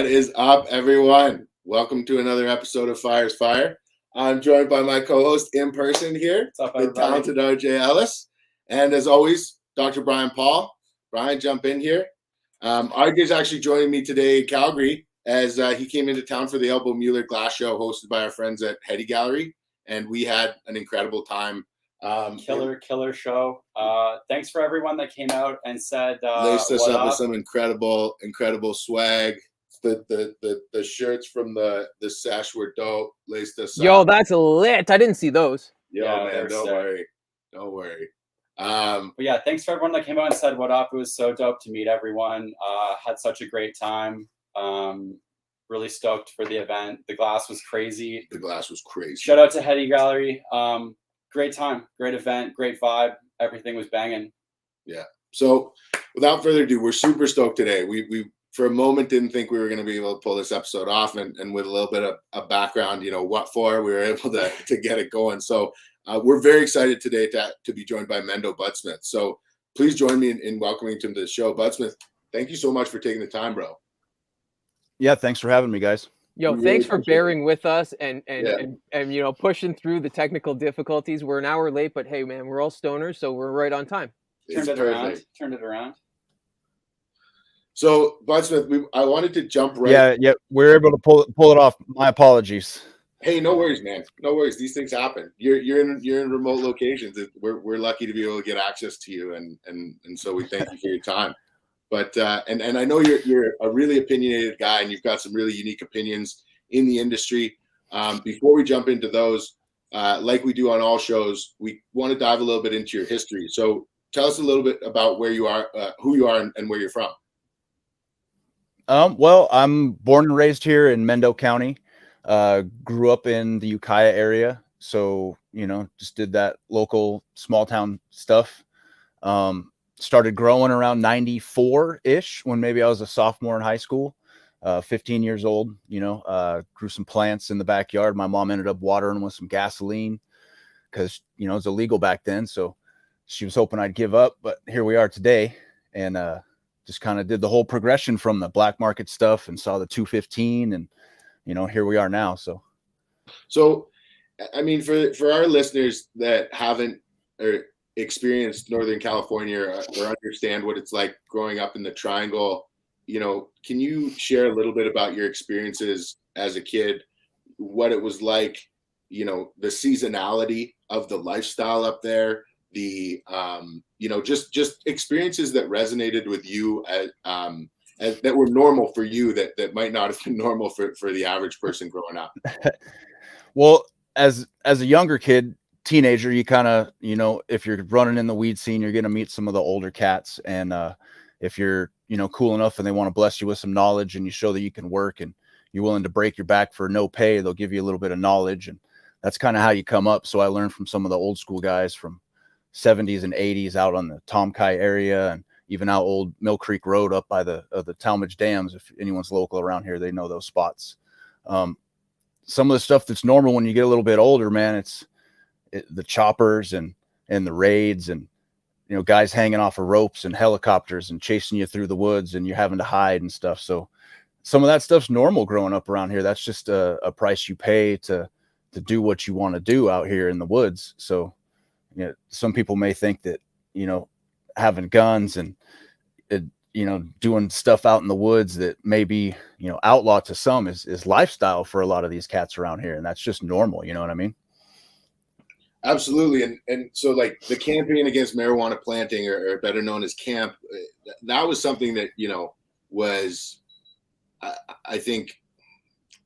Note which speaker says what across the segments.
Speaker 1: is up, everyone? Welcome to another episode of Fire's Fire. I'm joined by my co-host in person here,
Speaker 2: What's up,
Speaker 1: the
Speaker 2: everybody?
Speaker 1: talented RJ Ellis. And as always, Dr. Brian Paul. Brian, jump in here. RJ's actually joining me today in Calgary as he came into town for the Elbow Mueller Glass Show hosted by our friends at Hetty Gallery. And we had an incredible time.
Speaker 2: Killer show. Thanks for everyone that came out and said
Speaker 1: Laced us
Speaker 2: what
Speaker 1: up with some incredible swag. The shirts from the sesh were dope. Laced us
Speaker 3: Yo,
Speaker 1: up.
Speaker 3: that's lit. I didn't see those.
Speaker 1: Yo,
Speaker 2: Yeah,
Speaker 1: man,
Speaker 2: they're
Speaker 1: don't
Speaker 2: sick.
Speaker 1: worry.
Speaker 2: But yeah, thanks for everyone that came out and said what up. It was so dope to meet everyone. Had such a great time. Really stoked for the event. The glass was crazy. Shout out to Hetty Gallery. Great time, great event, great vibe. Everything was banging.
Speaker 1: Yeah. So without further ado, we're super stoked today. We for a moment didn't think we were going to be able to pull this episode off, and with a little bit of a background, what for, we were able to get it going. So we're very excited today to be joined by Mendobudsmith. So please join me in welcoming him to the show. Budsmith, thank you so much for taking the time, bro.
Speaker 4: Yeah, thanks for having me, guys.
Speaker 3: Yo,
Speaker 1: We
Speaker 3: thanks
Speaker 1: really
Speaker 3: for bearing with us and
Speaker 1: Yeah.
Speaker 3: pushing through the technical difficulties. We're an hour late, but hey, man, we're all stoners, so we're right on time.
Speaker 1: It's
Speaker 2: Turned
Speaker 1: perfect.
Speaker 2: it around.
Speaker 1: So Budsmith, I wanted to jump right.
Speaker 4: Yeah, we're able to pull it off. My apologies.
Speaker 1: Hey, no worries, man. No worries. These things happen. You're in remote locations. We're lucky to be able to get access to you, and so we thank you for your time. But and I know you're a really opinionated guy, and you've got some really unique opinions in the industry. Before we jump into those, like we do on all shows, we want to dive a little bit into your history. So tell us a little bit about where you are, who you are, and where you're from.
Speaker 4: Well, I'm born and raised here in Mendo County. Grew up in the Ukiah area, so just did that local small town stuff. Started growing around 94-ish when maybe I was a sophomore in high school, 15 years old, grew some plants in the backyard. My mom ended up watering with some gasoline because, it was illegal back then. So she was hoping I'd give up, but here we are today. And just kind of did the whole progression from the black market stuff and saw the 215 and, here we are now. So,
Speaker 1: I mean, for our listeners that haven't experienced Northern California or understand what it's like growing up in the Triangle, can you share a little bit about your experiences as a kid, what it was like, the seasonality of the lifestyle up there, the just experiences that resonated with you as that were normal for you that might not have been normal for the average person growing up?
Speaker 4: Well, as a younger kid, teenager, you kind of, if you're running in the weed scene, you're going to meet some of the older cats. And if you're, cool enough and they want to bless you with some knowledge and you show that you can work and you're willing to break your back for no pay, they'll give you a little bit of knowledge. And that's kind of how you come up. So I learned from some of the old school guys from 70s and 80s out on the Tom Kai area and even out old Mill Creek Road up by the Talmadge Dams. If anyone's local around here, they know those spots. Some of the stuff that's normal when you get a little bit older, man, the choppers and the raids and, guys hanging off of ropes and helicopters and chasing you through the woods and you're having to hide and stuff. So some of that stuff's normal growing up around here. That's just a price you pay to do what you want to do out here in the woods. So, some people may think that, having guns and, doing stuff out in the woods that may be, outlaw to some is lifestyle for a lot of these cats around here. And that's just normal. You know what I mean?
Speaker 1: Absolutely. And so like the campaign against marijuana planting or better known as camp, that was something that, was, I think,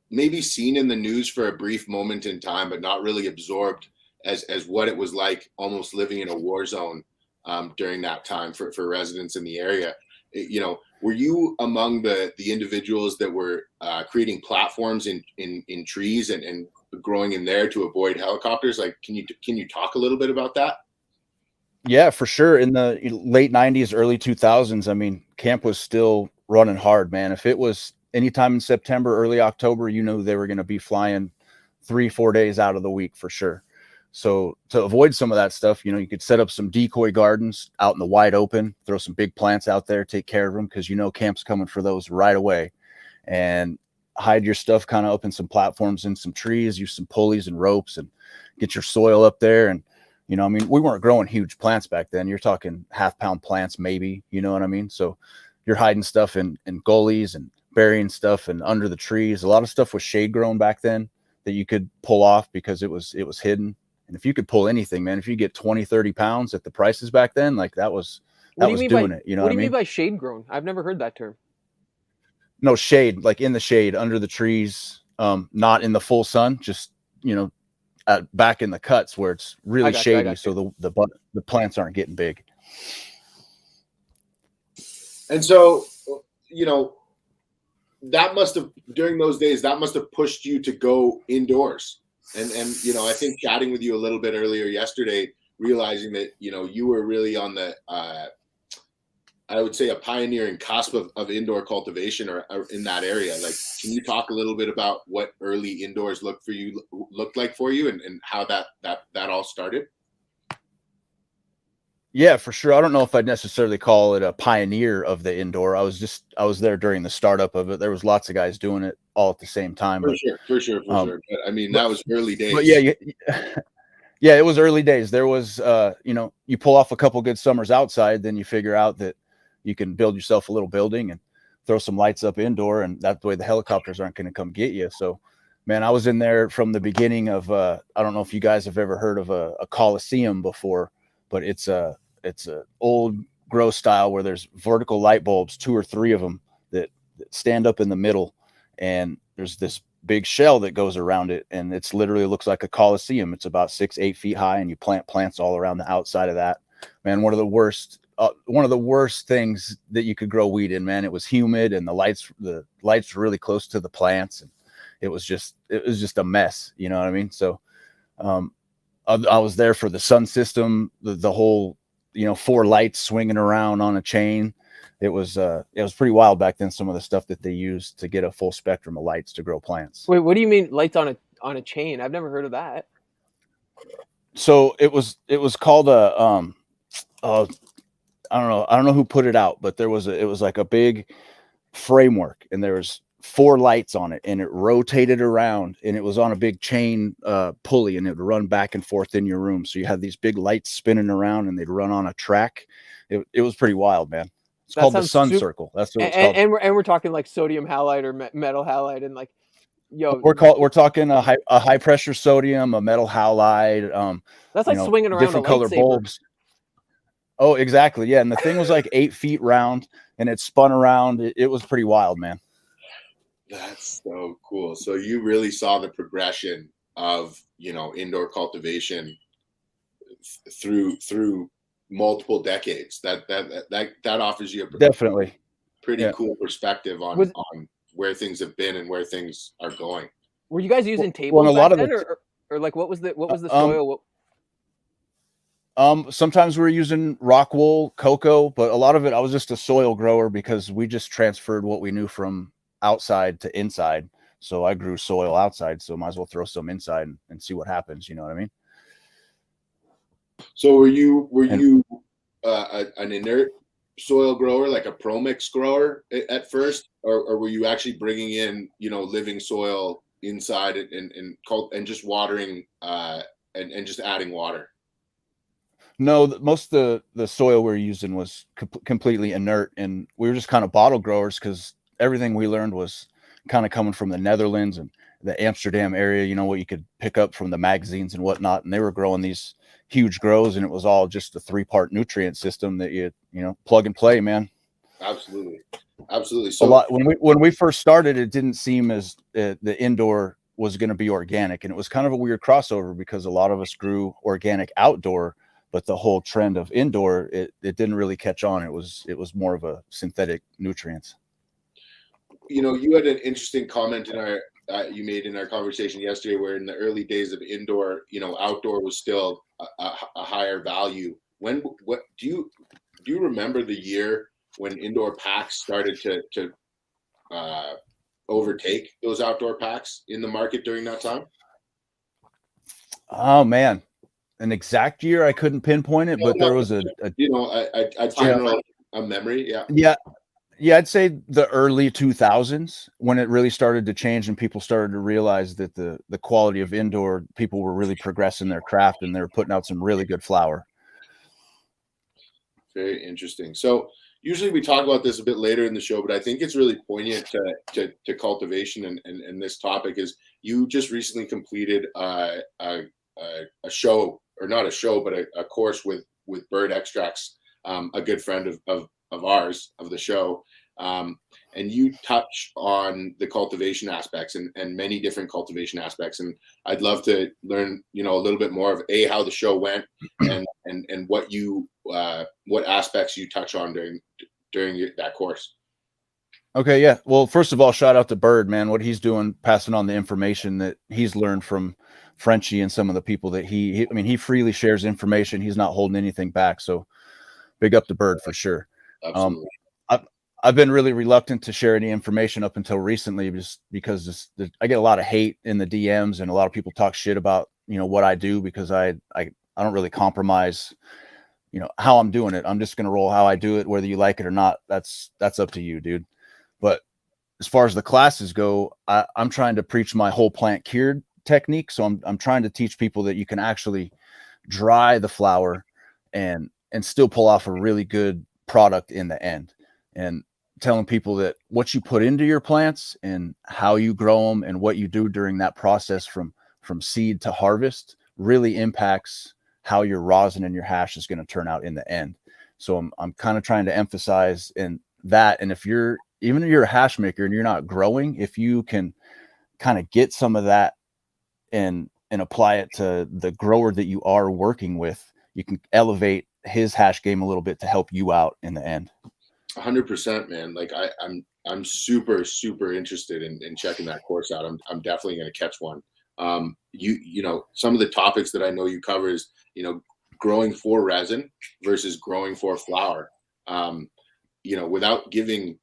Speaker 1: maybe seen in the news for a brief moment in time, but not really absorbed as what it was like almost living in a war zone during that time for residents in the area. Were you among the individuals that were creating platforms in trees and growing in there to avoid helicopters? Like, can you talk a little bit about that?
Speaker 4: Yeah, for sure. In the late 90s, early 2000s, I mean, camp was still running hard, man. If it was anytime in September, early October, they were going to be flying 3-4 days out of the week for sure. So to avoid some of that stuff, you could set up some decoy gardens out in the wide open, throw some big plants out there, take care of them because camp's coming for those right away. and hide your stuff kind of up in some platforms and some trees, use some pulleys and ropes, and get your soil up there. And, you know, I mean, we weren't growing huge plants back then. You're talking half-pound plants, maybe, you know what I mean? So you're hiding stuff in gullies and burying stuff and under the trees. A lot of stuff was shade grown back then that you could pull off because it was hidden. And if you could pull anything, man, if you get 20, 30 pounds at the prices back then, like that was doing it. You know
Speaker 3: what
Speaker 4: I
Speaker 3: do you
Speaker 4: mean?
Speaker 3: mean by shade grown? I've never heard that term.
Speaker 4: No, shade, like in the shade, under the trees, not in the full sun, just, you know, back in the cuts where it's really shady. So the plants aren't getting big.
Speaker 1: And so, you know, that must have, during those days, that must have pushed you to go indoors. And you know, I think chatting with you a little bit earlier yesterday, realizing that, you know, you were really on the, I would say a pioneering cusp of indoor cultivation or in that area. Like, can you talk a little bit about what early indoors looked like for you and how that all started?
Speaker 4: Yeah, for sure. I don't know if I'd necessarily call it a pioneer of the indoor. I was there during the startup of it. There was lots of guys doing it all at the same time.
Speaker 1: For sure. But, I mean, that was early days.
Speaker 4: But yeah, it was early days. There was, you know, you pull off a couple good summers outside, then you figure out that you can build yourself a little building and throw some lights up indoor, and that way the helicopters aren't going to come get you. So, man, I was in there from the beginning of, I don't know if you guys have ever heard of a Coliseum before, but it's a old grow style where there's vertical light bulbs, 2 or 3 of them that stand up in the middle, and there's this big shell that goes around it, and it's literally looks like a Coliseum. It's about 6-8 feet high, and you plant plants all around the outside of that. Man, one of the worst things that you could grow weed in, man. It was humid, and the lights were really close to the plants, and it was just a mess. You know what I mean? So I was there for the sun system, the whole, you know, 4 lights swinging around on a chain. It was pretty wild back then, some of the stuff that they used to get a full spectrum of lights to grow plants.
Speaker 3: Wait, what do you mean lights on a chain? I've never heard of that.
Speaker 4: So it was called a I don't know who put it out, but it was like a big framework, and there was 4 lights on it, and it rotated around, and it was on a big chain pulley, and it would run back and forth in your room. So you had these big lights spinning around, and they'd run on a track. It was pretty wild, man. It's called the sun circle. That's what it's called.
Speaker 3: And we're talking like sodium halide or metal halide, and like, yo,
Speaker 4: we're talking a high pressure sodium, a metal halide.
Speaker 3: That's like swinging around
Speaker 4: different color bulbs. Oh, exactly. Yeah, and the thing was like 8 feet round, and it spun around. It was pretty wild, man.
Speaker 1: That's so cool. So you really saw the progression of, you know, indoor cultivation through multiple decades. That offers you a
Speaker 4: definitely
Speaker 1: pretty cool perspective on where things have been and where things are going.
Speaker 3: Were you guys using tables back then, or like what was the soil?
Speaker 4: Sometimes we were using rock wool, cocoa, but a lot of it I was just a soil grower because we just transferred what we knew from outside to inside. So I grew soil outside, so might as well throw some inside and see what happens. You know what I mean?
Speaker 1: So were you an inert soil grower, like a pro-mix grower at first, or were you actually bringing in, you know, living soil inside and just watering and just adding water?
Speaker 4: No, most of the soil we were using was completely inert, and we were just kind of bottle growers because everything we learned was kind of coming from the Netherlands and the Amsterdam area, you know, what you could pick up from the magazines and whatnot. And they were growing these huge grows, and it was all just a 3-part nutrient system that you know, plug and play, man.
Speaker 1: Absolutely. So
Speaker 4: a lot, when we first started, it didn't seem as the indoor was going to be organic, and it was kind of a weird crossover because a lot of us grew organic outdoor, but the whole trend of indoor, it didn't really catch on. It was more of a synthetic nutrients.
Speaker 1: You know, you had an interesting comment you made in our conversation yesterday, where in the early days of indoor, you know, outdoor was still a higher value. Do you remember the year when indoor packs started to overtake those outdoor packs in the market during that time?
Speaker 4: Oh man, an exact year I couldn't pinpoint it, but there was a
Speaker 1: general a memory.
Speaker 4: Yeah, I'd say the early 2000s when it really started to change and people started to realize that the quality of indoor, people were really progressing their craft and they were putting out some really good flower.
Speaker 1: Very interesting. So usually we talk about this a bit later in the show, but I think it's really poignant to cultivation and this topic is you just recently completed a show, or not a show, but a course with Bird Extracts, a good friend of ours, of the show. And you touch on the cultivation aspects and many different cultivation aspects. And I'd love to learn, a little bit more of how the show went and what aspects you touch on during that course.
Speaker 4: Okay, yeah. Well, first of all, shout out to Bird, man. What he's doing, passing on the information that he's learned from Frenchie and some of the people that he freely shares information. He's not holding anything back. So big up to Bird for sure.
Speaker 1: Absolutely.
Speaker 4: I've been really reluctant to share any information up until recently, just because I get a lot of hate in the DMs and a lot of people talk shit about, what I do, because I don't really compromise, how I'm doing it. I'm just going to roll how I do it, whether you like it or not. That's up to you, dude. But as far as the classes go, I'm trying to preach my whole plant cured technique. So I'm trying to teach people that you can actually dry the flower and still pull off a really good product in the end. And telling people that what you put into your plants and how you grow them and what you do during that process from seed to harvest really impacts how your rosin and your hash is going to turn out in the end. So I'm kind of trying to emphasize in that. And if you're a hash maker and you're not growing, if you can kind of get some of that and apply it to the grower that you are working with, you can elevate his hash game a little bit to help you out in the end.
Speaker 1: 100%, man. Like I'm super, super interested in checking that course out. I'm definitely going to catch one. Some of the topics that I know you cover is, growing for resin versus growing for flower. Without giving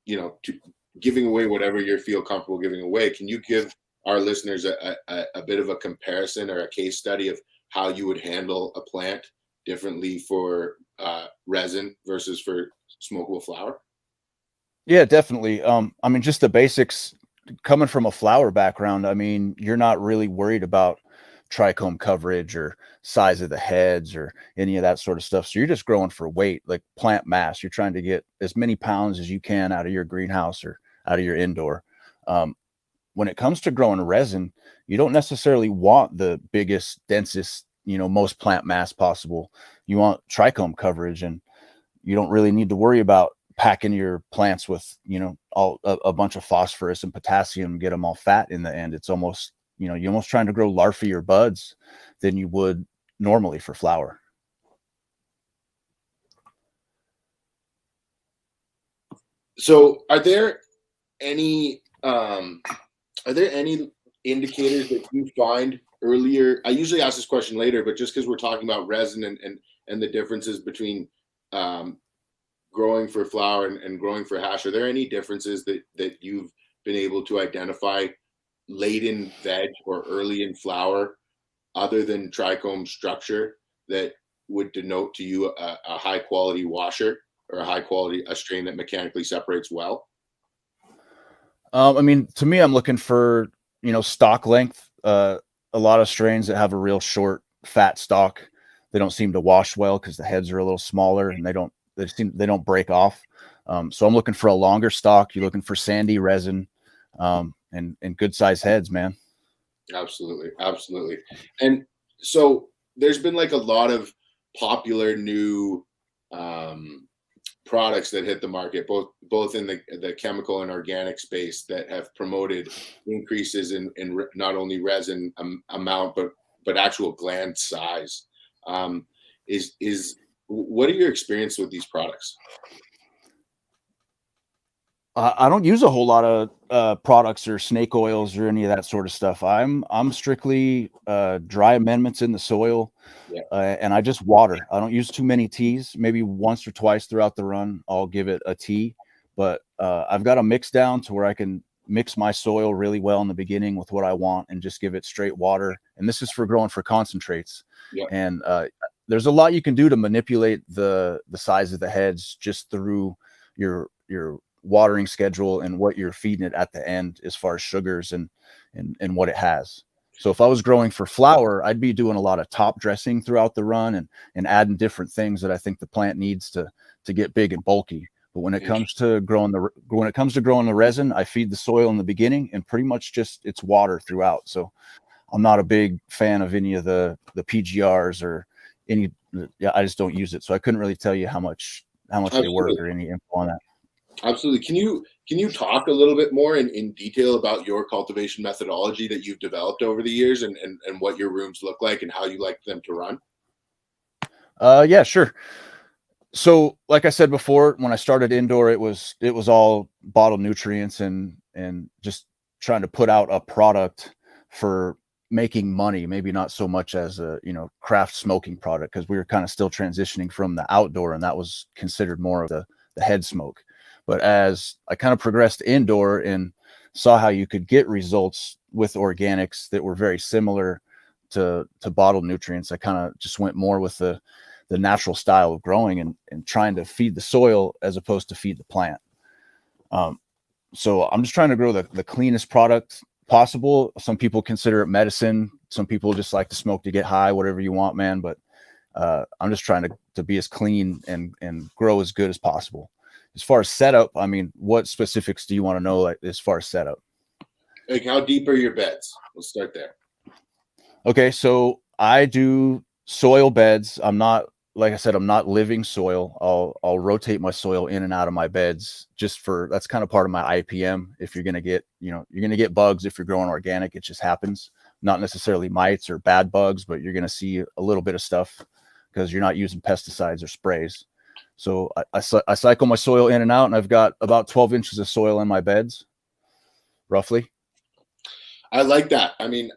Speaker 1: away whatever you feel comfortable giving away, can you give our listeners a bit of a comparison or a case study of how you would handle a plant differently for resin versus for smokable flower?
Speaker 4: Yeah, definitely. Just the basics. Coming from a flower background, you're not really worried about trichome coverage or size of the heads or any of that sort of stuff. So you're just growing for weight, like plant mass. You're trying to get as many pounds as you can out of your greenhouse or out of your indoor. When it comes to growing resin, you don't necessarily want the biggest, densest, most plant mass possible. You want trichome coverage, and you don't really need to worry about packing your plants with, a bunch of phosphorus and potassium, get them all fat in the end. It's almost, you're almost trying to grow larvier buds than you would normally for flower.
Speaker 1: So are there any indicators that you find earlier? I usually ask this question later, but just because we're talking about resin and the differences between growing for flower and growing for hash, are there any differences that you've been able to identify late in veg or early in flower, other than trichome structure, that would denote to you a high quality washer or a strain that mechanically separates well?
Speaker 4: To me, I'm looking for, stock length. A lot of strains that have a real short, fat stalk, they don't seem to wash well because the heads are a little smaller and they don't break off. So I'm looking for a longer stalk. You're looking for sandy resin, and good size heads, man.
Speaker 1: Absolutely. And so there's been like a lot of popular new products that hit the market, both in the chemical and organic space, that have promoted increases in not only resin amount but actual gland size. What are your experience with these products?
Speaker 4: I don't use a whole lot of products or snake oils or any of that sort of stuff. I'm strictly dry amendments in the soil, and I just water. I don't use too many teas. Maybe once or twice throughout the run, I'll give it a tea. But I've got a mix down to where I can mix my soil really well in the beginning with what I want and just give it straight water. And this is for growing for concentrates. Yeah. And there's a lot you can do to manipulate the size of the heads just through your watering schedule and what you're feeding it at the end as far as sugars and what it has. So if I was growing for flower, I'd be doing a lot of top dressing throughout the run and adding different things that I think the plant needs to get big and bulky. But when it comes to growing the resin, I feed the soil in the beginning and pretty much just it's water throughout. So I'm not a big fan of any of the PGRs or any. Yeah, I just don't use it. So I couldn't really tell you how much they work or any info on that.
Speaker 1: Absolutely. Can you talk a little bit more in detail about your cultivation methodology that you've developed over the years and what your rooms look like and how you like them to run?
Speaker 4: Yeah, sure. So like I said before, when I started indoor, it was all bottled nutrients and just trying to put out a product for making money, maybe not so much as a, craft smoking product, because we were kind of still transitioning from the outdoor and that was considered more of the head smoke. But as I kind of progressed indoor and saw how you could get results with organics that were very similar to bottled nutrients, I kind of just went more with the natural style of growing and trying to feed the soil as opposed to feed the plant. So I'm just trying to grow the cleanest product possible. Some people consider it medicine. Some people just like to smoke to get high, whatever you want, man. But I'm just trying to be as clean and grow as good as possible. As far as setup, I mean, what specifics do you want to know, like, as far as setup?
Speaker 1: Like, how deep are your beds? We'll start there.
Speaker 4: Okay, so I do soil beds. I'm not, like I said, I'm not living soil. I'll rotate my soil in and out of my beds that's kind of part of my IPM. If you're going to get, you're going to get bugs if you're growing organic. It just happens. Not necessarily mites or bad bugs, but you're going to see a little bit of stuff because you're not using pesticides or sprays. So I cycle my soil in and out, and I've got about 12 inches of soil in my beds, roughly.
Speaker 1: I like that. I mean,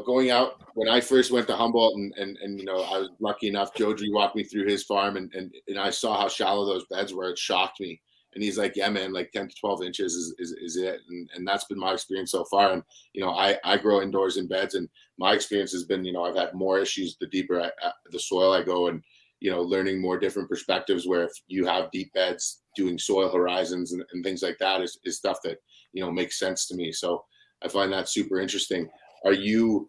Speaker 1: going out when I first went to Humboldt and I was lucky enough, Jodri walked me through his farm and I saw how shallow those beds were. It shocked me. And he's like, yeah, man, like 10 to 12 inches is it. And that's been my experience so far. And, I grow indoors in beds, and my experience has been, I've had more issues the deeper the soil I go, and, learning more different perspectives where if you have deep beds, doing soil horizons and things like that is stuff that, makes sense to me. So I find that super interesting. Are you,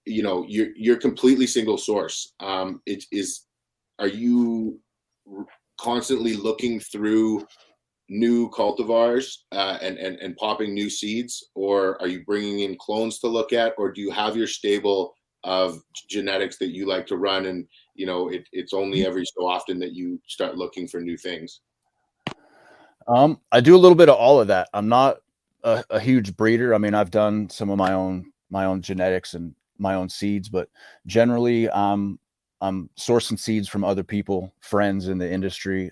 Speaker 1: you're completely single source. Are you constantly looking through new cultivars and popping new seeds, or are you bringing in clones to look at, or do you have your stable of genetics that you like to run and it's only every so often that you start looking for new things?
Speaker 4: I do a little bit of all of that. I'm not a huge breeder. I mean, I've done some of my own genetics and my own seeds, but generally I'm sourcing seeds from other people, friends in the industry,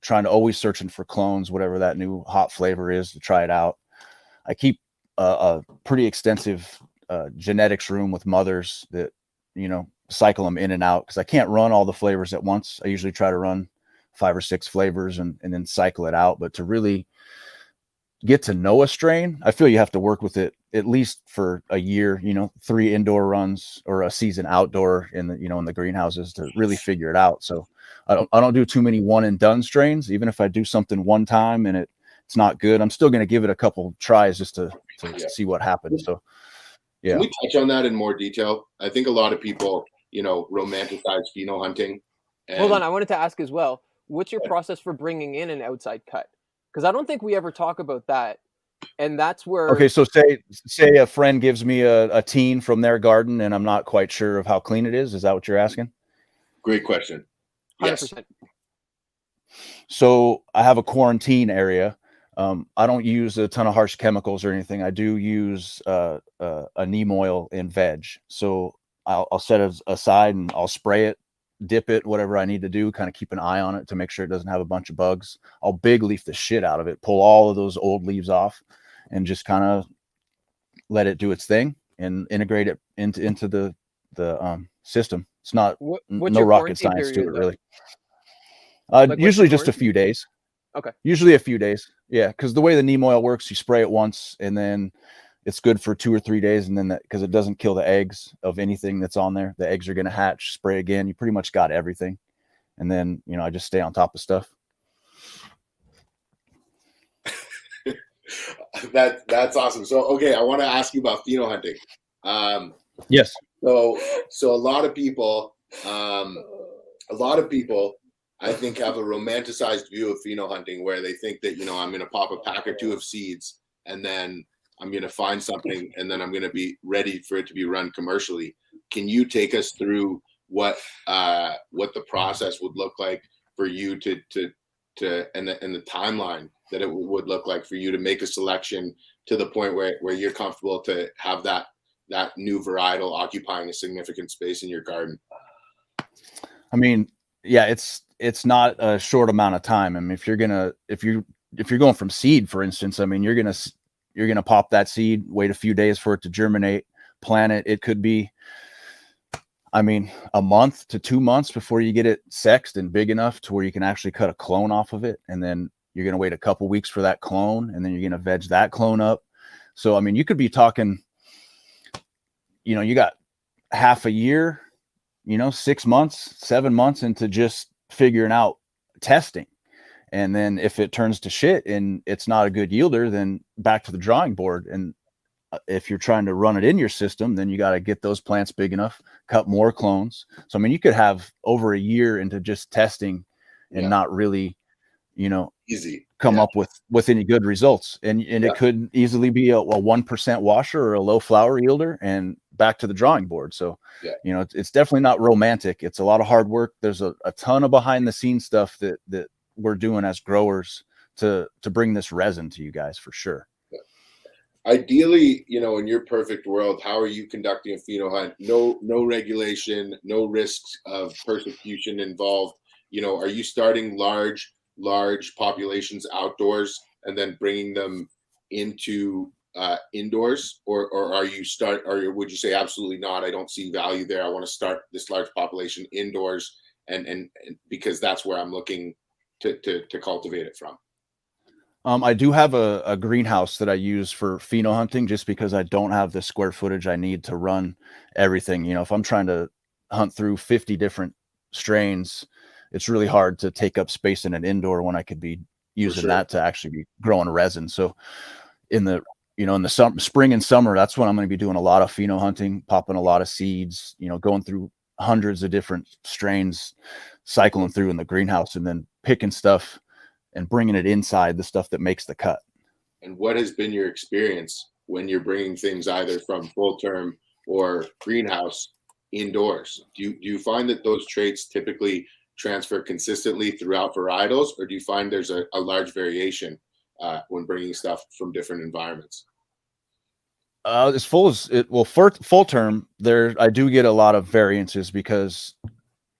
Speaker 4: trying to always searching for clones, whatever that new hot flavor is, to try it out. I keep a pretty extensive genetics room with mothers that, cycle them in and out, because I can't run all the flavors at once. I usually try to run 5 or 6 flavors and then cycle it out. But to really get to know a strain, I feel you have to work with it at least for a year, 3 indoor runs or a season outdoor in the, in the greenhouses to really figure it out. So I don't do too many one and done strains. Even if I do something one time and it's not good, I'm still going to give it a couple tries just to see what happens. So yeah.
Speaker 1: Can we touch on that in more detail? I think a lot of people, romanticize pheno hunting.
Speaker 3: Hold on, I wanted to ask as well, what's your process for bringing in an outside cut? Because I don't think we ever talk about that. And that's where...
Speaker 4: Okay, so say a friend gives me a teen from their garden and I'm not quite sure of how clean it is. Is that what you're asking?
Speaker 1: Great question.
Speaker 3: 100%.
Speaker 1: Yes.
Speaker 4: So I have a quarantine area. I don't use a ton of harsh chemicals or anything. I do use a neem oil in veg. So I'll set it aside and I'll spray it, dip it, whatever I need to do, kind of keep an eye on it to make sure it doesn't have a bunch of bugs. I'll big leaf the shit out of it, pull all of those old leaves off, and just kind of let it do its thing and integrate it into the system. It's not no rocket science to it, really. Usually just a few days.
Speaker 3: Okay.
Speaker 4: Usually a few days. Yeah, because the way the neem oil works, you spray it once and then it's good for 2 or 3 days, and then because it doesn't kill the eggs of anything that's on there, the eggs are going to hatch. Spray again, you pretty much got everything, and then I just stay on top of stuff.
Speaker 1: That's awesome. So okay, I want to ask you about pheno hunting.
Speaker 4: Yes.
Speaker 1: So a lot of people, I think, have a romanticized view of pheno hunting where they think that, I'm going to pop a pack or two of seeds and then I'm going to find something and then I'm going to be ready for it to be run commercially. Can you take us through what the process would look like for you to and the timeline that it would look like for you to make a selection to the point where you're comfortable to have that new varietal occupying a significant space in your garden?
Speaker 4: I mean, yeah, it's not a short amount of time. I mean, if you're going from seed, for instance, I mean, you're gonna pop that seed, wait a few days for it to germinate, plant it. It could be, I mean, a month to 2 months before you get it sexed and big enough to where you can actually cut a clone off of it. And then you're going to wait a couple weeks for that clone, and then you're going to veg that clone up. So, I mean, you could be talking, you got half a year, 6 months, 7 months into just figuring out testing. And then if it turns to shit and it's not a good yielder, then back to the drawing board. And if you're trying to run it in your system, then you got to get those plants big enough, cut more clones. So, I mean, you could have over a year into just testing and not really,
Speaker 1: easy
Speaker 4: come up with any good results. And it could easily be a 1% washer or a low flower yielder and back to the drawing board. So, it's definitely not romantic. It's a lot of hard work. There's a ton of behind the scenes stuff that we're doing as growers to bring this resin to you guys for sure.
Speaker 1: Ideally, in your perfect world, how are you conducting a pheno hunt? No regulation, no risks of persecution involved. Are you starting large populations outdoors and then bringing them into indoors, or would you say absolutely not? I don't see value there. I want to start this large population indoors, and because that's where I'm looking to cultivate it from.
Speaker 4: I do have a greenhouse that I use for pheno hunting just because I don't have the square footage I need to run everything. If I'm trying to hunt through 50 different strains, it's really hard to take up space in an indoor when I could be using that to actually be growing resin. So in the spring and summer, that's when I'm going to be doing a lot of pheno hunting, popping a lot of seeds, going through hundreds of different strains, cycling through in the greenhouse and then picking stuff and bringing it inside, the stuff that makes the cut.
Speaker 1: And what has been your experience when you're bringing things either from full term or greenhouse indoors? Do you find that those traits typically transfer consistently throughout varietals, or do you find there's a large variation when bringing stuff from different environments?
Speaker 4: As full as it will, for full term, I do get a lot of variances because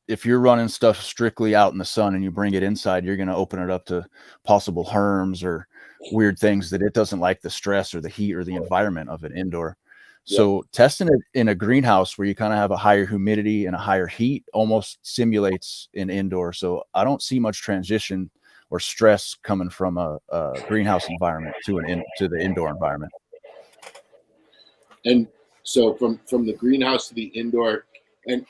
Speaker 4: if you're running stuff strictly out in the sun and you bring it inside, you're going to open it up to possible herms or weird things that it doesn't like, the stress or the heat or the environment of an indoor. So testing it in a greenhouse where you kind of have a higher humidity and a higher heat almost simulates an indoor. So I don't see much transition or stress coming from a greenhouse environment to the indoor environment.
Speaker 1: And so from the greenhouse to the indoor, and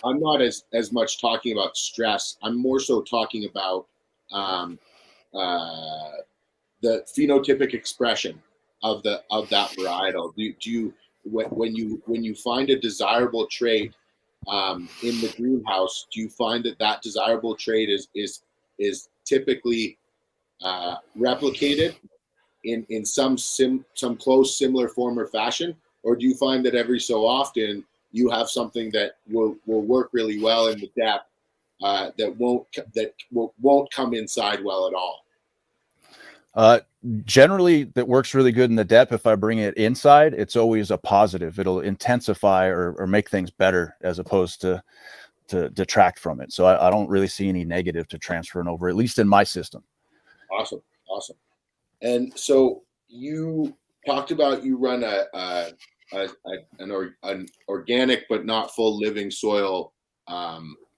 Speaker 1: I'm not as much talking about stress. I'm more so talking about the phenotypic expression of that varietal. Do you when you find a desirable trait in the greenhouse, do you find that desirable trait is typically replicated in some close similar form or fashion, or do you find that every so often you have something that will work really well in the depth that won't come inside well at all?
Speaker 4: Generally, that works really good in the depth. If I bring it inside, it's always a positive. It'll intensify or make things better as opposed to detract from it. So I don't really see any negative to transferring over, at least in my system.
Speaker 1: Awesome. And so you talked about you run an organic but not full living soil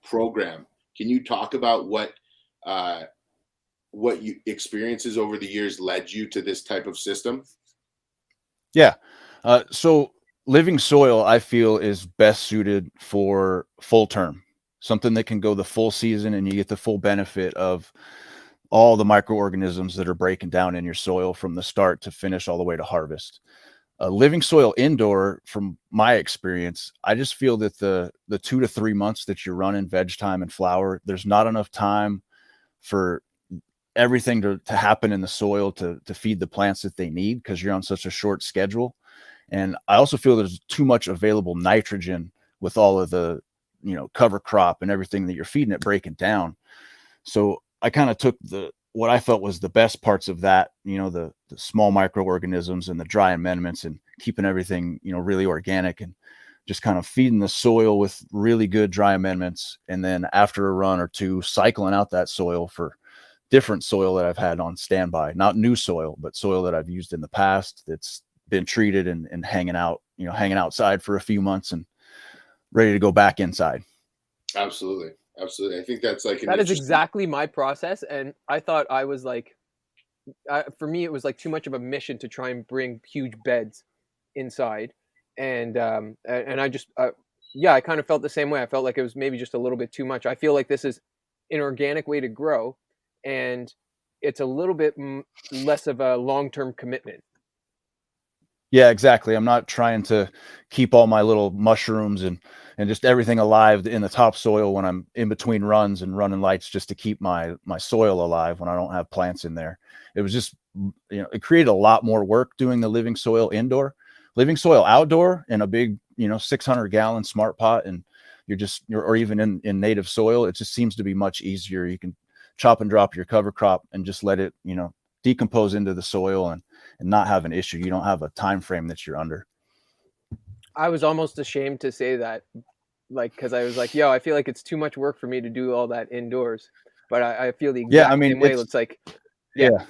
Speaker 1: program. Can you talk about what you experiences over the years led you to this type of system?
Speaker 4: Yeah. So living soil, I feel, is best suited for full term, something that can go the full season and you get the full benefit of all the microorganisms that are breaking down in your soil from the start to finish all the way to harvest. Living soil indoor, from my experience, I just feel that the 2 to 3 months that you're running veg time and flower, there's not enough time for everything to happen in the soil to feed the plants that they need, because you're on such a short schedule. And I also feel there's too much available nitrogen with all of the, cover crop and everything that you're feeding it breaking down. So I kind of took what I felt was the best parts of that, the small microorganisms and the dry amendments, and keeping everything, really organic, and just kind of feeding the soil with really good dry amendments. And then after a run or two, cycling out that soil for different soil that I've had on standby, not new soil, but soil that I've used in the past that's been treated and hanging out, hanging outside for a few months and ready to go back inside.
Speaker 1: Absolutely. Absolutely. I think that's like
Speaker 3: that is exactly my process. And I thought I was like, for me, it was like too much of a mission to try and bring huge beds inside. And I just, I kind of felt the same way. I felt like it was maybe just a little bit too much. I feel like this is an organic way to grow, and it's a little bit less of a long-term commitment.
Speaker 4: Yeah, exactly. I'm not trying to keep all my little mushrooms and just everything alive in the topsoil when I'm in between runs and running lights, just to keep my soil alive when I don't have plants in there. It was just, it created a lot more work doing the living soil indoor. Living soil outdoor in a big, 600-gallon smart pot, and or even in native soil, it just seems to be much easier. You can chop and drop your cover crop and just let it, decompose into the soil and not have an issue. You don't have a time frame that you're under.
Speaker 3: I was almost ashamed to say that, because I was like, I feel like it's too much work for me to do all that indoors. But I feel the exact same way. It's like,
Speaker 4: yeah.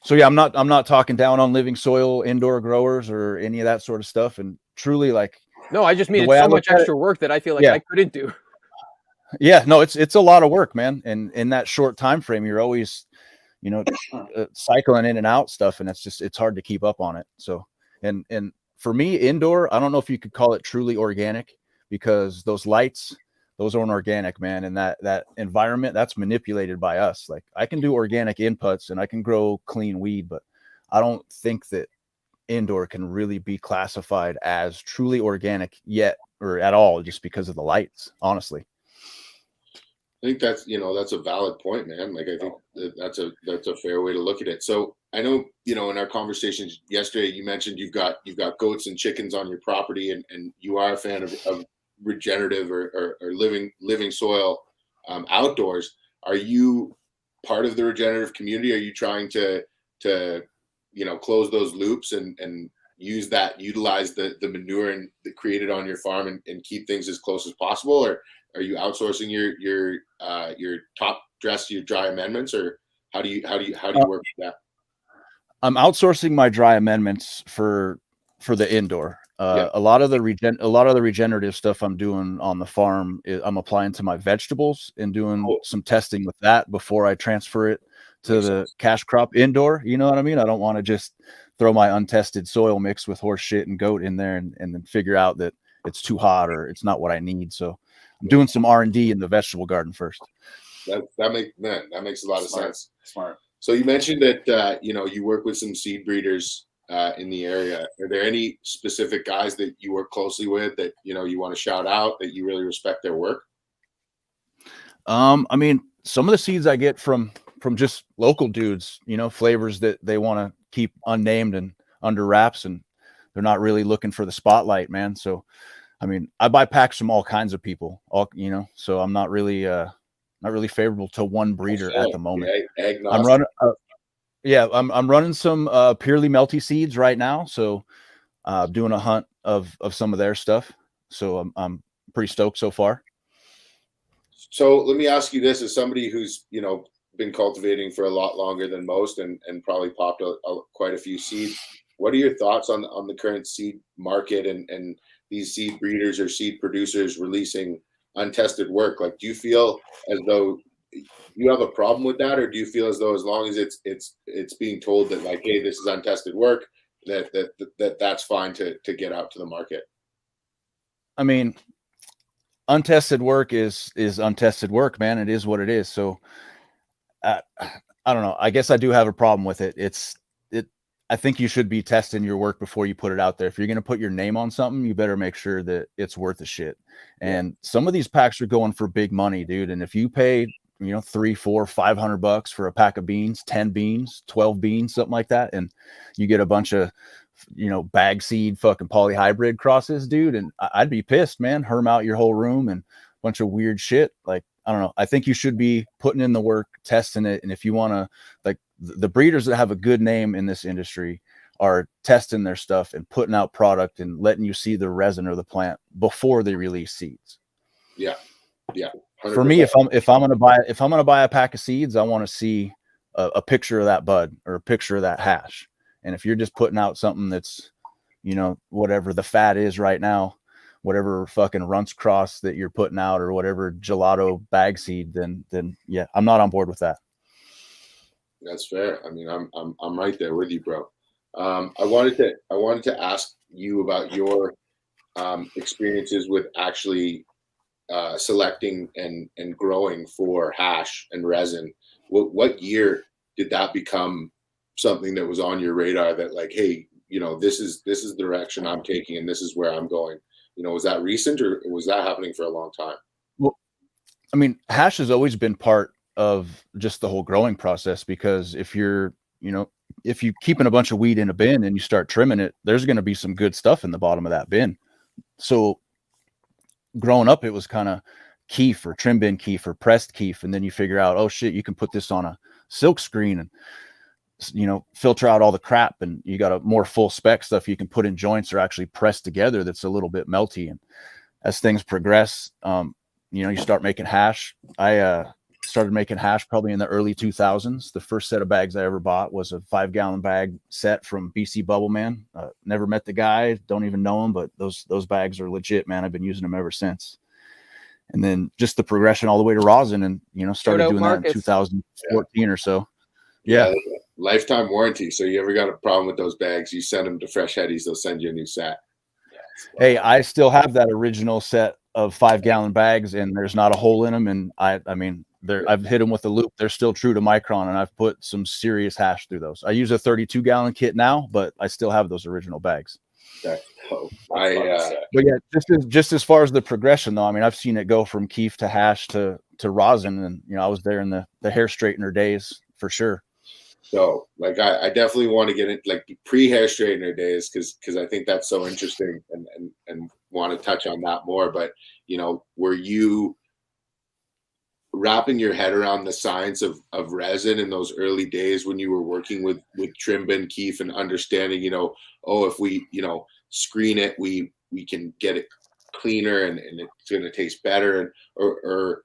Speaker 4: So I'm not talking down on living soil indoor growers or any of that sort of stuff. And truly,
Speaker 3: no, I just mean it's so much extra work that I feel like I couldn't do.
Speaker 4: Yeah, no, it's a lot of work, man. And in that short time frame, you're always, cycling in and out stuff, and it's hard to keep up on it. So, and for me, indoor, I don't know if you could call it truly organic, because those lights, those aren't organic, man. And that environment, that's manipulated by us. Like, I can do organic inputs and I can grow clean weed, but I don't think that indoor can really be classified as truly organic yet, or at all, just because of the lights, honestly.
Speaker 1: I think that's a valid point, man. Like, I think that's a fair way to look at it. So I know, in our conversations yesterday, you mentioned you've got goats and chickens on your property, and you are a fan of regenerative or living soil outdoors. Are you part of the regenerative community? Are you trying to close those loops and utilize the manure and created on your farm and keep things as close as possible? Or are you outsourcing your top dress, your dry amendments, or how do you work with that? I'm
Speaker 4: outsourcing my dry amendments for the indoor. A lot of the regenerative stuff I'm doing on the farm, I'm applying to my vegetables and doing some testing with that before I transfer it to the cash crop indoor. You know what I mean? I don't want to just throw my untested soil mix with horse shit and goat in there and then figure out that it's too hot or it's not what I need. So I'm doing some R&D in the vegetable garden first.
Speaker 1: That makes a lot of sense.
Speaker 2: Smart.
Speaker 1: So you mentioned that you work with some seed breeders in the area. Are there any specific guys that you work closely with that you want to shout out, that you really respect their work?
Speaker 4: I mean, some of the seeds I get from just local dudes, flavors that they want to keep unnamed and under wraps, and they're not really looking for the spotlight, man. So I mean, I buy packs from all kinds of people, so I'm not really favorable to one breeder at the moment. I'm running, I'm running some Purely Melty seeds right now. So doing a hunt of some of their stuff. So I'm pretty stoked so far.
Speaker 1: So let me ask you this, as somebody who's, been cultivating for a lot longer than most and probably popped quite a few seeds. What are your thoughts on the current seed market and these seed breeders or seed producers releasing untested work? Like, do you feel as though you have a problem with that, or do you feel as though as long as it's being told that, like, hey, this is untested work, that's fine to get out to the market?
Speaker 4: I mean, untested work is untested work, man. It is what it is. So I don't know. I guess I do have a problem with it. I think you should be testing your work before you put it out there. If you're going to put your name on something, you better make sure that it's worth a shit. And some of these packs are going for big money, dude. And if you pay, you know, $300, $400, $500 for a pack of beans, 10 beans, 12 beans, something like that, and you get a bunch of, you know, bag seed fucking polyhybrid crosses, dude, and I'd be pissed, man. Herm out your whole room and a bunch of weird shit. Like, I don't know. I think you should be putting in the work, testing it. And if you want to, like, the breeders that have a good name in this industry are testing their stuff and putting out product and letting you see the resin or the plant before they release seeds.
Speaker 1: Yeah. 100%.
Speaker 4: For me, if I'm gonna buy a pack of seeds, I want to see a picture of that bud or a picture of that hash. And if you're just putting out something that's, you know, whatever the fat is right now, whatever fucking runts cross that you're putting out or whatever gelato bag seed, then yeah, I'm not on board with that.
Speaker 1: That's fair. I mean, I'm right there with you, bro. I wanted to ask you about your experiences with actually selecting and growing for hash and resin. What year did that become something that was on your radar that, like, hey, you know, this is the direction I'm taking and this is where I'm going? You know, was that recent or was that happening for a long time?
Speaker 4: Well, I mean, hash has always been part of just the whole growing process, because if you're, you know, if you keeping a bunch of weed in a bin and you start trimming it, there's going to be some good stuff in the bottom of that bin. So growing up, it was kind of keef or trim bin keef or pressed keef. And then you figure out, oh shit, you can put this on a silk screen and, you know, filter out all the crap, and you got a more full spec stuff you can put in joints or actually press together that's a little bit melty. And as things progress, you know, you start making hash. I started making hash probably in the early 2000s. The first set of bags I ever bought was a 5-gallon bag set from BC Bubble Man. Never met the guy, don't even know him, but those bags are legit, man. I've been using them ever since. And then just the progression all the way to rosin, and, you know, started doing that in 2014 or so. Yeah.
Speaker 1: Lifetime warranty. So you ever got a problem with those bags, you send them to Fresh Headies, they'll send you a new set.
Speaker 4: Hey, I still have that original set of 5-gallon bags, and there's not a hole in them. And I mean, I've hit them with a loop. They're still true to micron, and I've put some serious hash through those. I use a 32-gallon kit now, but I still have those original bags.
Speaker 1: But
Speaker 4: yeah, just as far as the progression, though, I mean, I've seen it go from keef to hash to rosin, and, you know, I was there in the hair straightener days for sure.
Speaker 1: So, like, I definitely want to get into, like, pre-hair straightener days, because I think that's so interesting, and want to touch on that more. But, you know, were you wrapping your head around the science of resin in those early days when you were working with trim bin keef, and understanding, you know, oh, if we, you know, screen it, we can get it cleaner and it's going to taste better? And or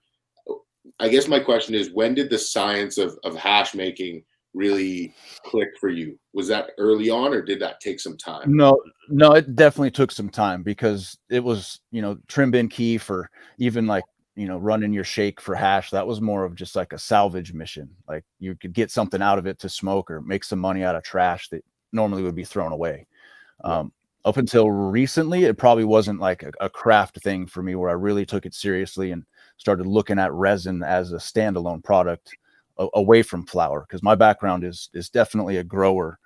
Speaker 1: I guess my question is, when did the science of hash making really click for you? Was that early on, or did that take some time?
Speaker 4: No, it definitely took some time, because it was, you know, trim bin keef, or even, like, you know, running your shake for hash. That was more of just like a salvage mission. Like, you could get something out of it to smoke or make some money out of trash that normally would be thrown away. Up until recently, it probably wasn't like a craft thing for me, where I really took it seriously and started looking at resin as a standalone product away from flower, because my background is definitely a grower,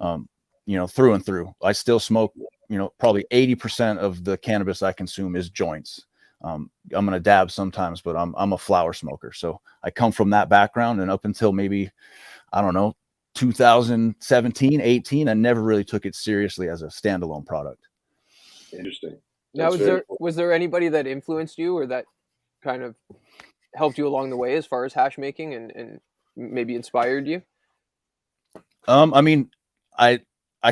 Speaker 4: you know, through and through. I still smoke, you know, probably 80% of the cannabis I consume is joints. I'm going to dab sometimes, but I'm a flower smoker. So I come from that background, and up until maybe, I don't know, 2017, 18, I never really took it seriously as a standalone product.
Speaker 1: Interesting.
Speaker 3: Now, was there anybody that influenced you, or that kind of helped you along the way as far as hash making, and maybe inspired you?
Speaker 4: I mean, I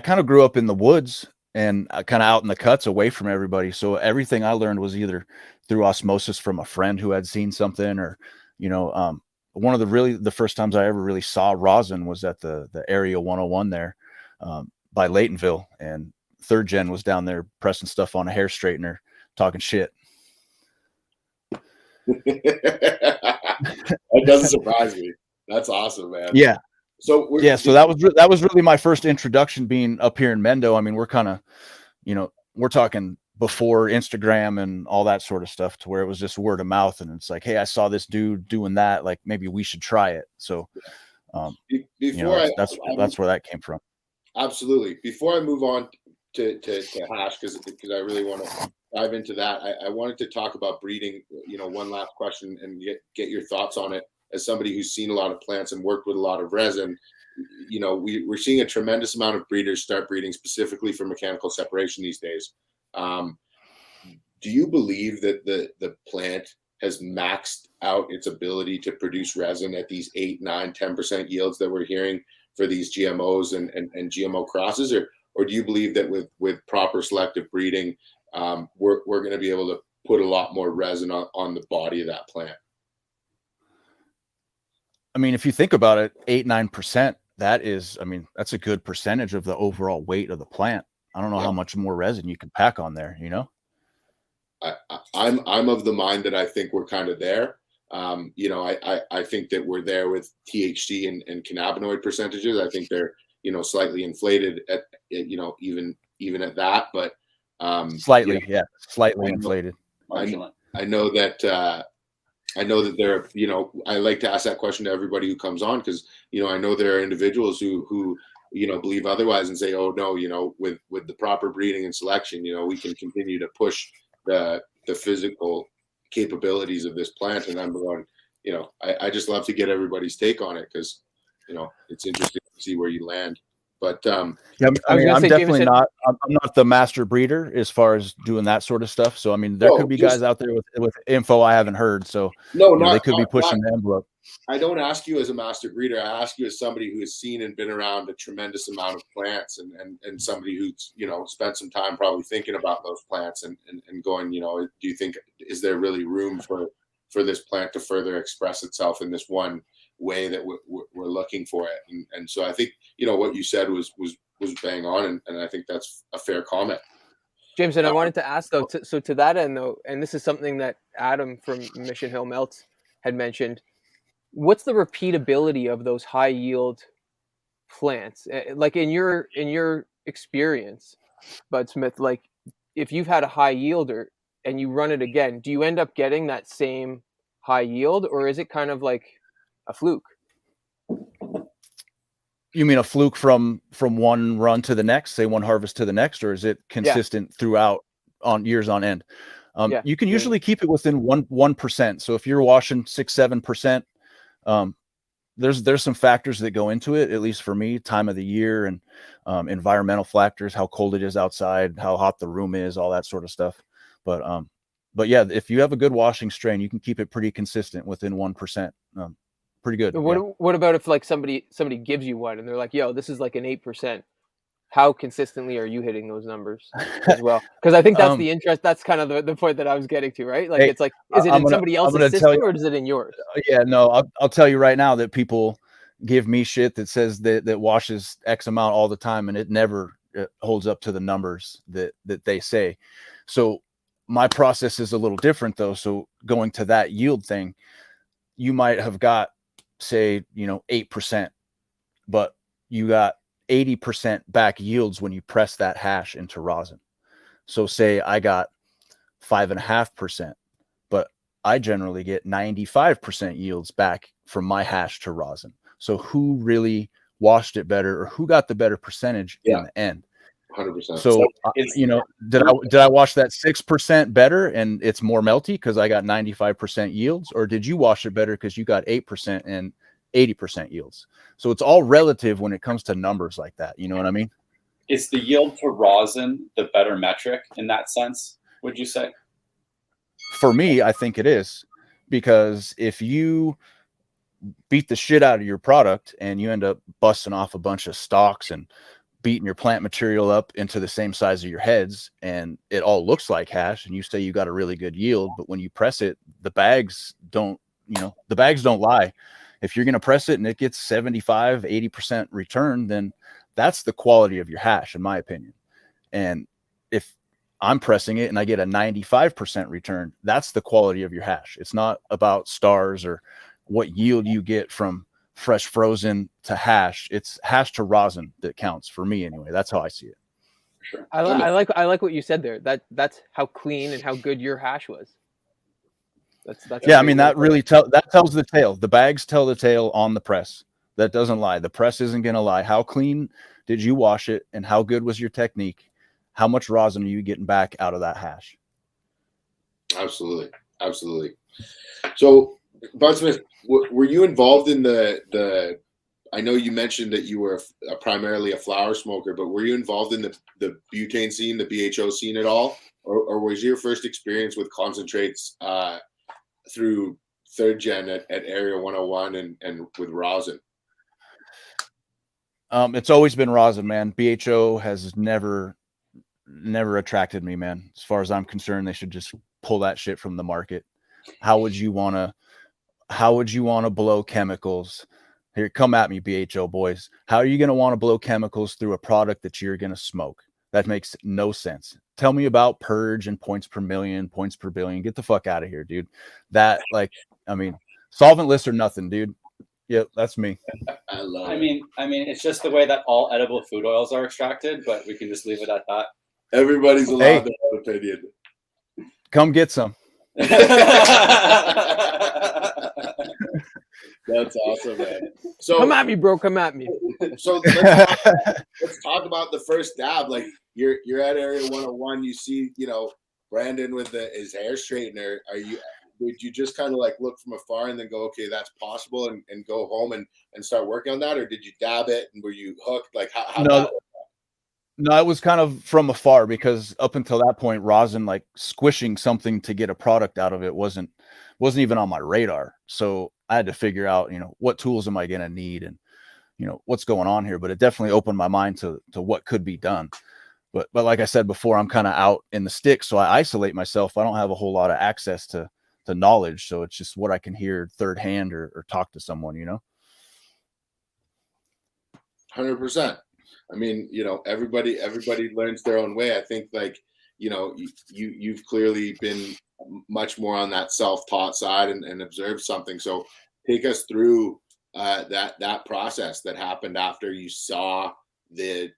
Speaker 4: kind of grew up in the woods and kind of out in the cuts away from everybody. So everything I learned was either through osmosis from a friend who had seen something, or, you know, one of the first times I ever really saw rosin was at the Area 101 there, by Laytonville, and Third Gen was down there pressing stuff on a hair straightener, talking shit.
Speaker 1: That doesn't surprise me. That's awesome, man.
Speaker 4: Yeah.
Speaker 1: So
Speaker 4: that was really my first introduction, being up here in Mendo. I mean, we're kind of, you know, we're talking before Instagram and all that sort of stuff, to where it was just word of mouth, and it's like, hey, I saw this dude doing that, like maybe we should try it. So that's where that came from.
Speaker 1: Absolutely. Before I move on to hash, because I really want to dive into that, I wanted to talk about breeding, one last question and get your thoughts on it. As somebody who's seen a lot of plants and worked with a lot of resin, we're seeing a tremendous amount of breeders start breeding specifically for mechanical separation these days. Do you believe that the plant has maxed out its ability to produce resin at these 8, 9, 10% yields that we're hearing for these GMOs and GMO crosses, or do you believe that with proper selective breeding, we're going to be able to put a lot more resin on the body of that plant?
Speaker 4: I mean, if you think about it, 8, 9%, that's a good percentage of the overall weight of the plant. I don't know how much more resin you can pack on there,
Speaker 1: I'm of the mind that I think we're kind of there. I think that we're there with THC and cannabinoid percentages. I think they're, slightly inflated at, even at that, but
Speaker 4: slightly inflated.
Speaker 1: I know that there, I like to ask that question to everybody who comes on, because, I know there are individuals who believe otherwise and say, oh no, with the proper breeding and selection, we can continue to push the physical capabilities of this plant. And I'm going, I just love to get everybody's take on it, because, it's interesting to see where you land. But
Speaker 4: I'm definitely not. I'm not the master breeder as far as doing that sort of stuff. So I mean, there could be guys out there with info I haven't heard. So they could be pushing the envelope.
Speaker 1: I don't ask you as a master breeder. I ask you as somebody who has seen and been around a tremendous amount of plants, and somebody who's spent some time probably thinking about those plants and going, do you think, is there really room for this plant to further express itself in this one way that we're looking for it? And so I think what you said was bang on, and I think that's a fair comment.
Speaker 3: James, and I wanted to ask though, to that end though, and this is something that Adam from Mission Hill Melts had mentioned. What's the repeatability of those high yield plants? Like in your experience, Budsmith, like if you've had a high yielder and you run it again, do you end up getting that same high yield, or is it kind of like a fluke?
Speaker 4: You mean a fluke from one run to the next, say one harvest to the next, or is it consistent throughout on years on end? You can usually keep it within 1%. So if you're washing 6-7%, there's some factors that go into it, at least for me: time of the year and environmental factors, how cold it is outside, how hot the room is, all that sort of stuff. But yeah, if you have a good washing strain, you can keep it pretty consistent within 1%. Pretty good.
Speaker 3: What about if like somebody gives you one and they're like, yo, this is like an 8%? How consistently are you hitting those numbers as well? Because I think that's the interest. That's kind of the point that I was getting to, right? Like, it's like, is it in somebody else's system or is it in yours?
Speaker 4: Yeah, no, I'll tell you right now that people give me shit that says that washes X amount all the time, and it never holds up to the numbers that they say. So my process is a little different though. So going to that yield thing, you might have got, say, 8%, but you got 80% back yields when you press that hash into rosin. So say I got 5.5%, but I generally get 95% yields back from my hash to rosin. So who really washed it better, or who got the better percentage in the end?
Speaker 1: 100%.
Speaker 4: So did I wash that 6% better and it's more melty because I got 95% yields, or did you wash it better because you got 8% and 80% yields? So it's all relative when it comes to numbers like that. You know what I mean?
Speaker 2: Is the yield to rosin the better metric in that sense, would you say?
Speaker 4: For me, I think it is, because if you beat the shit out of your product and you end up busting off a bunch of stalks and beating your plant material up into the same size of your heads, and it all looks like hash, and you say you got a really good yield, but when you press it, the bags don't lie. If you're going to press it and it gets 75-80% return, then that's the quality of your hash, in my opinion. And if I'm pressing it and I get a 95% return, that's the quality of your hash. It's not about stars or what yield you get from fresh frozen to hash. It's hash to rosin that counts for me anyway. That's how I see it.
Speaker 1: Sure.
Speaker 3: I like what you said there. That's how clean and how good your hash was. That's
Speaker 4: Yeah, I mean that really that tells the tale. The bags tell the tale on the press. That doesn't lie. The press isn't going to lie. How clean did you wash it, and how good was your technique? How much rosin are you getting back out of that hash?
Speaker 1: Absolutely, absolutely. So, Budsmith, were you involved in the? I know you mentioned that you were primarily a flower smoker, but were you involved in the butane scene, the BHO scene at all, or was your first experience with concentrates through third gen at Area 101 and with rosin?
Speaker 4: It's always been rosin, man. BHO has never attracted me, man. As far as I'm concerned, they should just pull that shit from the market. How would you want to blow chemicals? Here, come at me, BHO boys. How are you going to want to blow chemicals through a product that you're going to smoke? That makes no sense. Tell me about purge and points per million, points per billion. Get the fuck out of here, dude. That, like, I mean, solvent lists are nothing, dude. Yep, that's me.
Speaker 2: I mean, it's just the way that all edible food oils are extracted, but we can just leave it at that.
Speaker 1: Everybody's allowed their own opinion.
Speaker 4: Come get some.
Speaker 1: That's awesome, man. So
Speaker 3: come at me, bro. Come at me.
Speaker 1: So let's talk about the first dab. Like you're at Area 101. You see, Brandon with his hair straightener. Would you just kind of like look from afar and then go, okay, that's possible, and go home and start working on that, or did you dab it and were you hooked? Like how
Speaker 4: No, it was kind of from afar, because up until that point, rosin, like squishing something to get a product out of it, wasn't even on my radar. So I had to figure out, what tools am I going to need, and what's going on here. But it definitely opened my mind to what could be done. But like I said before, I'm kind of out in the sticks, so I isolate myself. I don't have a whole lot of access to knowledge, so it's just what I can hear third hand or talk to someone.
Speaker 1: 100%. I mean, everybody learns their own way. I think, like, you've clearly been much more on that self-taught side and observed something. So take us through that process that happened after you saw the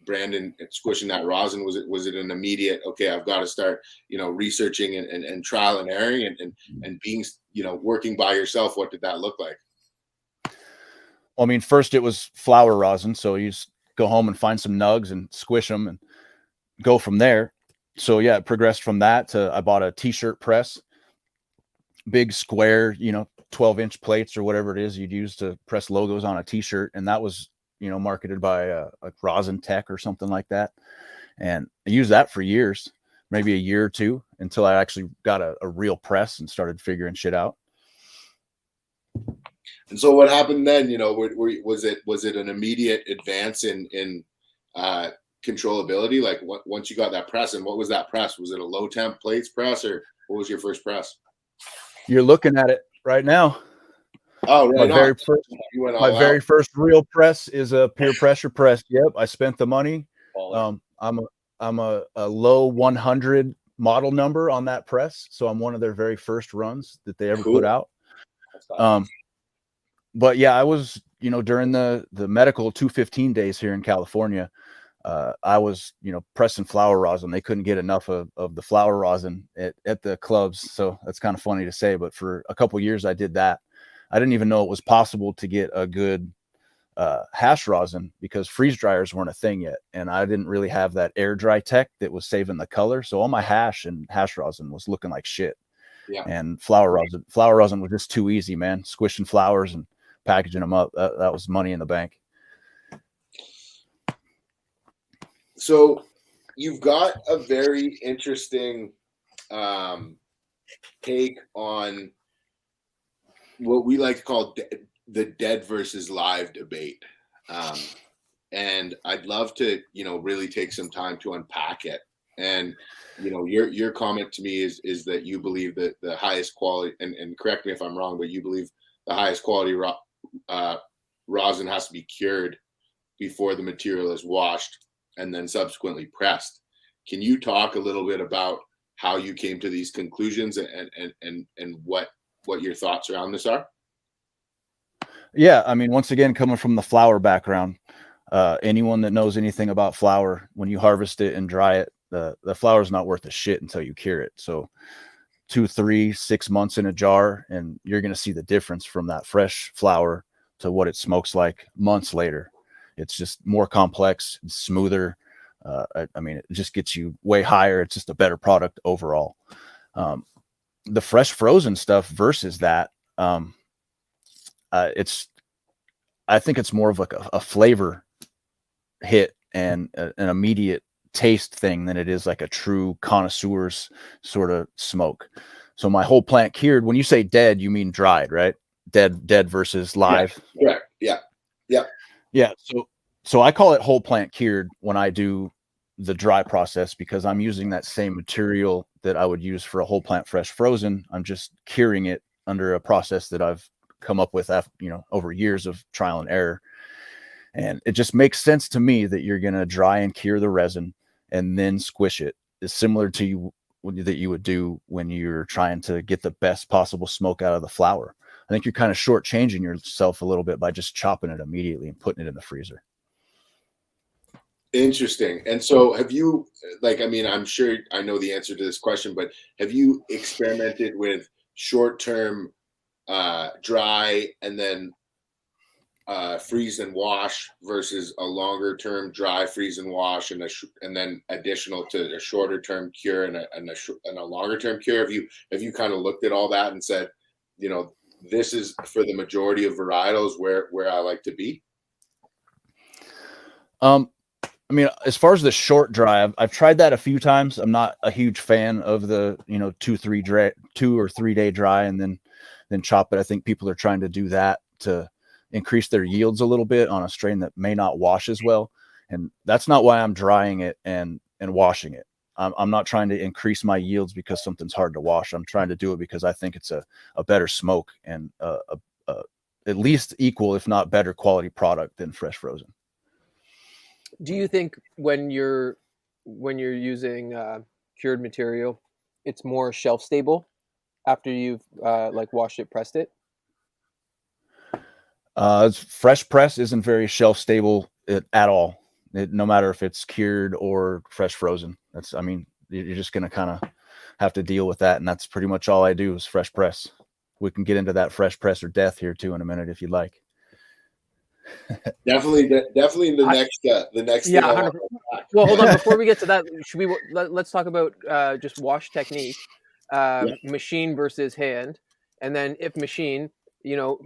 Speaker 1: Brandon squishing that rosin. Was it an immediate, okay, I've got to start, researching and trial and erroring and being, working by yourself? What did that look like?
Speaker 4: Well, I mean, first it was flower rosin. So you just go home and find some nugs and squish them and go from there. So yeah, it progressed from that to, I bought a t-shirt press, big square, 12-inch plates or whatever it is you'd use to press logos on a t-shirt. And that was, marketed by a Rosin Tech or something like that. And I used that for years, maybe a year or two, until I actually got a real press and started figuring shit out.
Speaker 1: And so what happened then? Was it an immediate advance in controllability? Like once you got that press, and what was that press? Was it a low temp plates press, or what was your first press?
Speaker 4: You're looking at it right now.
Speaker 1: Oh, right.
Speaker 4: My very first real press is a peer pressure press. Yep, I spent the money. I'm a low 100 model number on that press, so I'm one of their very first runs that they ever put out. But yeah, I was, during the medical 215 days here in California, I was, pressing flower rosin. They couldn't get enough of the flower rosin at the clubs. So that's kind of funny to say, but for a couple of years I did that. I didn't even know it was possible to get a good hash rosin, because freeze dryers weren't a thing yet. And I didn't really have that air dry tech that was saving the color. So all my hash and hash rosin was looking like shit.
Speaker 1: Yeah.
Speaker 4: And flower rosin was just too easy, man. Squishing flowers and packaging them up. That was money in the bank.
Speaker 1: So you've got a very interesting take on what we like to call the dead versus live debate. And I'd love to, really take some time to unpack it. And, your comment to me is that you believe that the highest quality, and correct me if I'm wrong, but you believe the highest quality rosin has to be cured before the material is washed and then subsequently pressed. Can you talk a little bit about how you came to these conclusions and what your thoughts around this are?
Speaker 4: Yeah, I mean, once again, coming from the flower background, Anyone that knows anything about flour, when you harvest it and dry it, the flour is not worth a shit until you cure it. So 2, 3, 6 months in a jar, and you're going to see the difference from that fresh flour to what it smokes like months later. It's just more complex, smoother. I mean, it just gets you way higher. It's just a better product overall. The fresh frozen stuff versus that, I think it's more of like a flavor hit and an immediate taste thing than it is like a true connoisseur's sort of smoke. So my whole plant cured, when you say dead, you mean dried, right? Dead versus live.
Speaker 1: Correct. Yeah.
Speaker 4: So I call it whole plant cured when I do the dry process, because I'm using that same material that I would use for a whole plant fresh frozen. I'm just curing it under a process that I've come up with after, over years of trial and error. And it just makes sense to me that you're going to dry and cure the resin and then squish it. It's similar to that you would do when you're trying to get the best possible smoke out of the flour. I think you're kind of shortchanging yourself a little bit by just chopping it immediately and putting it in the freezer.
Speaker 1: Interesting. And so have you, I'm sure I know the answer to this question, but have you experimented with short-term dry and then freeze and wash versus a longer-term dry, freeze and wash, and then additional to a shorter-term cure and a longer-term cure? Have you kind of looked at all that and said, this is for the majority of varietals where I like to be?
Speaker 4: I mean, as far as the short dry, I've tried that a few times. I'm not a huge fan of the 2 or 3 day dry and then chop it. I think people are trying to do that to increase their yields a little bit on a strain that may not wash as well. And that's not why I'm drying it and washing it. I'm not trying to increase my yields because something's hard to wash. I'm trying to do it because I think it's a better smoke and at least equal, if not better quality product than fresh frozen.
Speaker 3: Do you think when you're using cured material, it's more shelf stable after you've washed it, pressed it?
Speaker 4: Fresh press isn't very shelf stable at all. No matter if it's cured or fresh frozen. You're just going to kind of have to deal with that. And that's pretty much all I do is fresh press. We can get into that fresh press or death here too in a minute if you'd like.
Speaker 1: Definitely the next
Speaker 3: yeah. Well, hold on, before we get to that, let's talk about just wash technique, machine versus hand, and then if machine,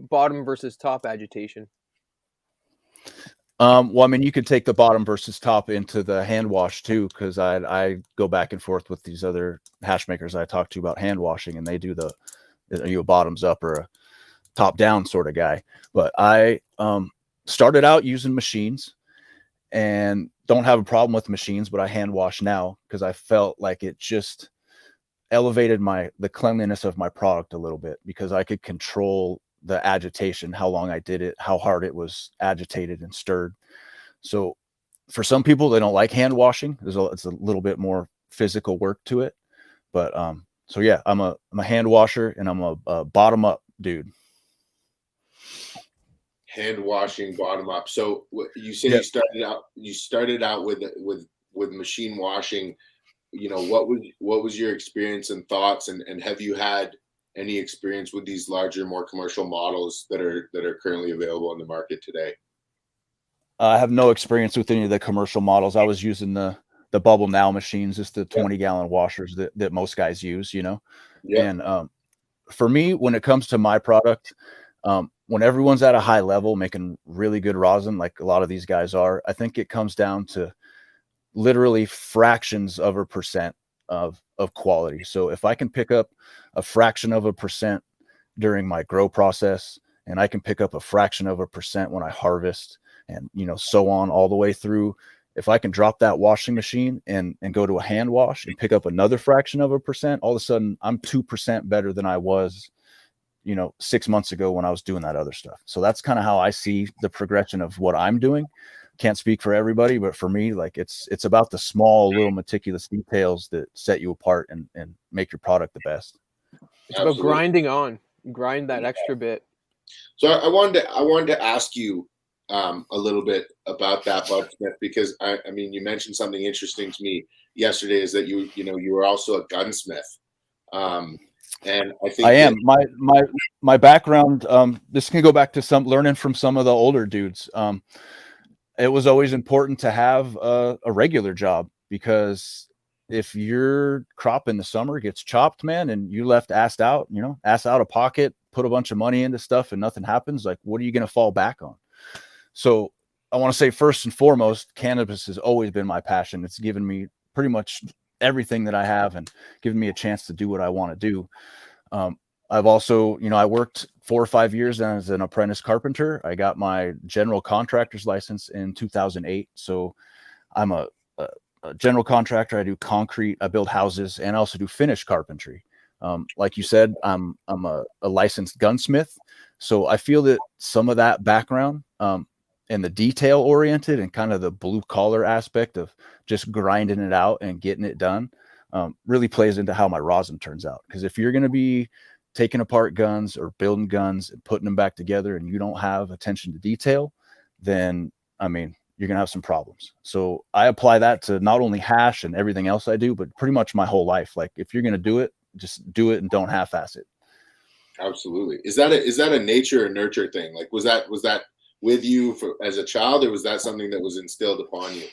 Speaker 3: bottom versus top agitation.
Speaker 4: You could take the bottom versus top into the hand wash too, because I go back and forth with these other hash makers I talk to about hand washing, and they do are you a bottoms up or a top down sort of guy? But I started out using machines and don't have a problem with machines, but I hand wash now because I felt like it just elevated the cleanliness of my product a little bit, because I could control the agitation, how long I did it, how hard it was agitated and stirred. So for some people, they don't like hand washing. It's a little bit more physical work to it. But so yeah, I'm a hand washer and I'm a bottom up dude.
Speaker 1: Hand washing bottom up. So you say you started out with machine washing. What was your experience and thoughts, and have you had any experience with these larger, more commercial models that are currently available in the market today?
Speaker 4: I have no experience with any of the commercial models. I was using the Bubble Now machines, just the 20-gallon washers that most guys use, Yeah. And for me, when it comes to my product, when everyone's at a high level making really good rosin, like a lot of these guys are, I think it comes down to literally fractions of a percent of quality. So if I can pick up a fraction of a percent during my grow process, and I can pick up a fraction of a percent when I harvest, and so on all the way through, if I can drop that washing machine and go to a hand wash and pick up another fraction of a percent, all of a sudden I'm 2% better than I was 6 months ago when I was doing that other stuff. So that's kind of how I see the progression of what I'm doing. Can't speak for everybody, but for me, it's about the small little meticulous details that set you apart and make your product the best.
Speaker 3: It's about grind that extra bit.
Speaker 1: So I wanted to ask you, a little bit about that, Budsmith, because I mean, you mentioned something interesting to me yesterday, is that you were also a gunsmith. And I think
Speaker 4: I am. My background, this can go back to some learning from some of the older dudes. It was always important to have a regular job, because if your crop in the summer gets chopped, man, and you left ass out of pocket, put a bunch of money into stuff and nothing happens, like, what are you going to fall back on? So I want to say, first and foremost, cannabis has always been my passion. It's given me pretty much everything that I have and given me a chance to do what I want to do. I've also, I worked 4 or 5 years as an apprentice carpenter. I got my general contractor's license in 2008. So I'm a general contractor. I do concrete, I build houses, and I also do finished carpentry. Like you said, I'm a licensed gunsmith. So I feel that some of that background, and the detail oriented and kind of the blue collar aspect of just grinding it out and getting it done, really plays into how my rosin turns out. Because if you're going to be taking apart guns or building guns and putting them back together and you don't have attention to detail, then, I mean, you're going to have some problems. So I apply that to not only hash and everything else I do, but pretty much my whole life. Like, if you're going to do it, just do it and don't half-ass it.
Speaker 1: Absolutely. Is that a nature or nurture thing? Like, was that with you as a child, or was that something that was instilled upon you?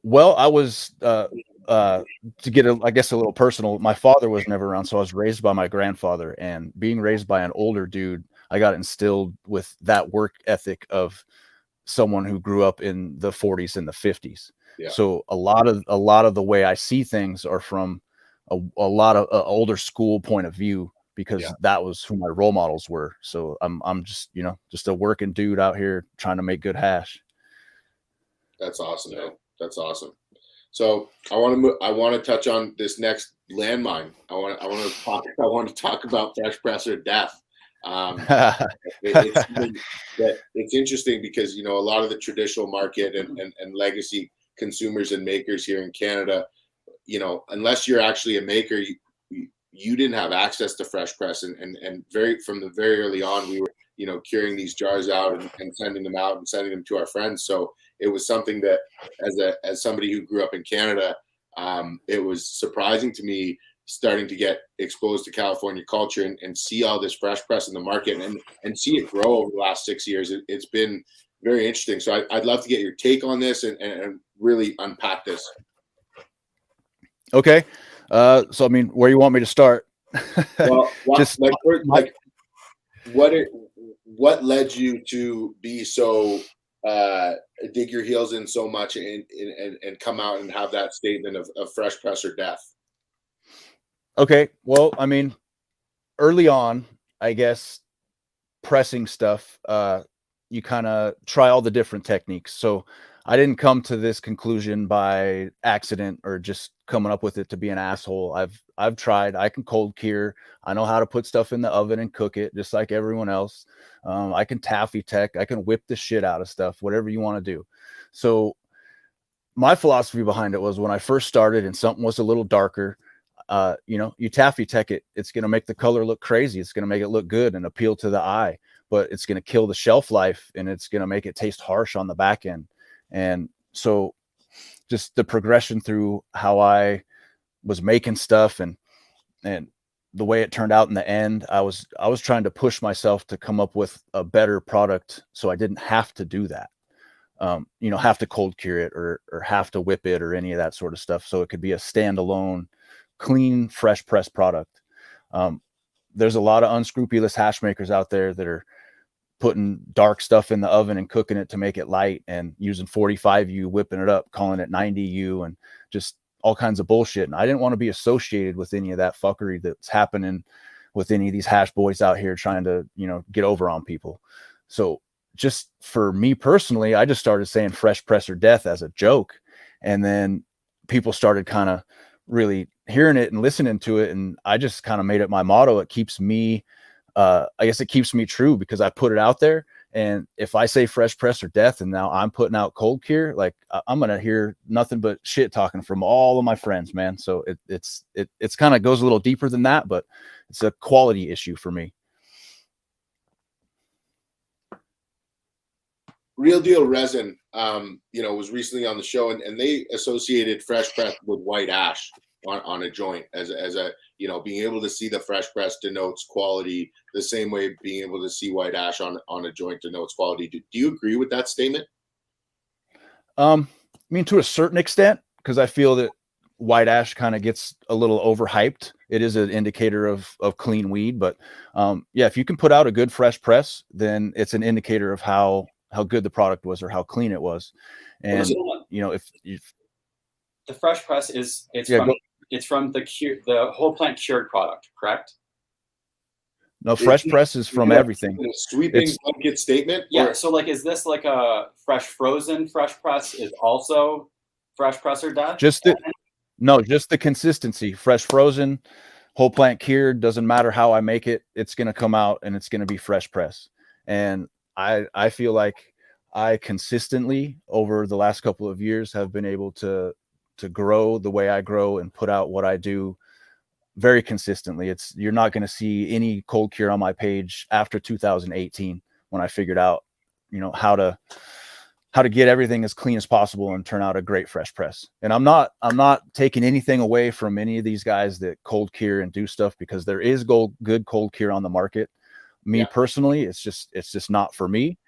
Speaker 4: Well, I was, to get I guess a little personal, my father was never around. So I was raised by my grandfather, and being raised by an older dude, I got instilled with that work ethic of someone who grew up in the 40s and the 50s. Yeah. So a lot of the way I see things are from a lot of older school point of view, because that was who my role models were. So I'm just, just a working dude out here trying to make good hash.
Speaker 1: That's awesome, man. That's awesome. So I want to touch on this next landmine. I want to talk about fresh press or death. It's interesting because, a lot of the traditional market and legacy consumers and makers here in Canada, unless you're actually a maker, you didn't have access to fresh press, and from the very early on, we were, curing these jars out and sending them out and sending them to our friends. So it was something that, as somebody who grew up in Canada, it was surprising to me starting to get exposed to California culture and see all this fresh press in the market and see it grow over the last 6 years. It's been very interesting. So I'd love to get your take on this and really unpack this.
Speaker 4: Okay. So, I mean, where you want me to start?
Speaker 1: Well, just what led you to be so dig your heels in so much and come out and have that statement of fresh press or death?
Speaker 4: Okay. Well, I mean, early on, I guess, pressing stuff, you kind of try all the different techniques. So I didn't come to this conclusion by accident or just coming up with it to be an asshole. I've tried. I can cold cure. I know how to put stuff in the oven and cook it just like everyone else. I can taffy tech. I can whip the shit out of stuff, whatever you want to do. So my philosophy behind it was, when I first started and something was a little darker, you taffy tech it. It's going to make the color look crazy. It's going to make it look good and appeal to the eye, but it's going to kill the shelf life, and it's going to make it taste harsh on the back end. And so just the progression through how I was making stuff and the way it turned out in the end, I was trying to push myself to come up with a better product, so I didn't have to do that. Have to cold cure it or have to whip it or any of that sort of stuff. So it could be a standalone, clean, fresh press product. There's a lot of unscrupulous hash makers out there that are putting dark stuff in the oven and cooking it to make it light, and using 45U, whipping it up, calling it 90U, and just all kinds of bullshit. And I didn't want to be associated with any of that fuckery that's happening with any of these hash boys out here trying to, get over on people. So just for me personally, I just started saying fresh press or death as a joke. And then people started kind of really hearing it and listening to it. And I just kind of made it my motto. It keeps me, I guess it keeps me true, because I put it out there. And if I say fresh press or death, and now I'm putting out cold cure, like, I'm going to hear nothing but shit talking from all of my friends, man. So it's kind of goes a little deeper than that, but it's a quality issue for me.
Speaker 1: Real Deal Resin, was recently on the show, and they associated fresh press with white ash on a joint as a being able to see the fresh press denotes quality the same way being able to see white ash on a joint denotes quality. Do you agree with that statement?
Speaker 4: I mean, to a certain extent, because I feel that white ash kind of gets a little overhyped. It is an indicator of clean weed, but yeah, if you can put out a good fresh press, then it's an indicator of how good the product was or how clean it was. And if
Speaker 2: the fresh press it's from the whole plant cured product, correct?
Speaker 4: No, fresh press is from everything.
Speaker 1: Sweeping blanket statement.
Speaker 2: Yeah. So like, is this like a fresh frozen fresh press is also fresh press or death?
Speaker 4: Just the consistency. Fresh frozen, whole plant cured, doesn't matter how I make it, it's going to come out and it's going to be fresh press. And I feel like I consistently over the last couple of years have been able to grow the way I grow and put out what I do very consistently. You're not going to see any cold cure on my page after 2018 when I figured out, how to get everything as clean as possible and turn out a great fresh press. And I'm not taking anything away from any of these guys that cold cure and do stuff, because there is good cold cure on the market. Me personally, it's just not for me.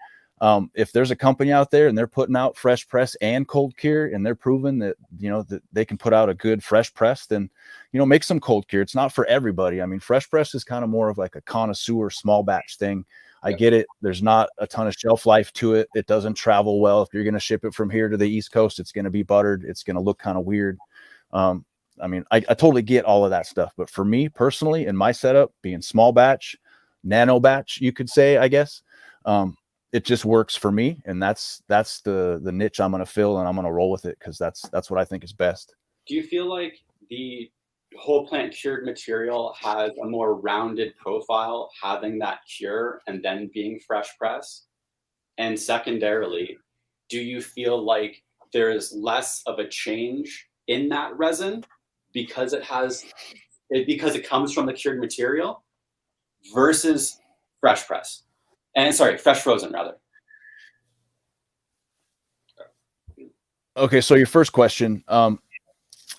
Speaker 4: If there's a company out there and they're putting out fresh press and cold cure and they're proving that, that they can put out a good fresh press, then, make some cold cure. It's not for everybody. I mean, fresh press is kind of more of like a connoisseur small batch thing. I get it. There's not a ton of shelf life to it. It doesn't travel well. If you're going to ship it from here to the East Coast, it's going to be buttered. It's going to look kind of weird. I mean, I totally get all of that stuff. But for me personally, in my setup, being small batch, nano batch, you could say, I guess, it just works for me. And that's the niche I'm going to fill, and I'm going to roll with it because that's what I think is best.
Speaker 2: Do you feel like the whole plant cured material has a more rounded profile, having that cure and then being fresh press? And secondarily, do you feel like there is less of a change in that resin because it comes from the cured material versus fresh press? And fresh frozen rather.
Speaker 4: Okay, so your first question,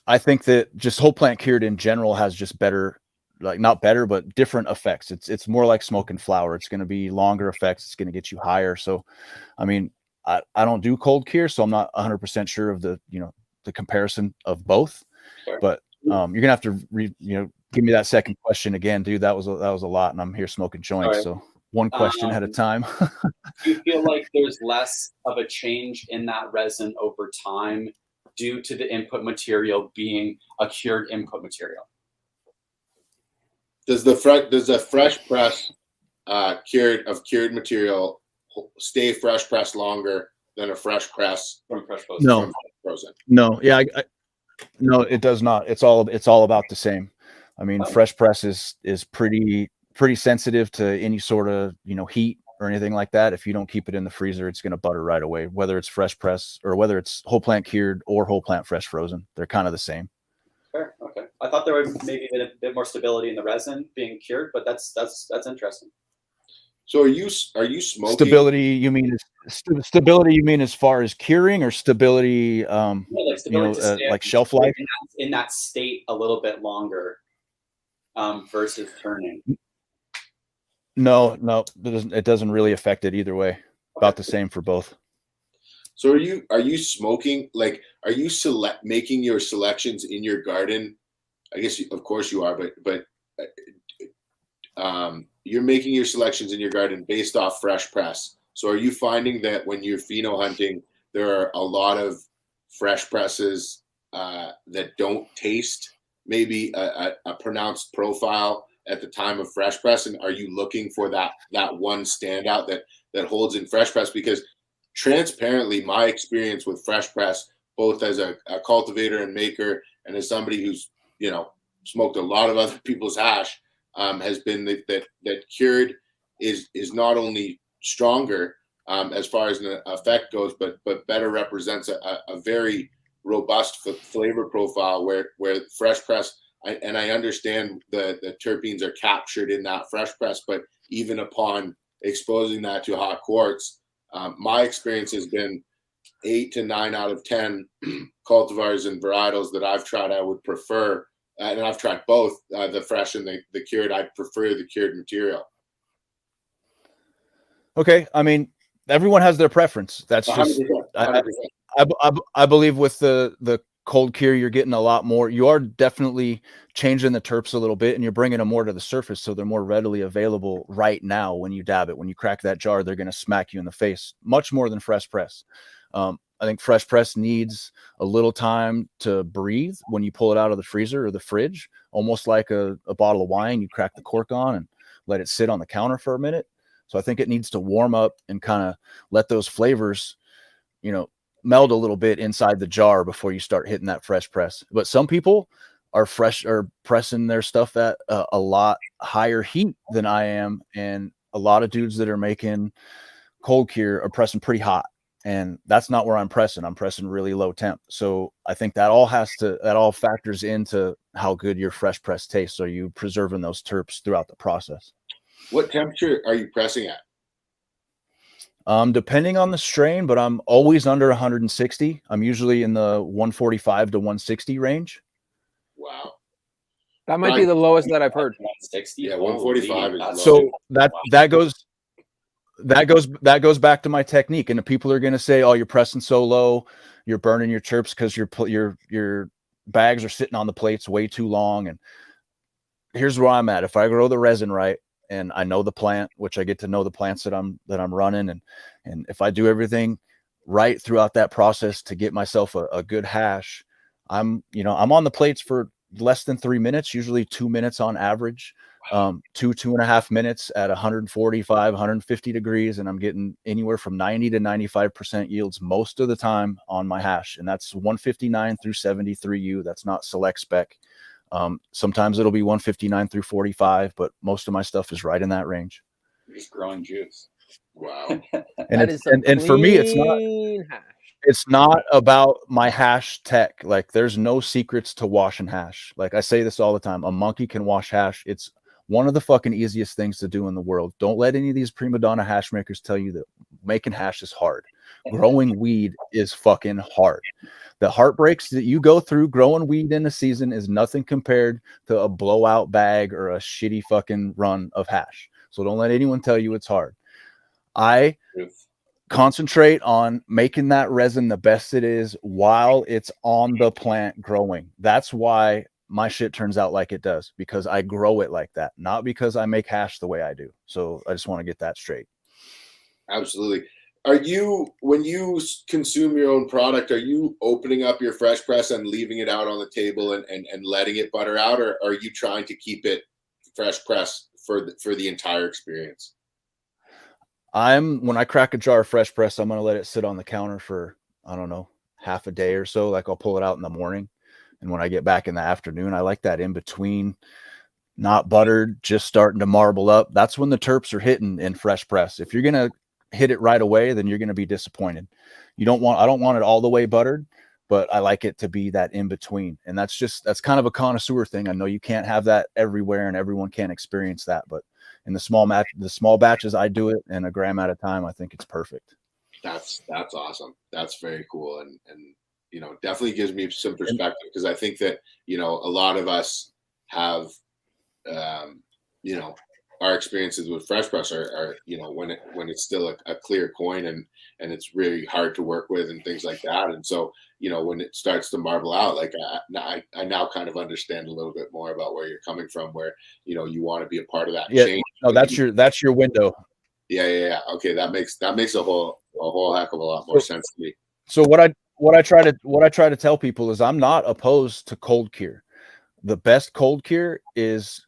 Speaker 4: I think that just whole plant cured in general has just better, like not better, but different effects. It's more like smoking flour. It's going to be longer effects. It's going to get you higher. So, I mean, I don't do cold cure, so I'm not 100% sure of the comparison of both.
Speaker 2: Sure.
Speaker 4: But you're gonna have to give me that second question again, dude. That was a lot, and I'm here smoking joints. Right. So one question at a time.
Speaker 2: Do you feel like there's less of a change in that resin over time due to the input material being a cured input material?
Speaker 1: Does the fresh press cured material stay fresh press longer than a fresh press
Speaker 2: from fresh frozen?
Speaker 4: No.
Speaker 1: Frozen?
Speaker 4: No. Yeah. No, it does not. It's all about the same. I mean, fresh press is pretty sensitive to any sort of heat or anything like that. If you don't keep it in the freezer, it's going to butter right away, whether it's fresh press or whether it's whole plant cured or whole plant fresh frozen. They're kind of the same.
Speaker 2: Fair. Okay. I thought there would maybe be a bit more stability in the resin being cured, but that's interesting.
Speaker 1: So are you smoking?
Speaker 4: Stability? You mean stability? You mean as far as curing, or stability? Like shelf life
Speaker 2: in that state a little bit longer versus turning.
Speaker 4: No, it doesn't really affect it either way. About the same for both.
Speaker 1: So are you smoking? Like, are you making your selections in your garden? I guess of course you are, but you're making your selections in your garden based off fresh press. So are you finding that when you're pheno hunting, there are a lot of fresh presses that don't taste maybe a pronounced profile at the time of fresh press? And are you looking for that one standout that holds in fresh press? Because transparently, my experience with fresh press, both as a cultivator and maker and as somebody who's smoked a lot of other people's hash, has been that cured is not only stronger as far as an effect goes, but better represents a very robust flavor profile where fresh press, and I understand the terpenes are captured in that fresh press, but even upon exposing that to hot quartz, My experience has been 8 to 9 out of 10 cultivars and varietals that I've tried. I would prefer, and I've tried both, the fresh and the cured. I prefer the cured material.
Speaker 4: Okay, I mean, everyone has their preference. That's
Speaker 1: 100%,
Speaker 4: just
Speaker 1: 100%.
Speaker 4: I believe with the cold cure, you're getting a lot more. You are definitely changing the terps a little bit, and you're bringing them more to the surface, so they're more readily available right now when you dab it. When you crack that jar, they're going to smack you in the face much more than fresh press. I think fresh press needs a little time to breathe when you pull it out of the freezer or the fridge, almost like a bottle of wine. You crack the cork on and let it sit on the counter for a minute. So I think it needs to warm up and kind of let those flavors, meld a little bit inside the jar before you start hitting that fresh press. But some people are pressing their stuff at a lot higher heat than I am. And a lot of dudes that are making cold cure are pressing pretty hot. And that's not where I'm pressing. I'm pressing really low temp. So I think that all factors into how good your fresh press tastes. Are you preserving those terps throughout the process?
Speaker 1: What temperature are you pressing at?
Speaker 4: Depending on the strain, but I'm always under 160. I'm usually in the 145 to 160 range.
Speaker 1: Wow.
Speaker 3: That might be the lowest that I've heard.
Speaker 2: 160.
Speaker 1: Yeah, 145 is
Speaker 4: so that goes back to my technique. And the people are going to say, "Oh, you're pressing so low, you're burning your terps because your bags are sitting on the plates way too long." And here's where I'm at. If I grow the resin right, and I know the plant, which I get to know the plants that I'm running, and if I do everything right throughout that process to get myself a good hash, I'm on the plates for less than 3 minutes, usually 2 minutes on average, 2.5 minutes at 145, 150 degrees, and I'm getting anywhere from 90 to 95% yields most of the time on my hash, and that's 159 through 73 U. That's not select spec. Sometimes it'll be 159 through 45, but most of my stuff is right in that range.
Speaker 2: You're just growing juice.
Speaker 1: Wow.
Speaker 4: And for me, it's not about my hash tech. Like, there's no secrets to washing hash. Like, I say this all the time. A monkey can wash hash. It's one of the fucking easiest things to do in the world. Don't let any of these prima donna hash makers tell you that making hash is hard. Growing weed is fucking hard. The heartbreaks that you go through growing weed in a season is nothing compared to a blowout bag or a shitty fucking run of hash. So don't let anyone tell you it's hard. I concentrate on making that resin the best it is while it's on the plant growing. That's why my shit turns out like it does, because I grow it like that, not because I make hash the way I do. So I just want to get that straight.
Speaker 1: Absolutely. When you consume your own product, are you opening up your fresh press and leaving it out on the table and letting it butter out, or are you trying to keep it fresh press for the entire experience?
Speaker 4: When I crack a jar of fresh press, I'm going to let it sit on the counter for, I don't know, half a day or so. Like, I'll pull it out in the morning, and when I get back in the afternoon, I like that in between, not buttered, just starting to marble up. That's when the terps are hitting in fresh press. If you're going to hit it right away, then you're going to be disappointed. I don't want it all the way buttered, but I like it to be that in between. And that's kind of a connoisseur thing. I know you can't have that everywhere and everyone can't experience that, but in the small batches I do it in a gram at a time, I think it's perfect.
Speaker 1: That's awesome. That's very cool. And definitely gives me some perspective, because I think that, a lot of us have, our experiences with fresh press are when it's still a clear coin and it's really hard to work with and things like that. And so, when it starts to marble out, like I now kind of understand a little bit more about where you're coming from, where, you want to be a part of that change.
Speaker 4: No, that's your window.
Speaker 1: Yeah. Okay. That makes a whole heck of a lot more sense to me.
Speaker 4: So what I try to tell people is I'm not opposed to cold cure. The best cold cure is,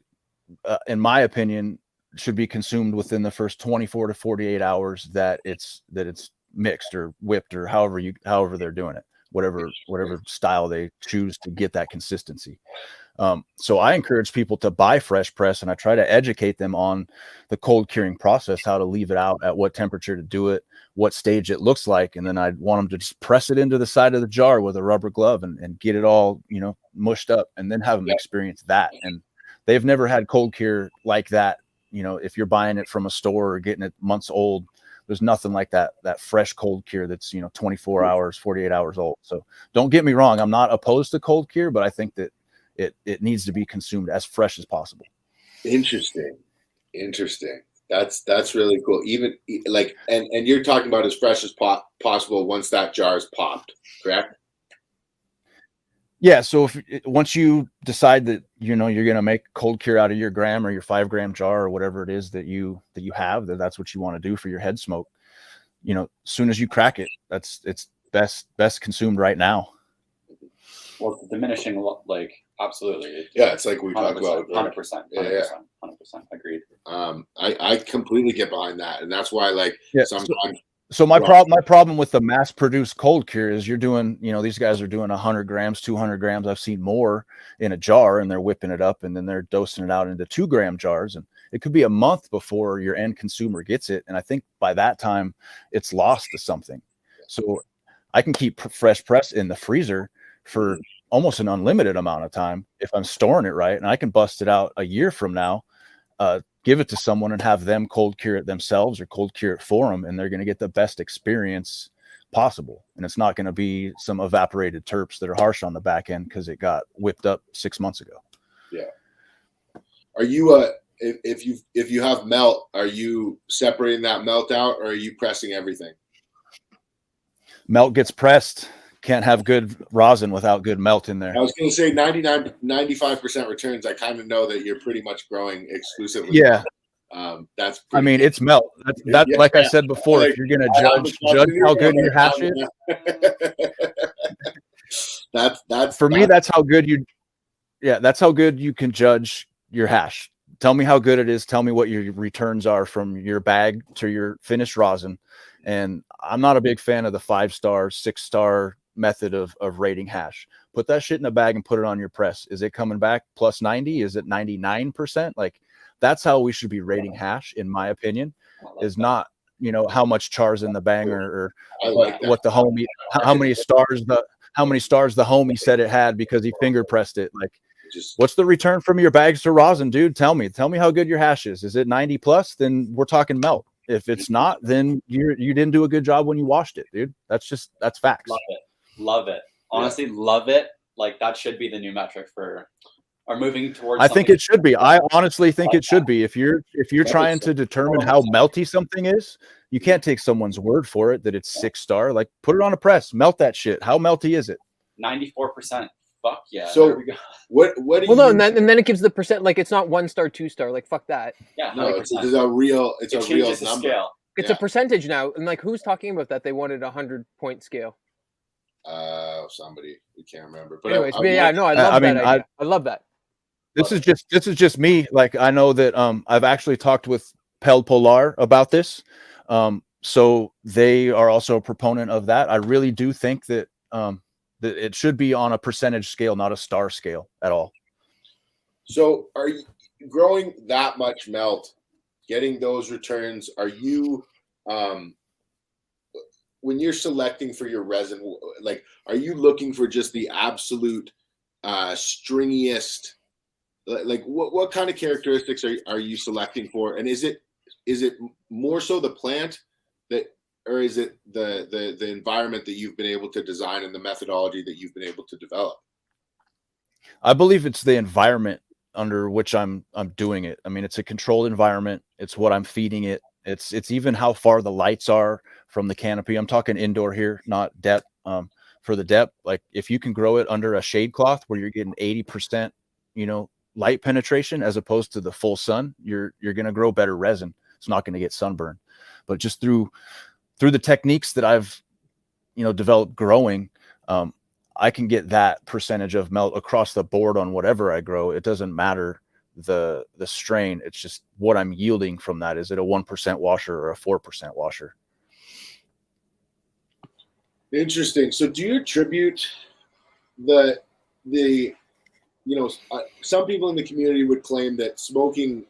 Speaker 4: in my opinion, should be consumed within the first 24 to 48 hours that it's mixed or whipped or however they're doing it, whatever style they choose to get that consistency. So I encourage people to buy fresh press, and I try to educate them on the cold curing process, how to leave it out, at what temperature to do it, what stage it looks like. And then I want them to just press it into the side of the jar with a rubber glove and get it all, mushed up, and then have them experience that. And they've never had cold cure like that. If you're buying it from a store or getting it months old, there's nothing like that fresh cold cure that's 24 hours, 48 hours old. So don't get me wrong, I'm not opposed to cold cure, but I think that it needs to be consumed as fresh as possible.
Speaker 1: Interesting. That's really cool. Even like, and you're talking about as fresh as possible once that jar is popped, correct?
Speaker 4: Yeah. So once you decide that you're going to make cold cure out of your gram or your 5 gram jar or whatever it is that you have, that's what you want to do for your head smoke. As soon as you crack it, it's best consumed right now.
Speaker 2: Well, diminishing, like, absolutely.
Speaker 1: Yeah, it's like we talked about.
Speaker 2: 100%. 100%. Agreed.
Speaker 1: I completely get behind that, and that's why, like, sometimes.
Speaker 4: So my problem with the mass-produced cold cure is you're doing, these guys are doing 100 grams, 200 grams. I've seen more in a jar, and they're whipping it up, and then they're dosing it out into 2 gram jars, and it could be a month before your end consumer gets it. And I think by that time, it's lost to something. So I can keep fresh press in the freezer for almost an unlimited amount of time if I'm storing it right, and I can bust it out a year from now, give it to someone and have them cold cure it themselves or cold cure it for them, and they're going to get the best experience possible. And it's not going to be some evaporated terps that are harsh on the back end because it got whipped up 6 months ago.
Speaker 1: Yeah. Are you if you have melt, are you separating that melt out, or are you pressing everything?
Speaker 4: Melt gets pressed. Can't have good rosin without good melt in there.
Speaker 1: I was going to say 95% returns. I kind of know that you're pretty much growing exclusively.
Speaker 4: Yeah.
Speaker 1: That's.
Speaker 4: I mean, it's melt. That's
Speaker 1: yeah,
Speaker 4: like I said before. Like, if you're going to judge how good your hash is,
Speaker 1: that's
Speaker 4: for me. That's how good you. Yeah, that's how good you can judge your hash. Tell me how good it is. Tell me what your returns are from your bag to your finished rosin. And I'm not a big fan of the 5-star, 6-star method of rating hash. Put that shit in a bag and put it on your press. Is it coming back plus 90? Is it 99%? Like, that's how we should be rating hash, in my opinion, is not, how much char's in the bang or what the homie, how many stars the homie said it had because he finger pressed it. Like, what's the return from your bags to rosin, dude? Tell me how good your hash is. Is it 90 plus? Then we're talking melt. If it's not, then you didn't do a good job when you washed it, dude. That's facts.
Speaker 2: Love it. Honestly, love it. Like, that should be the new metric for or moving towards.
Speaker 4: I think it should be. I honestly think it should be. If you're trying to determine how melty something is, you can't take someone's word for it that it's 6-star. Like, put it on a press, melt that shit. How melty is it?
Speaker 2: 94%. Fuck yeah.
Speaker 1: So
Speaker 2: there we go.
Speaker 1: What do you?
Speaker 3: No, and then it gives the percent. Like, it's not 1-star, 2-star. Like, fuck that.
Speaker 2: Yeah, 100%.
Speaker 1: No, it's a real number.
Speaker 2: Scale.
Speaker 3: It's a percentage now. And like, who's talking about that? They wanted a 100-point scale.
Speaker 1: Somebody, we can't remember. But
Speaker 3: anyways, I love that idea. I love that.
Speaker 4: This is just me. Like, I know that I've actually talked with Pel Polar about this. So they are also a proponent of that. I really do think that that it should be on a percentage scale, not a star scale at all.
Speaker 1: So are you growing that much melt, getting those returns? Are you when you're selecting for your resin, like, are you looking for just the absolute stringiest? Like, what kind of characteristics are you selecting for? And is it more so the plant that, or is it the environment that you've been able to design and the methodology that you've been able to develop?
Speaker 4: I believe it's the environment under which I'm doing it. I mean, it's a controlled environment. It's what I'm feeding it. It's even how far the lights are from the canopy. I'm talking indoor here, not depth. For the depth, like, if you can grow it under a shade cloth where you're getting 80%, light penetration as opposed to the full sun, you're going to grow better resin. It's not going to get sunburn. But just through the techniques that I've developed growing, I can get that percentage of melt across the board on whatever I grow. It doesn't matter the strain. It's just what I'm yielding from that. Is it a 1% washer or a 4% washer?
Speaker 1: Interesting. So do you attribute some people in the community would claim that smoking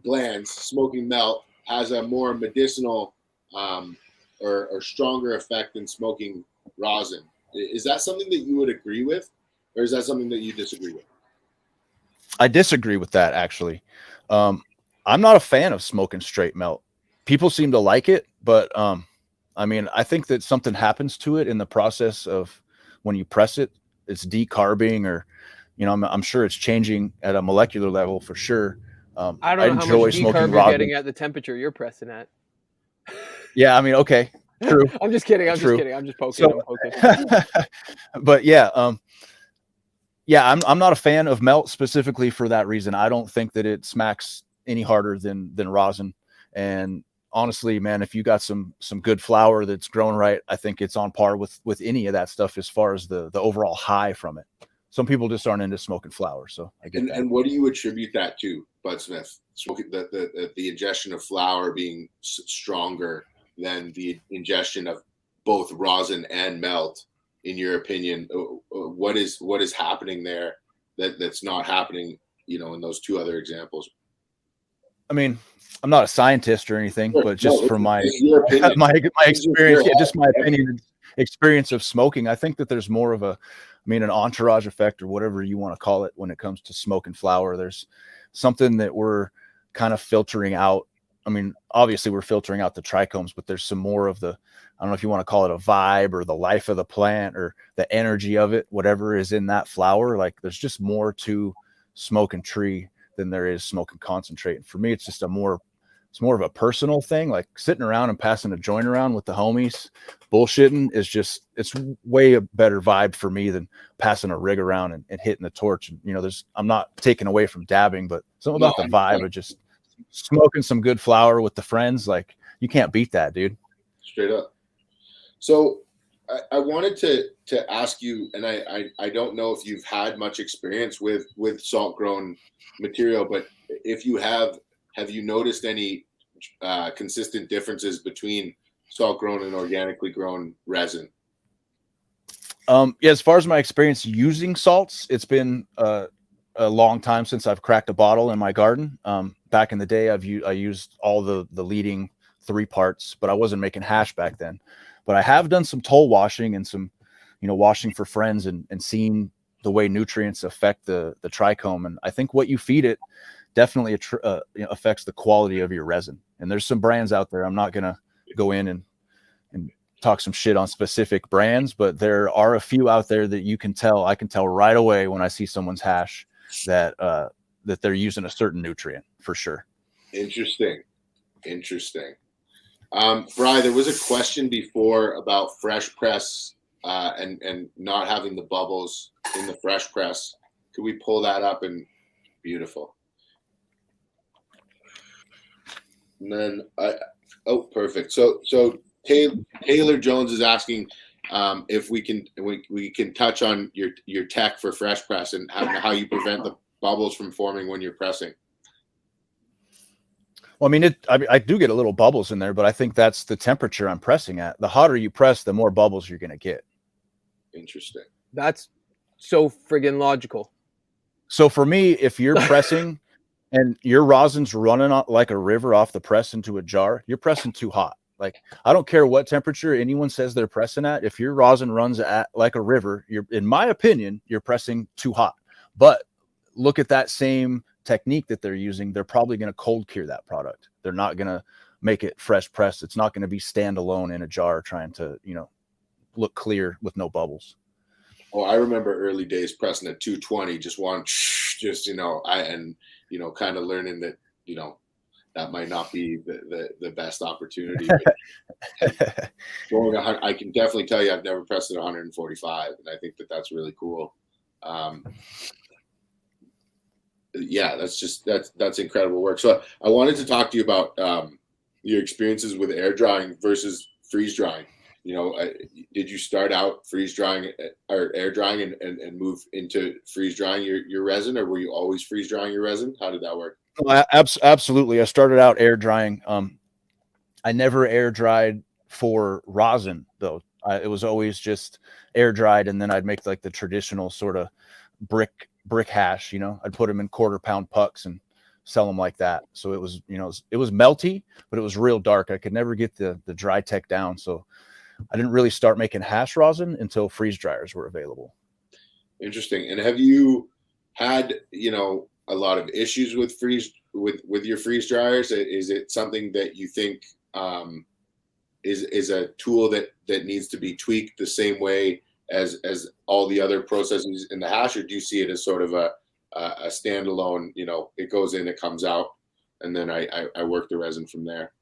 Speaker 1: glands, smoking melt, has a more medicinal or stronger effect than smoking rosin. Is that something that you would agree with, or is that something that you disagree with?
Speaker 4: I disagree with that, actually. I'm not a fan of smoking straight melt. people seem to like it, but I mean, I think that something happens to it in the process of when you press it. It's decarbing, or I'm sure it's changing at a molecular level for sure.
Speaker 3: I don't
Speaker 4: I
Speaker 3: know how much
Speaker 4: enjoy smoking
Speaker 3: decarb you're
Speaker 4: rosin.
Speaker 3: getting at the temperature you're pressing at.
Speaker 4: Yeah, I mean, okay, true.
Speaker 3: I'm just kidding. I'm
Speaker 4: True.
Speaker 3: just kidding. I'm just poking.
Speaker 4: So,
Speaker 3: I'm poking.
Speaker 4: but yeah, I'm not a fan of melt specifically for that reason. I don't think that it smacks any harder than rosin. And honestly, man, if you got some good flower that's grown right, I think it's on par with any of that stuff as far as the overall high from it. Some people just aren't into smoking flower, so I get that.
Speaker 1: And what do you attribute that to, Budsmith? Smoking the ingestion of flower being stronger than the ingestion of both rosin and melt, in your opinion? What is happening there that's not happening, in those two other examples?
Speaker 4: I mean, I'm not a scientist or anything,
Speaker 1: Sure.
Speaker 4: but just from my
Speaker 1: opinion.
Speaker 4: my experience, just my opinion, experience of smoking, I think that there's more of an entourage effect, or whatever you want to call it, when it comes to smoking flower. There's something that we're kind of filtering out. I mean, obviously we're filtering out the trichomes, but there's some more of the, I don't know if you want to call it a vibe, or the life of the plant, or the energy of it, whatever is in that flower. Like, there's just more to smoking tree than there is smoking concentrate. And for me, it's more of a personal thing. Like, sitting around and passing a joint around with the homies, bullshitting it's way a better vibe for me than passing a rig around and hitting the torch. And I'm not taking away from dabbing, but something about the vibe of just smoking some good flower with the friends, like, you can't beat that, dude.
Speaker 1: Straight up. So I wanted to ask you, and I don't know if you've had much experience with salt grown material, but if you have you noticed any consistent differences between salt grown and organically grown resin?
Speaker 4: Yeah, as far as my experience using salts, it's been a long time since I've cracked a bottle in my garden. Back in the day, I used all the leading 3 parts, but I wasn't making hash back then. But I have done some toll washing and some, washing for friends, and seeing the way nutrients affect the trichome. And I think what you feed it definitely affects the quality of your resin. And there's some brands out there. I'm not going to go in and talk some shit on specific brands, but there are a few out there that I can tell right away when I see someone's hash that they're using a certain nutrient for sure.
Speaker 1: Interesting. Bri, there was a question before about fresh press and not having the bubbles in the fresh press. Could we pull that up? And beautiful. And then perfect. So Taylor Jones is asking if we can touch on your tech for fresh press and how you prevent the bubbles from forming when you're pressing.
Speaker 4: Well, I mean, I do get a little bubbles in there, but I think that's the temperature I'm pressing at. The hotter you press, the more bubbles you're going to get.
Speaker 1: Interesting.
Speaker 3: That's so friggin' logical.
Speaker 4: So for me, if you're pressing and your rosin's running like a river off the press into a jar, you're pressing too hot. Like, I don't care what temperature anyone says they're pressing at. If your rosin runs at like a river, in my opinion, you're pressing too hot. But look at that same technique that they're using. They're probably going to cold cure that product. They're not going to make it fresh pressed. It's not going to be standalone in a jar trying to, look clear with no bubbles.
Speaker 1: Oh, I remember early days pressing at 220, kind of learning that, that might not be the best opportunity. I can definitely tell you I've never pressed at 145, and I think that's really cool. Yeah, that's incredible work. So I wanted to talk to you about your experiences with air drying versus freeze drying. Did you start out freeze drying or air drying and move into freeze drying your resin, or were you always freeze drying your resin? How did that work?
Speaker 4: Absolutely. I started out air drying. I never air dried for rosin though. It was always just air dried, and then I'd make like the traditional sort of brick hash. I'd put them in 1/4 pound pucks and sell them like that. So it was, it was melty, but it was real dark. I could never get the dry tech down. So I didn't really start making hash rosin until freeze dryers were available.
Speaker 1: Interesting. And have you had, a lot of issues with your freeze dryers? Is it something that you think is a tool that needs to be tweaked the same way as all the other processes in the hash, or do you see it as sort of a standalone? You know, it goes in, it comes out, and then I work the resin from there.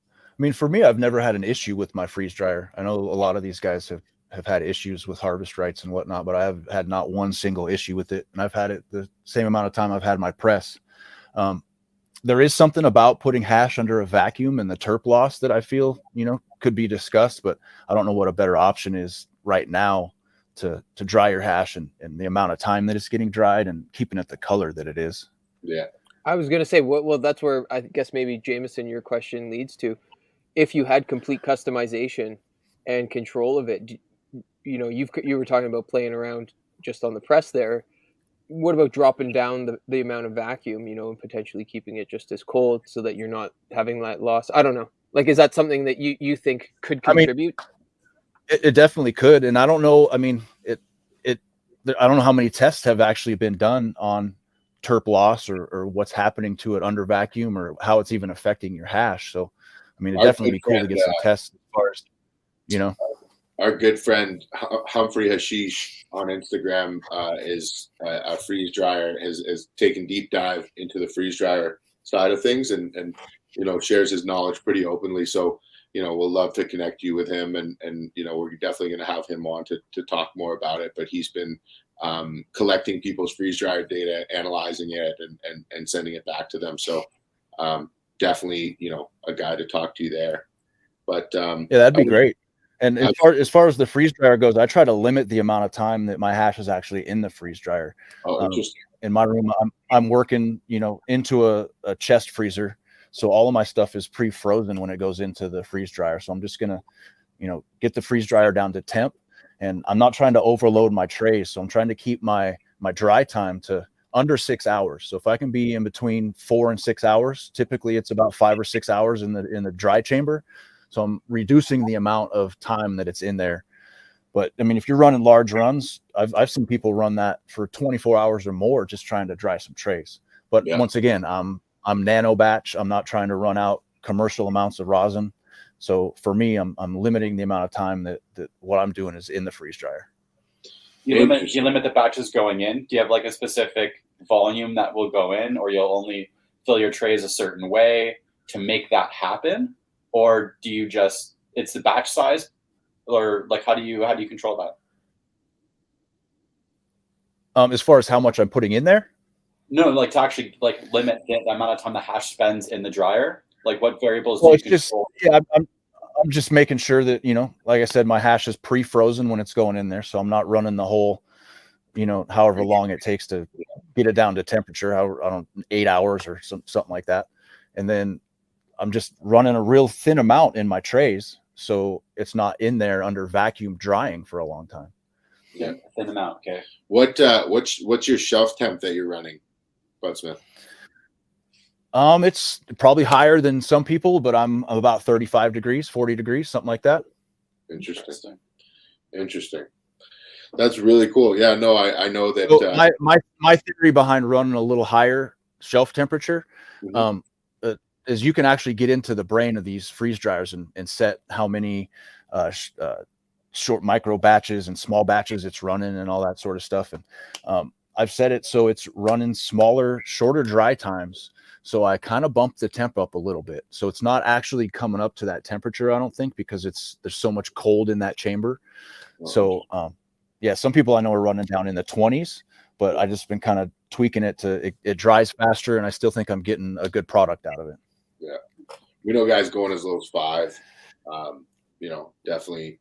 Speaker 4: I mean, for me, I've never had an issue with my freeze dryer. I know a lot of these guys have had issues with harvest rights and whatnot, but I have had not one single issue with it. And I've had it the same amount of time I've had my press. There is something about putting hash under a vacuum and the terp loss that I feel, you know, could be discussed, but I don't know what a better option is right now to dry your hash and the amount of time that it's getting dried and keeping it the color that it is.
Speaker 1: Yeah.
Speaker 3: I was going to say, well, that's where I guess maybe Jameson, your question leads to. If you had complete customization and control of it, you know, you were talking about playing around just on the press there. What about dropping down the amount of vacuum, you know, and potentially keeping it just as cold so that you're not having that loss? I don't know. Like, is that something that you think could contribute?
Speaker 4: I mean, it definitely could. And I don't know. I mean, I don't know how many tests have actually been done on terp loss or what's happening to it under vacuum or how it's even affecting your hash. So, I mean, it'd definitely be cool to get some tests as far as, you know.
Speaker 1: Our good friend Humphrey Hashish on Instagram is a freeze dryer, has taken deep dive into the freeze dryer side of things and you know, shares his knowledge pretty openly. So, you know, we'll love to connect you with him and you know, we're definitely going to have him on to talk more about it. But he's been collecting people's freeze dryer data, analyzing it and sending it back to them. So definitely, you know, a guy to talk to there. But
Speaker 4: yeah, that'd be great. And as far as the freeze dryer goes, I try to limit the amount of time that my hash is actually in the freeze dryer. In my room, I'm working, you know, into a chest freezer, so all of my stuff is pre-frozen when it goes into the freeze dryer. So I'm just gonna, you know, get the freeze dryer down to temp, and I'm not trying to overload my trays. So I'm trying to keep my dry time to under 6 hours. So if I can be in between 4 and 6 hours, typically it's about 5 or 6 hours in the dry chamber. So I'm reducing the amount of time that it's in there. But I mean, if you're running large runs, I've seen people run that for 24 hours or more, just trying to dry some trays. But once again, I'm nano batch. I'm not trying to run out commercial amounts of rosin. So for me, I'm limiting the amount of time that what I'm doing is in the freeze dryer.
Speaker 2: You limit the batches going in. Do you have like a specific volume that will go in, or you'll only fill your trays a certain way to make that happen? Or do you just, it's the batch size, or like how do you control that?
Speaker 4: As far as how much I'm putting in there?
Speaker 2: No, like to actually like limit the amount of time the hash spends in the dryer. Like what variables do you control?
Speaker 4: I'm just making sure that, you know, like I said, my hash is pre-frozen when it's going in there. So I'm not running the whole, you know, however long it takes to get it down to temperature, 8 hours or something like that. And then I'm just running a real thin amount in my trays, so it's not in there under vacuum drying for a long time.
Speaker 2: Yeah, thin amount. Okay.
Speaker 1: What's your shelf temp that you're running, Budsmith?
Speaker 4: It's probably higher than some people, but I'm about 35 degrees, 40 degrees, something like that.
Speaker 1: Interesting. That's really cool. Yeah, no, I know that.
Speaker 4: So my theory behind running a little higher shelf temperature, is you can actually get into the brain of these freeze dryers and set how many short micro batches and small batches it's running and all that sort of stuff. And I've set it so it's running smaller, shorter dry times. So I kind of bumped the temp up a little bit. So it's not actually coming up to that temperature, I don't think, because there's so much cold in that chamber. So yeah, some people I know are running down in the 20s, but I just been kind of tweaking it to it dries faster, and I still think I'm getting a good product out of it.
Speaker 1: Yeah, we know guys going as low as 5. You know, definitely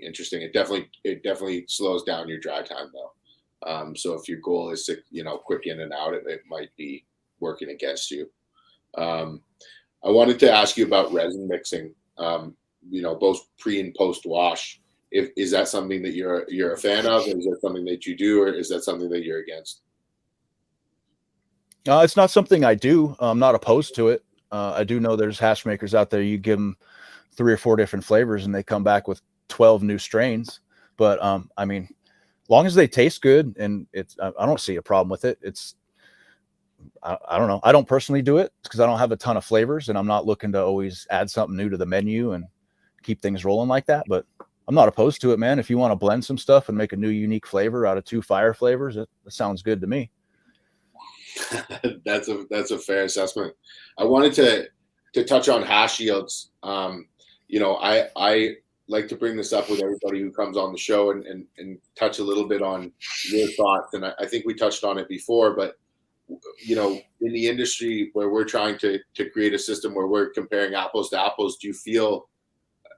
Speaker 1: interesting. It definitely slows down your dry time though. So if your goal is to, you know, quick in and out, it might be working against you. I wanted to ask you about resin mixing. You know, both pre and post wash. Is that something that you're a fan of? Is that something that you do, or is that something that you're against?
Speaker 4: It's not something I do. I'm not opposed to it. I do know there's hash makers out there. You give them 3 or 4 different flavors and they come back with 12 new strains. But I mean, as long as they taste good and I don't see a problem with it. I don't know. I don't personally do it because I don't have a ton of flavors, and I'm not looking to always add something new to the menu and keep things rolling like that. But I'm not opposed to it, man. If you want to blend some stuff and make a new unique flavor out of 2 fire flavors, that sounds good to me.
Speaker 1: That's a fair assessment. I wanted to touch on hash yields. You know, I like to bring this up with everybody who comes on the show and touch a little bit on your thoughts. And I think we touched on it before, but you know, in the industry where we're trying to create a system where we're comparing apples to apples, do you feel,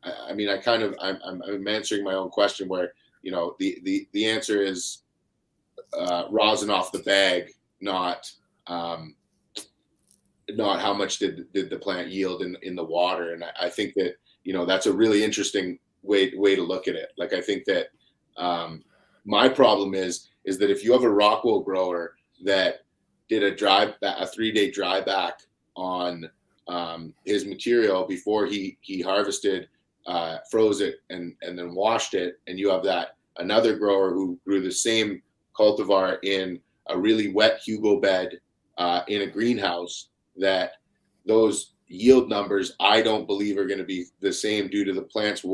Speaker 1: I mean, I'm answering my own question where, you know, the answer is rosin off the bag, not how much did the plant yield in the water. And I think that, you know, that's a really interesting way to look at it. Like, I think that my problem is that if you have a Rockwell grower that did a 3-day dry back on his material before he harvested, froze it and then washed it, and you have that another grower who grew the same cultivar in a really wet Hugo bed in a greenhouse, that those yield numbers I don't believe are going to be the same due to the plant's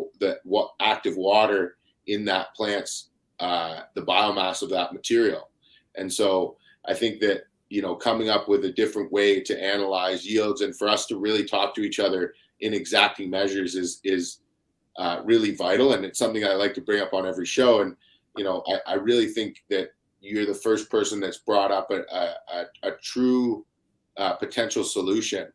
Speaker 1: active water in that plant's the biomass of that material. And so I think that, you know, coming up with a different way to analyze yields and for us to really talk to each other in exacting measures is really vital. And it's something I like to bring up on every show. And, you know, I really think that you're the first person that's brought up a true potential solution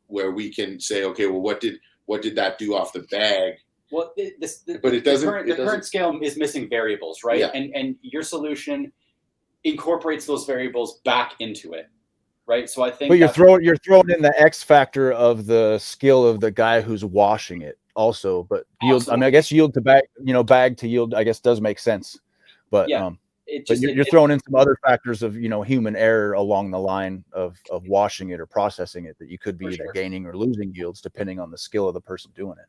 Speaker 1: where we can say, okay, well, what did that do off the bag?
Speaker 2: Well,
Speaker 1: but it doesn't.
Speaker 2: The current scale is missing variables, right?
Speaker 1: Yeah.
Speaker 2: And your solution incorporates those variables back into it, right? So I think.
Speaker 4: But you're throwing in the X factor of the skill of the guy who's washing it, also. But yield,
Speaker 2: Absolutely.
Speaker 4: I mean, I guess yield to bag, you know, bag to yield, I guess does make sense. But
Speaker 2: yeah,
Speaker 4: you're throwing in some other factors of, you know, human error along the line of washing it or processing it that you could be either gaining or losing yields depending on the skill of the person doing it.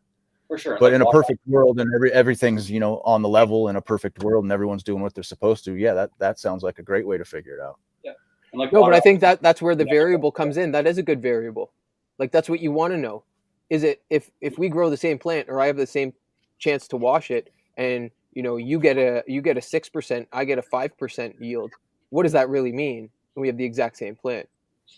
Speaker 2: For sure.
Speaker 4: But in a perfect world and everything's, you know, on the level in a perfect world and everyone's doing what they're supposed to. Yeah, that sounds like a great way to figure it out.
Speaker 2: Yeah. And like
Speaker 3: no, but I think that's where the variable comes in. That is a good variable. Like, that's what you want to know. Is it if we grow the same plant or I have the same chance to wash it and, you know, you get a 6%, I get a 5% yield. What does that really mean when we have the exact same plant?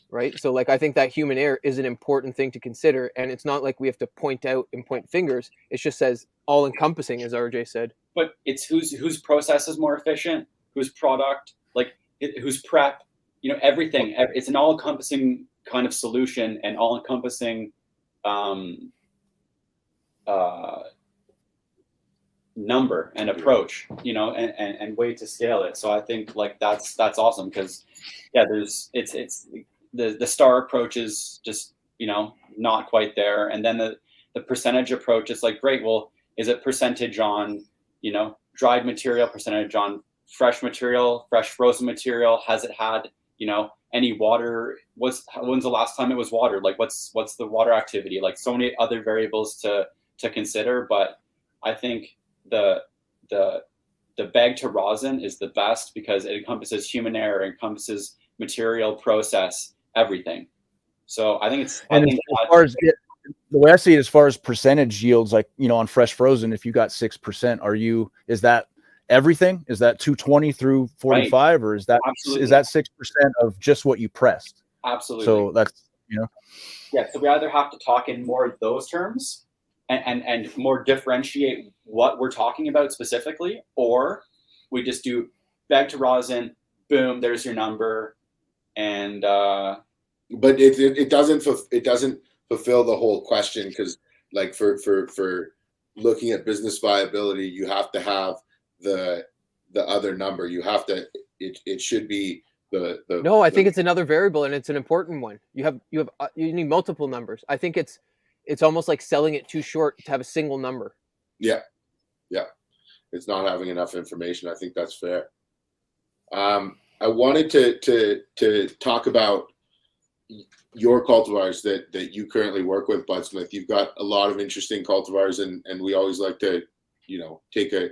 Speaker 3: Right. So, like, I think that human error is an important thing to consider. And it's not like we have to point out and point fingers. It just says all encompassing, as RJ said.
Speaker 2: But it's whose process is more efficient, whose product, like whose prep, you know, everything. It's an all encompassing kind of solution and all encompassing number and approach, you know, and way to scale it. So I think like that's awesome because it's the star approach is just, you know, not quite there. And then the percentage approach is like, great, well, is it percentage on, you know, dried material, percentage on fresh material, fresh frozen material? Has it had, you know, any water? When's the last time it was watered? Like what's the water activity? Like so many other variables to consider. But I think the bag to rosin is the best because it encompasses human error, encompasses material, process, everything. So I think it's.
Speaker 4: And as far as the way I see it, as far as percentage yields, like, you know, on fresh frozen, if you got 6%, is that everything? Is that 220 through 45, right? Or is that 6% of just what you pressed?
Speaker 2: Absolutely.
Speaker 4: So that's, you know.
Speaker 2: Yeah. So we either have to talk in more of those terms and more differentiate what we're talking about specifically, or we just do bag to rosin, boom, there's your number. And
Speaker 1: but it doesn't fulfill the whole question, because like for looking at business viability, you have to have the other number. You have to it should be the
Speaker 3: No, I think it's another variable, and it's an important one. You need multiple numbers. I think it's almost like selling it too short to have a single number.
Speaker 1: Yeah, it's not having enough information. I think that's fair. I wanted to talk about your cultivars that you currently work with, Budsmith. You've got a lot of interesting cultivars, and we always like to, you know, take a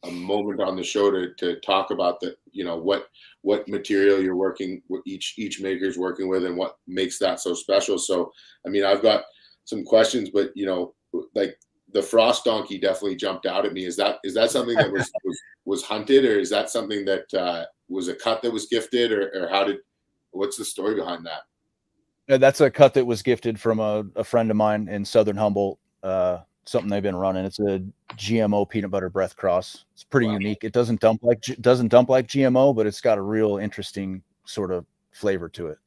Speaker 1: a moment on the show to talk about the, you know, what material you're working with, each maker's working with, and what makes that so special. So, I mean, I've got some questions, but you know, like the frost donkey definitely jumped out at me. Is that something that was hunted, or is that something that was a cut that was gifted, or what's the story behind that?
Speaker 4: That's a cut that was gifted from a friend of mine in Southern Humboldt. Something they've been running. It's a GMO peanut butter breath cross. It's pretty unique. It doesn't dump like GMO, but it's got a real interesting sort of flavor to it.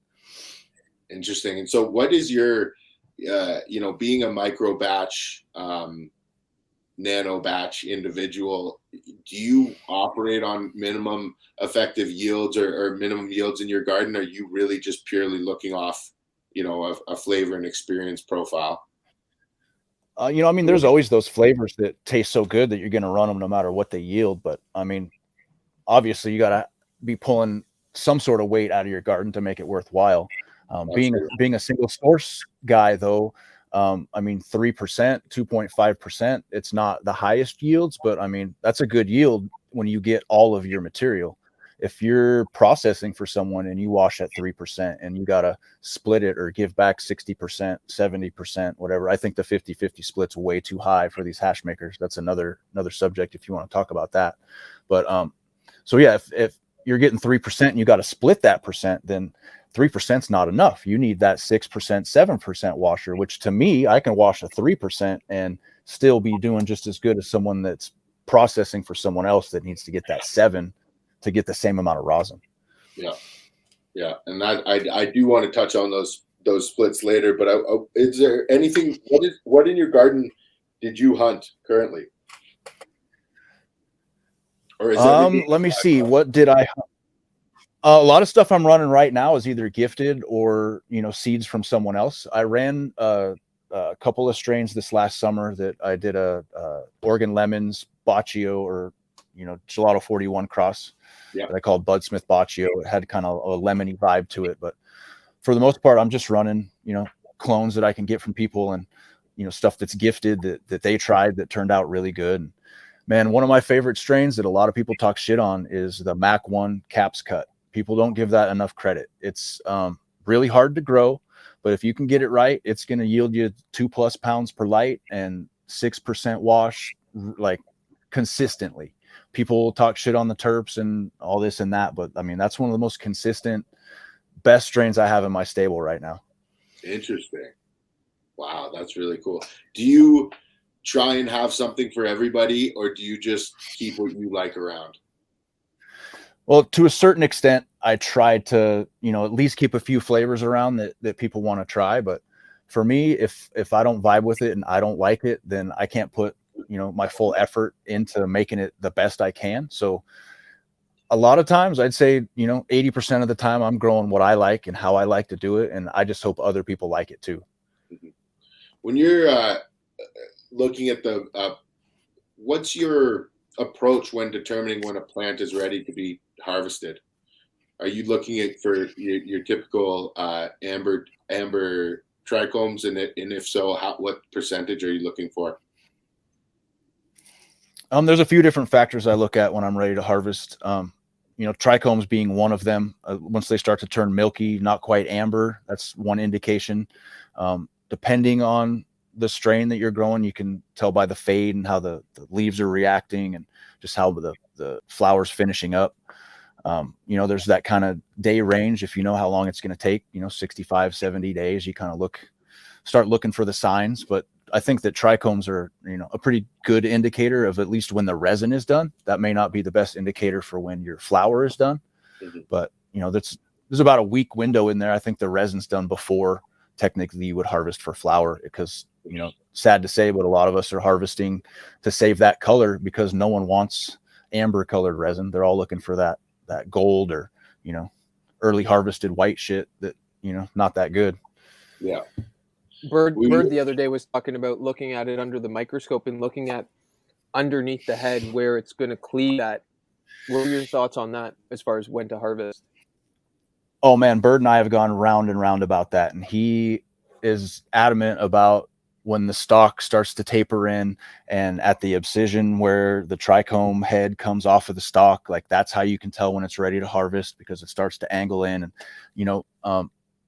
Speaker 1: Interesting. And so, what is your, you know, being a micro batch, nano batch individual, do you operate on minimum effective yields or minimum yields in your garden? Are you really just purely looking off, you know, a flavor and experience profile?
Speaker 4: You know, I mean, there's always those flavors that taste so good that you're going to run them no matter what they yield. But I mean, obviously you got to be pulling some sort of weight out of your garden to make it worthwhile. Being a single source guy though, I mean, 3%, 2.5%, it's not the highest yields, but I mean, that's a good yield when you get all of your material. If you're processing for someone and you wash at 3% and you got to split it or give back 60%, 70%, whatever, I think the 50-50 split's way too high for these hash makers. That's another subject if you want to talk about that. But so yeah, if you're getting 3% and you got to split that percent, then 3% is not enough. You need that 6%, 7% washer, which to me, I can wash a 3% and still be doing just as good as someone that's processing for someone else that needs to get that 7 to get the same amount of rosin.
Speaker 1: Yeah, and I do want to touch on those splits later. But is there anything? What in your garden did you hunt currently? Or is
Speaker 4: let me see. What did I hunt? A lot of stuff I'm running right now is either gifted or, you know, seeds from someone else. I ran a couple of strains this last summer that I did a Oregon Lemons Baccio, or, you know, Gelato 41 cross.
Speaker 1: Yeah,
Speaker 4: that I called Mendobudsmith Baccio. It had kind of a lemony vibe to it, but for the most part, I'm just running, you know, clones that I can get from people, and, you know, stuff that's gifted that they tried that turned out really good. And man, one of my favorite strains that a lot of people talk shit on is the Mac 1 Caps Cut. People don't give that enough credit. It's really hard to grow, but if you can get it right, it's going to yield you 2+ pounds per light and 6% wash, like consistently. People talk shit on the terps and all this and that, but I mean, that's one of the most consistent, best strains I have in my stable right now.
Speaker 1: Interesting. Wow, that's really cool. Do you try and have something for everybody, or do you just keep what you like around?
Speaker 4: Well, to a certain extent, I try to, you know, at least keep a few flavors around that people want to try. But for me, if I don't vibe with it and I don't like it, then I can't put, you know, my full effort into making it the best I can. So a lot of times I'd say, you know, 80% of the time I'm growing what I like and how I like to do it. And I just hope other people like it too.
Speaker 1: When you're looking at what's your approach when determining when a plant is ready to be harvested? Are you looking at for your typical amber trichomes, and if so, what percentage are you looking for?
Speaker 4: There's a few different factors I look at when I'm ready to harvest. You know, trichomes being one of them. Once they start to turn milky, not quite amber, that's one indication. Depending on the strain that you're growing, you can tell by the fade and how the leaves are reacting and just how the flowers finishing up. You know, there's that kind of day range. If you know how long it's going to take, you know, 65, 70 days, you kind of start looking for the signs. But I think that trichomes are, you know, a pretty good indicator of at least when the resin is done. That may not be the best indicator for when your flower is done, but you know, there's about a week window in there. I think the resin's done before technically you would harvest for flower, because, you know, sad to say, but a lot of us are harvesting to save that color because no one wants amber colored resin. They're all looking for that gold or, you know, early harvested white shit that, you know, not that good.
Speaker 1: Yeah.
Speaker 3: Bird the other day was talking about looking at it under the microscope and looking at underneath the head where it's going to cleave at. What are your thoughts on that as far as when to harvest?
Speaker 4: Oh man, Bird and I have gone round and round about that, and he is adamant about when the stalk starts to taper in, and at the abscission where the trichome head comes off of the stalk, like that's how you can tell when it's ready to harvest, because it starts to angle in. And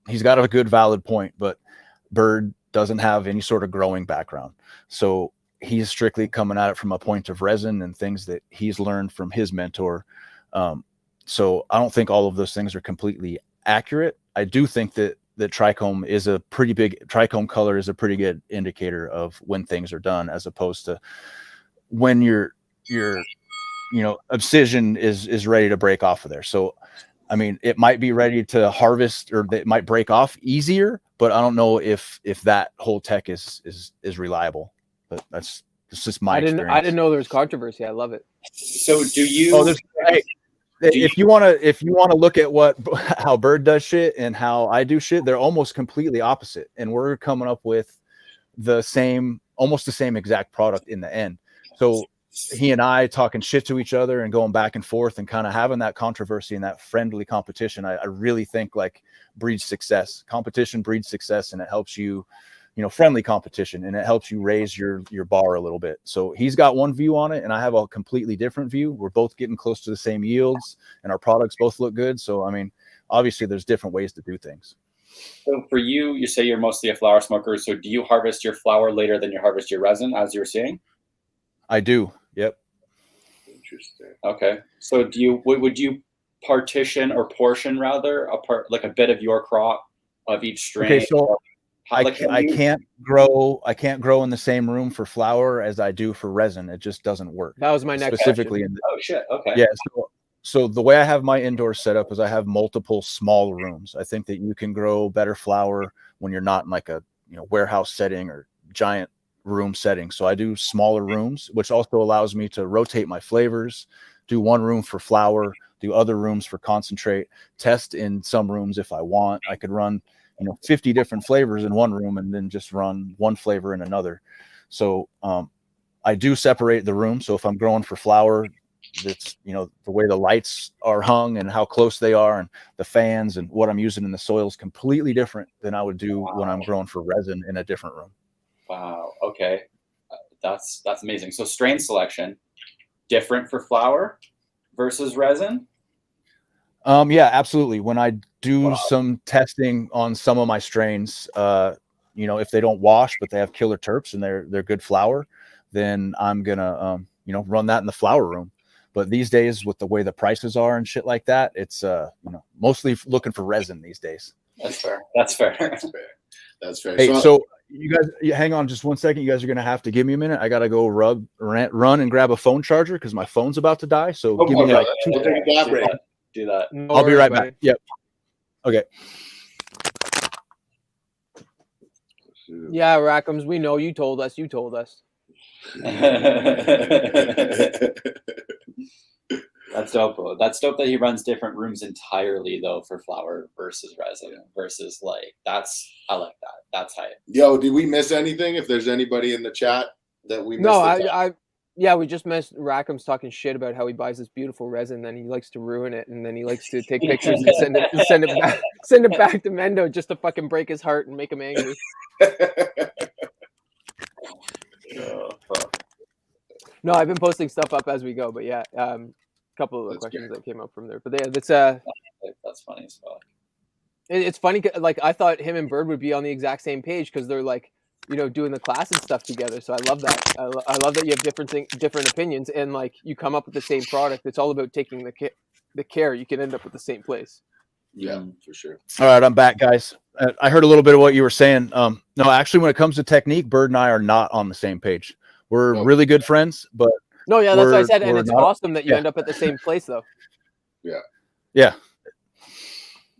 Speaker 4: he's got a good valid point, but Bird doesn't have any sort of growing background, so he's strictly coming at it from a point of resin and things that he's learned from his mentor. So I don't think all of those things are completely accurate. I do think that trichome color is a pretty good indicator of when things are done, as opposed to when your abscission is ready to break off of there. So I mean, it might be ready to harvest, or it might break off easier, but I don't know if that whole tech is reliable. But that's just my experience.
Speaker 3: I didn't know there was controversy. I love it.
Speaker 2: So do you?
Speaker 4: If you want to look at how Bird does shit and how I do shit, they're almost completely opposite, and we're coming up with almost the same exact product in the end. So he and I talking shit to each other and going back and forth and kind of having that controversy and that friendly competition, I really think like breeds success. Competition breeds success, and it helps you, friendly competition, and it helps you raise your bar a little bit. So he's got one view on it, and I have a completely different view. We're both getting close to the same yields, and our products both look good. So, I mean, obviously there's different ways to do things.
Speaker 2: So for you, you say you're mostly a flower smoker. So do you harvest your flower later than you harvest your resin, as you were saying?
Speaker 4: I do. Yep.
Speaker 1: Interesting.
Speaker 2: Okay. So would you partition or portion rather like a bit of your crop of each strain?
Speaker 4: Okay, so I can't grow in the same room for flower as I do for resin. It just doesn't work.
Speaker 3: That was my next
Speaker 4: specifically
Speaker 3: question.
Speaker 2: Oh shit. Okay.
Speaker 4: Yeah. So the way I have my indoor setup is I have multiple small rooms. I think that you can grow better flower when you're not in like a warehouse setting or giant room setting. So I do smaller rooms, which also allows me to rotate my flavors, do one room for flower, do other rooms for concentrate, test in some rooms if I want. I could run 50 different flavors in one room and then just run one flavor in another. So I do separate the room. So if I'm growing for flower, that's the way the lights are hung and how close they are and the fans and what I'm using in the soil is completely different than I would do when I'm growing for resin in a different room.
Speaker 2: Wow. Okay. That's amazing. So strain selection different for flower versus resin?
Speaker 4: Yeah, absolutely. When I do some testing on some of my strains, if they don't wash but they have killer terps and they're good flower, then I'm gonna run that in the flower room. But these days, with the way the prices are and shit like that, it's mostly looking for resin these days.
Speaker 2: That's fair. That's fair.
Speaker 1: That's fair.
Speaker 4: Hey, so you guys, hang on just 1 second. You guys are gonna have to give me a minute. I gotta go run and grab a phone charger because my phone's about to die. So give me like 2 seconds.
Speaker 2: Do that.
Speaker 3: No
Speaker 4: I'll be
Speaker 3: worries,
Speaker 4: right
Speaker 3: buddy.
Speaker 4: back. Yep. Okay.
Speaker 3: Yeah, Rackums, we know you told us.
Speaker 2: That's dope. That's dope that he runs different rooms entirely though for flower versus resin versus I like that. That's hype.
Speaker 1: Yo, did we miss anything? If there's anybody in the chat that we missed.
Speaker 3: No, we just missed Rackham's talking shit about how he buys this beautiful resin, then he likes to ruin it, and then he likes to take pictures and send it back to Mendo just to fucking break his heart and make him angry. No, I've been posting stuff up as we go, but yeah, a couple of the questions that came up from there. But yeah,
Speaker 2: that's funny as fuck.
Speaker 3: It's funny, like I thought him and Bird would be on the exact same page because they're like, doing the class and stuff together. So I love that. I love that you have different opinions and like you come up with the same product. It's all about taking the care. You can end up with the same place.
Speaker 1: Yeah, for sure.
Speaker 4: All right, I'm back, guys. I heard a little bit of what you were saying. No, actually, when it comes to technique, Bird and I are not on the same page. We're really good friends, but
Speaker 3: no, yeah, that's what I said, and it's awesome that you end up at the same place, though.
Speaker 4: Yeah.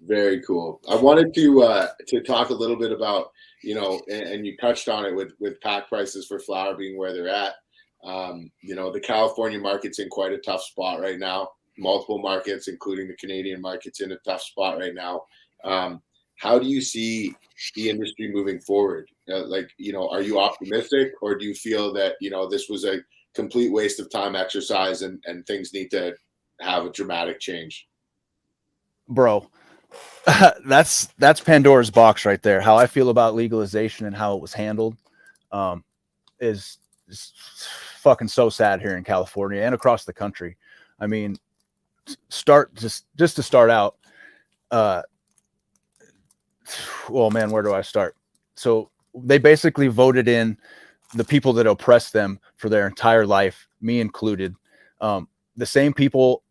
Speaker 1: Very cool. I wanted to talk a little bit about and you touched on it with pack prices for flower being where they're at. The California market's in quite a tough spot right now. Multiple markets, including the Canadian market's in a tough spot right now. How do you see the industry moving forward? Are you optimistic, or do you feel that, this was a complete waste of time exercise and things need to have a dramatic change?
Speaker 4: Bro, that's Pandora's box right there. How I feel about legalization and how it was handled. is fucking so sad here in California and across the country. I mean, just to start out, well, man, where do I start? So they basically voted in the people that oppressed them for their entire life, me included. The same people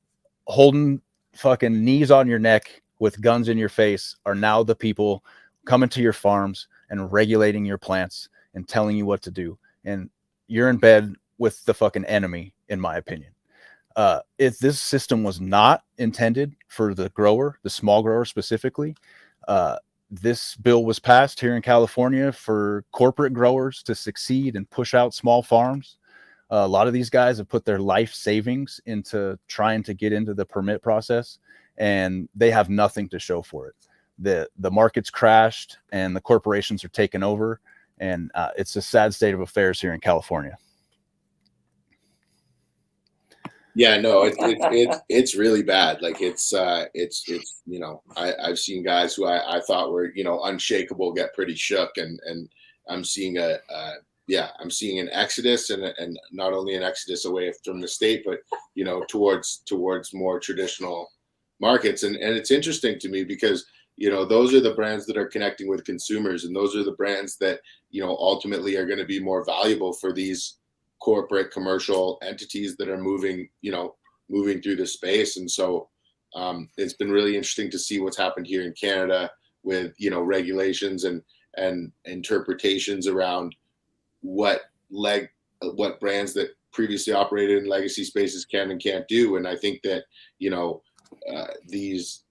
Speaker 4: holding fucking knees on your neck with guns in your face are now the people coming to your farms and regulating your plants and telling you what to do. And you're in bed with the fucking enemy, in my opinion. If this system was not intended for the grower, the small grower specifically, this bill was passed here in California for corporate growers to succeed and push out small farms. A lot of these guys have put their life savings into trying to get into the permit process, and they have nothing to show for it. The market's crashed and the corporations are taking over, and it's a sad state of affairs here in California.
Speaker 1: Yeah, no, it's really bad. Like it's you know, I've seen guys who I thought were, you know, unshakable get pretty shook, and I'm seeing I'm seeing an exodus, and not only an exodus away from the state, but, you know, towards more traditional markets. And it's interesting to me because, you know, those are the brands that are connecting with consumers, and those are the brands that, you know, ultimately are going to be more valuable for these corporate commercial entities that are moving through the space. And so it's been really interesting to see what's happened here in Canada with, you know, regulations and interpretations around what brands that previously operated in legacy spaces can and can't do. And I think that, you know, these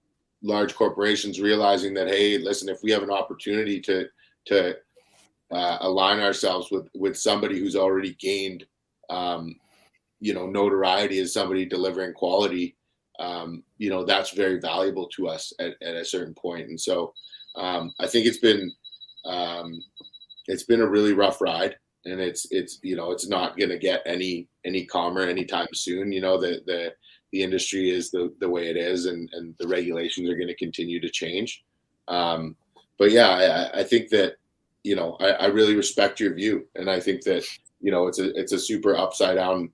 Speaker 1: large corporations realizing that, hey, listen, if we have an opportunity to align ourselves with somebody who's already gained, you know, notoriety as somebody delivering quality, you know, that's very valuable to us at a certain point. And so I think it's been a really rough ride, and it's you know, it's not going to get any calmer anytime soon. You know, the industry is the way it is, and the regulations are going to continue to change. But yeah, I think that, you know, I really respect your view, and I think that, you know, it's a super upside down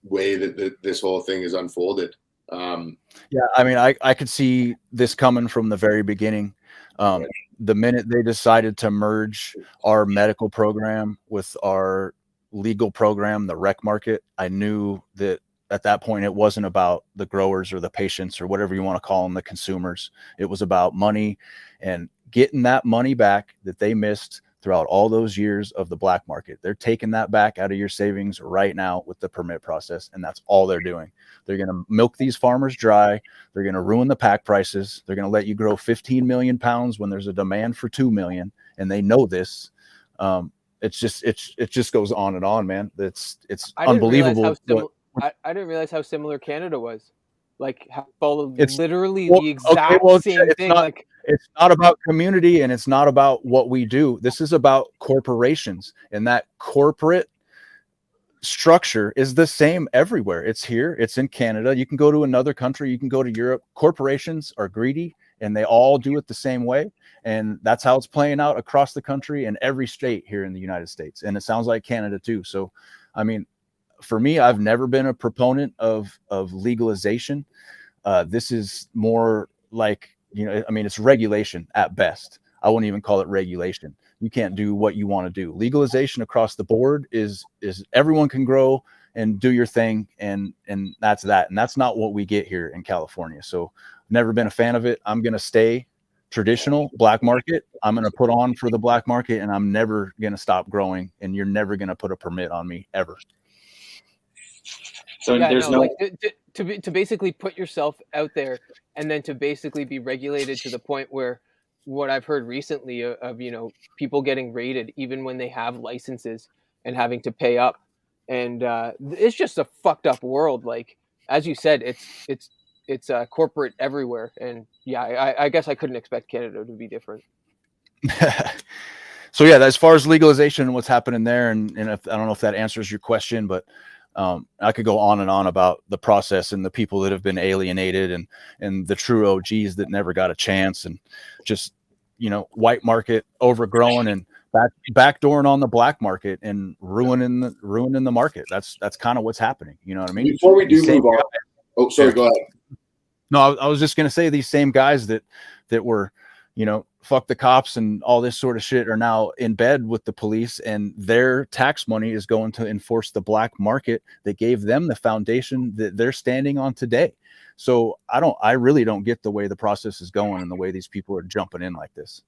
Speaker 1: way that this whole thing is unfolded.
Speaker 4: Yeah, I mean, I could see this coming from the very beginning. The minute they decided to merge our medical program with our legal program, the rec market, I knew that at that point it wasn't about the growers or the patients or whatever you want to call them, the consumers. It was about money and getting that money back that they missed throughout all those years of the black market. They're taking that back out of your savings right now with the permit process, and that's all they're doing. They're going to milk these farmers dry. They're going to ruin the pack prices. They're going to let you grow 15 million pounds when there's a demand for 2 million, and they know this. It just goes on and on, man. It's unbelievable.
Speaker 3: I didn't realize how similar Canada was. Like, followed
Speaker 4: It's
Speaker 3: literally the exact same thing.
Speaker 4: It's not about community, and it's not about what we do. This is about corporations, and that corporate structure is the same everywhere. It's here. It's in Canada. You can go to another country. You can go to Europe. Corporations are greedy, and they all do it the same way. And that's how it's playing out across the country in every state here in the United States. And it sounds like Canada too. So, I mean, for me, I've never been a proponent of legalization. This is more like, you know, I mean, it's regulation at best. I wouldn't even call it regulation. You can't do what you want to do. Legalization across the board is everyone can grow and do your thing, and that's that. And that's not what we get here in California. So never been a fan of it. I'm going to stay traditional black market. I'm going to put on for the black market, and I'm never going to stop growing, and you're never going to put a permit on me ever.
Speaker 2: So
Speaker 3: yeah,
Speaker 2: there's
Speaker 3: like, to basically put yourself out there, and then to basically be regulated to the point where what I've heard recently of, you know, people getting raided even when they have licenses and having to pay up. And it's just a fucked up world. Like, as you said, it's corporate everywhere. And yeah, I guess I couldn't expect Canada to be different.
Speaker 4: So yeah, as far as legalization and what's happening there, and if, I don't know if that answers your question, but I could go on and on about the process and the people that have been alienated and the true OGs that never got a chance, and just, you know, white market overgrown and backdooring on the black market and ruining the market. That's kind of what's happening. You know what I mean?
Speaker 1: Before we do move on, oh, sorry, go ahead.
Speaker 4: No, I was just going to say these same guys that were, you know, fuck the cops and all this sort of shit are now in bed with the police, and their tax money is going to enforce the black market that gave them the foundation that they're standing on today. So I really don't get the way the process is going and the way these people are jumping in like this.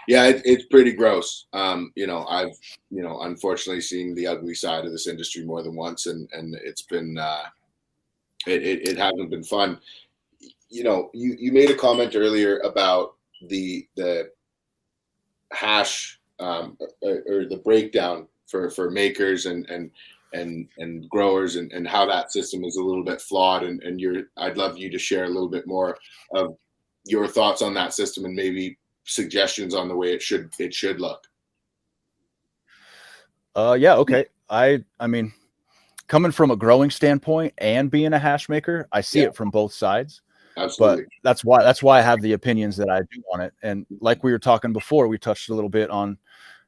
Speaker 1: Yeah, it's pretty gross. You know, I've, you know, unfortunately seen the ugly side of this industry more than once, and it's been it hasn't been fun. You know, you made a comment earlier about the hash or the breakdown for makers and growers and how that system is a little bit flawed, and I'd love you to share a little bit more of your thoughts on that system and maybe suggestions on the way it should look.
Speaker 4: Yeah, okay. I mean, coming from a growing standpoint and being a hash maker, I see it from both sides.
Speaker 1: Absolutely.
Speaker 4: But that's why I have the opinions that I do on it. And like we were talking before, we touched a little bit on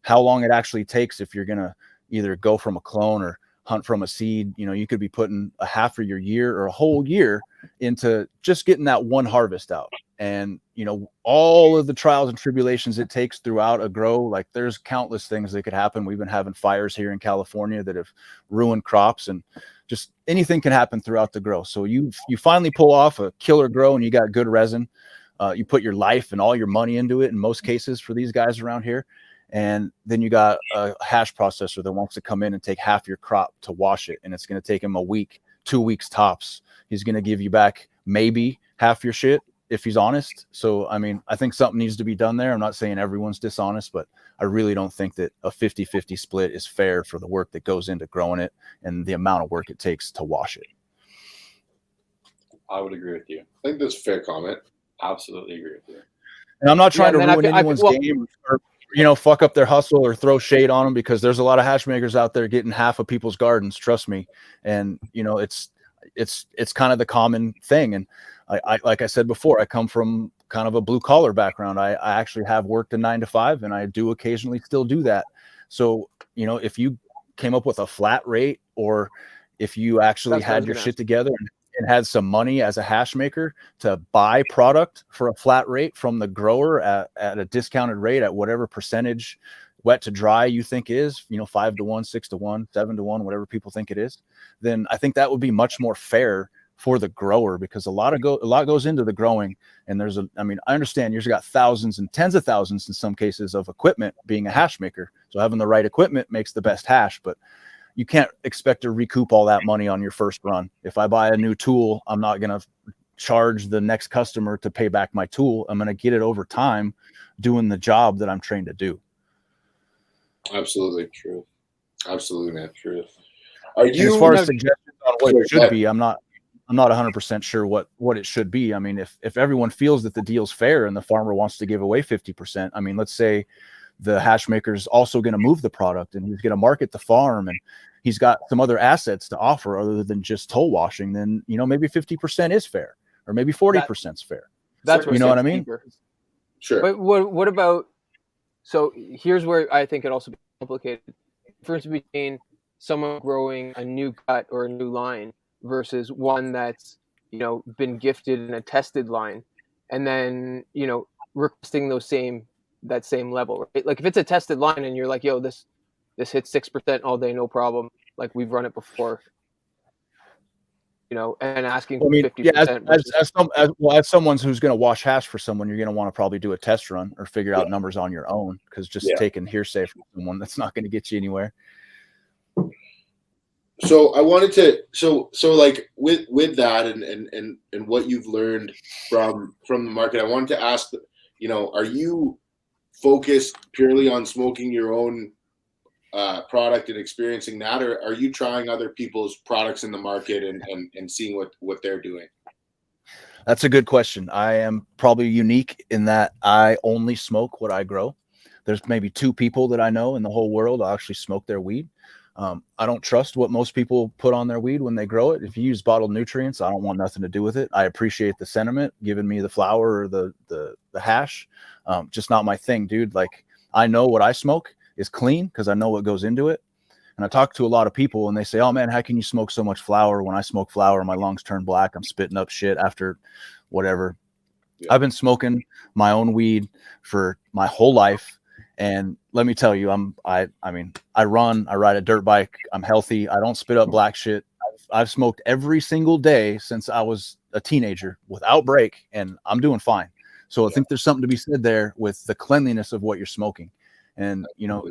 Speaker 4: how long it actually takes if you're gonna either go from a clone or hunt from a seed. You know, you could be putting a half of your year or a whole year into just getting that one harvest out. And, you know, all of the trials and tribulations it takes throughout a grow, like there's countless things that could happen. We've been having fires here in California that have ruined crops, and just anything can happen throughout the grow. So you finally pull off a killer grow and you got good resin. You put your life and all your money into it in most cases for these guys around here. And then you got a hash processor that wants to come in and take half your crop to wash it. And it's going to take him a week, 2 weeks tops. He's going to give you back maybe half your shit if he's honest. So, I mean, I think something needs to be done there. I'm not saying everyone's dishonest, but I really don't think that a 50-50 split is fair for the work that goes into growing it and the amount of work it takes to wash it.
Speaker 2: I would agree with you.
Speaker 1: I think that's a fair comment.
Speaker 2: Absolutely agree with you.
Speaker 4: And I'm not trying to ruin anyone's game or, you know, fuck up their hustle or throw shade on them, because there's a lot of hash makers out there getting half of people's gardens. Trust me. And, you know, it's kind of the common thing. And I like I said before, I come from kind of a blue collar background. I actually have worked a 9 to 5, and I do occasionally still do that. So, you know, if you came up with a flat rate, or if you actually had your shit together and had some money as a hash maker to buy product for a flat rate from the grower at a discounted rate at whatever percentage wet to dry you think is, you know, 5 to 1, 6 to 1, 7 to 1, whatever people think it is, then I think that would be much more fair for the grower, because a lot goes into the growing. And I I understand you've got thousands and tens of thousands in some cases of equipment being a hash maker. So having the right equipment makes the best hash, but you can't expect to recoup all that money on your first run. If I buy a new tool, I'm not going to charge the next customer to pay back my tool. I'm going to get it over time doing the job that I'm trained to do.
Speaker 1: Absolutely true. Absolutely, man. True. Are you,
Speaker 4: as far as suggestions on what it should be, I'm not 100% sure what it should be. I mean, if everyone feels that the deal's fair and the farmer wants to give away 50%, I mean, let's say the hash maker is also going to move the product and he's going to market the farm and he's got some other assets to offer other than just toll washing, then, you know, maybe 50% is fair, or maybe 40% is fair.
Speaker 3: That's
Speaker 4: you know what I mean?
Speaker 1: Sure.
Speaker 3: But what about, so here's where I think it also becomes complicated. Difference between someone growing a new cut or a new line versus one that's, you know, been gifted in a tested line, and then, you know, requesting that same level, right? Like if it's a tested line and you're like, yo, this hits 6% all day, no problem. Like we've run it before, you know, and asking for 50%. Yeah,
Speaker 4: as someone who's going to wash hash for someone, you're going to want to probably do a test run or figure out numbers on your own, because just taking hearsay from someone, that's not going to get you anywhere.
Speaker 1: So I wanted to, so like with that and what you've learned from the market, I wanted to ask, you know, are you focused purely on smoking your own product and experiencing that, or are you trying other people's products in the market and seeing what they're doing?
Speaker 4: That's a good question. I am probably unique in that I only smoke what I grow. There's maybe 2 people that I know in the whole world that actually smoke their weed. I don't trust what most people put on their weed when they grow it. If you use bottled nutrients, I don't want nothing to do with it. I appreciate the sentiment, giving me the flower or the hash. Just not my thing, dude. Like I know what I smoke is clean because I know what goes into it. And I talk to a lot of people and they say, oh man, how can you smoke so much flower? When I smoke flower, my lungs turn black. I'm spitting up shit after whatever. Yeah. I've been smoking my own weed for my whole life. And let me tell you, I mean, I run, I ride a dirt bike. I'm healthy. I don't spit up black shit. I've smoked every single day since I was a teenager without break, and I'm doing fine. So I think there's something to be said there with the cleanliness of what you're smoking. And, you know,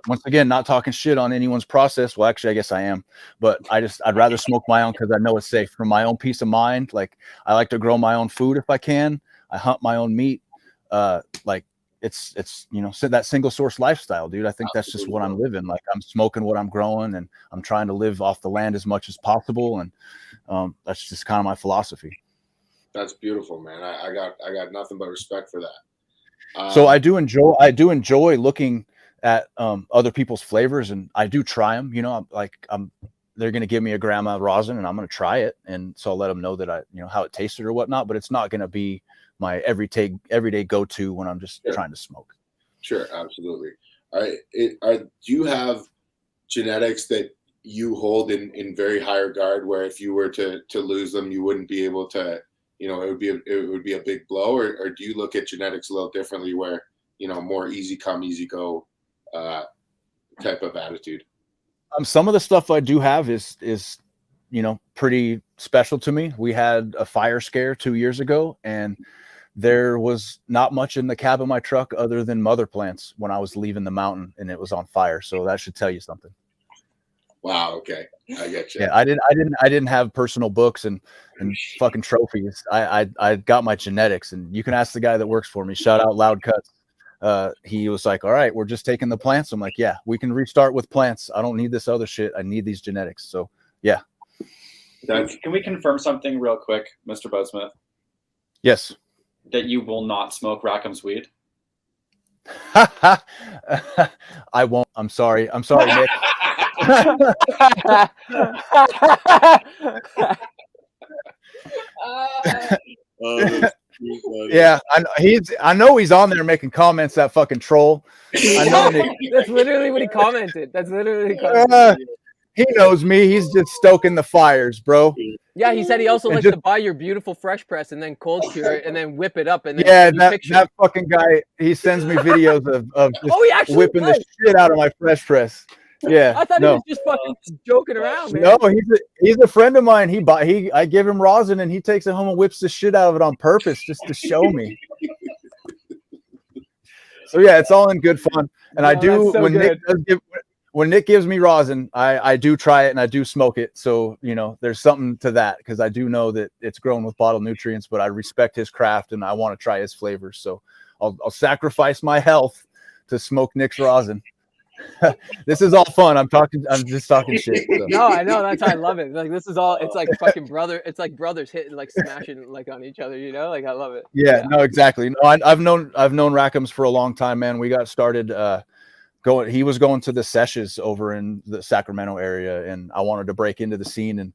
Speaker 4: once again, not talking shit on anyone's process. Well, actually, I guess I am, but I'd rather smoke my own because I know it's safe for my own peace of mind. Like, I like to grow my own food if I can. I hunt my own meat. Like, it's you know, that single source lifestyle, dude. I think that's just what I'm living. Like, I'm smoking what I'm growing, and I'm trying to live off the land as much as possible. And that's just kind of my philosophy.
Speaker 1: That's beautiful, man. I got nothing but respect for that.
Speaker 4: So I do enjoy looking at other people's flavors, and I do try them. You know, they're gonna give me a gram of rosin, and I'm gonna try it, and so I'll let them know that how it tasted or whatnot. But it's not gonna be my everyday go-to when I'm just trying to smoke.
Speaker 1: Sure, absolutely. Do you have genetics that you hold in very high regard, where if you were to lose them, you wouldn't be able to, you know, it would be a big blow, or do you look at genetics a little differently, where, you know, more easy come, easy go type of attitude?
Speaker 4: Some of the stuff I do have is you know, pretty special to me. We had a fire scare 2 years ago, and there was not much in the cab of my truck other than mother plants when I was leaving the mountain, and it was on fire. So that should tell you something.
Speaker 1: Wow. Okay. I get you.
Speaker 4: Yeah. I didn't have personal books and fucking trophies. I got my genetics, and you can ask the guy that works for me. Shout out Loud Cuts. He was like, all right, we're just taking the plants. I'm like, yeah, we can restart with plants. I don't need this other shit. I need these genetics. So yeah.
Speaker 2: Can we confirm something real quick, Mr. Budsmith?
Speaker 4: Yes.
Speaker 2: That you will not smoke Rackham's weed?
Speaker 4: I won't. I'm sorry, Nick. Yeah, I know he's on there making comments, that fucking troll. I know Nick.
Speaker 3: That's literally what he commented.
Speaker 4: He knows me. He's just stoking the fires, bro.
Speaker 3: Yeah, he said he also likes to buy your beautiful fresh press and then cold cure it and then whip it up. And then
Speaker 4: that fucking guy, he sends me videos of just whipping the shit out of my fresh press. Yeah,
Speaker 3: I thought he was just fucking joking around, man.
Speaker 4: No, he's a friend of mine. I give him rosin, and he takes it home and whips the shit out of it on purpose just to show me. So yeah, it's all in good fun. And I do, when Nick gives me rosin, I do try it and I do smoke it. So, you know, there's something to that, because I do know that it's grown with bottled nutrients, but I respect his craft and I want to try his flavors. So I'll sacrifice my health to smoke Nick's rosin. This is all fun. I'm just talking shit. So.
Speaker 3: No, I know. That's why I love it. Like, this is all, it's like fucking it's like brothers hitting, like smashing like on each other, you know? Like, I love it.
Speaker 4: Yeah. No, exactly. No, I've known Rackhams for a long time, man. We got started, he was going to the sessions over in the Sacramento area, and I wanted to break into the scene and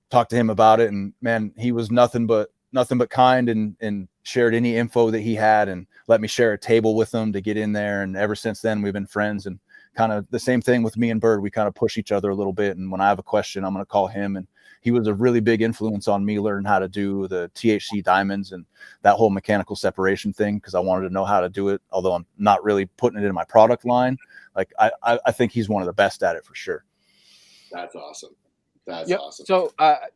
Speaker 4: talk to him about it. And man, he was nothing but kind, and shared any info that he had and let me share a table with him to get in there. And ever since then, we've been friends. And kind of the same thing with me and Bird. We kind of push each other a little bit. And when I have a question, I'm going to call him. And he was a really big influence on me learning how to do the THC diamonds and that whole mechanical separation thing, because I wanted to know how to do it, although I'm not really putting it in my product line. Like, I think he's one of the best at it for sure.
Speaker 1: That's awesome. That's awesome.
Speaker 3: So,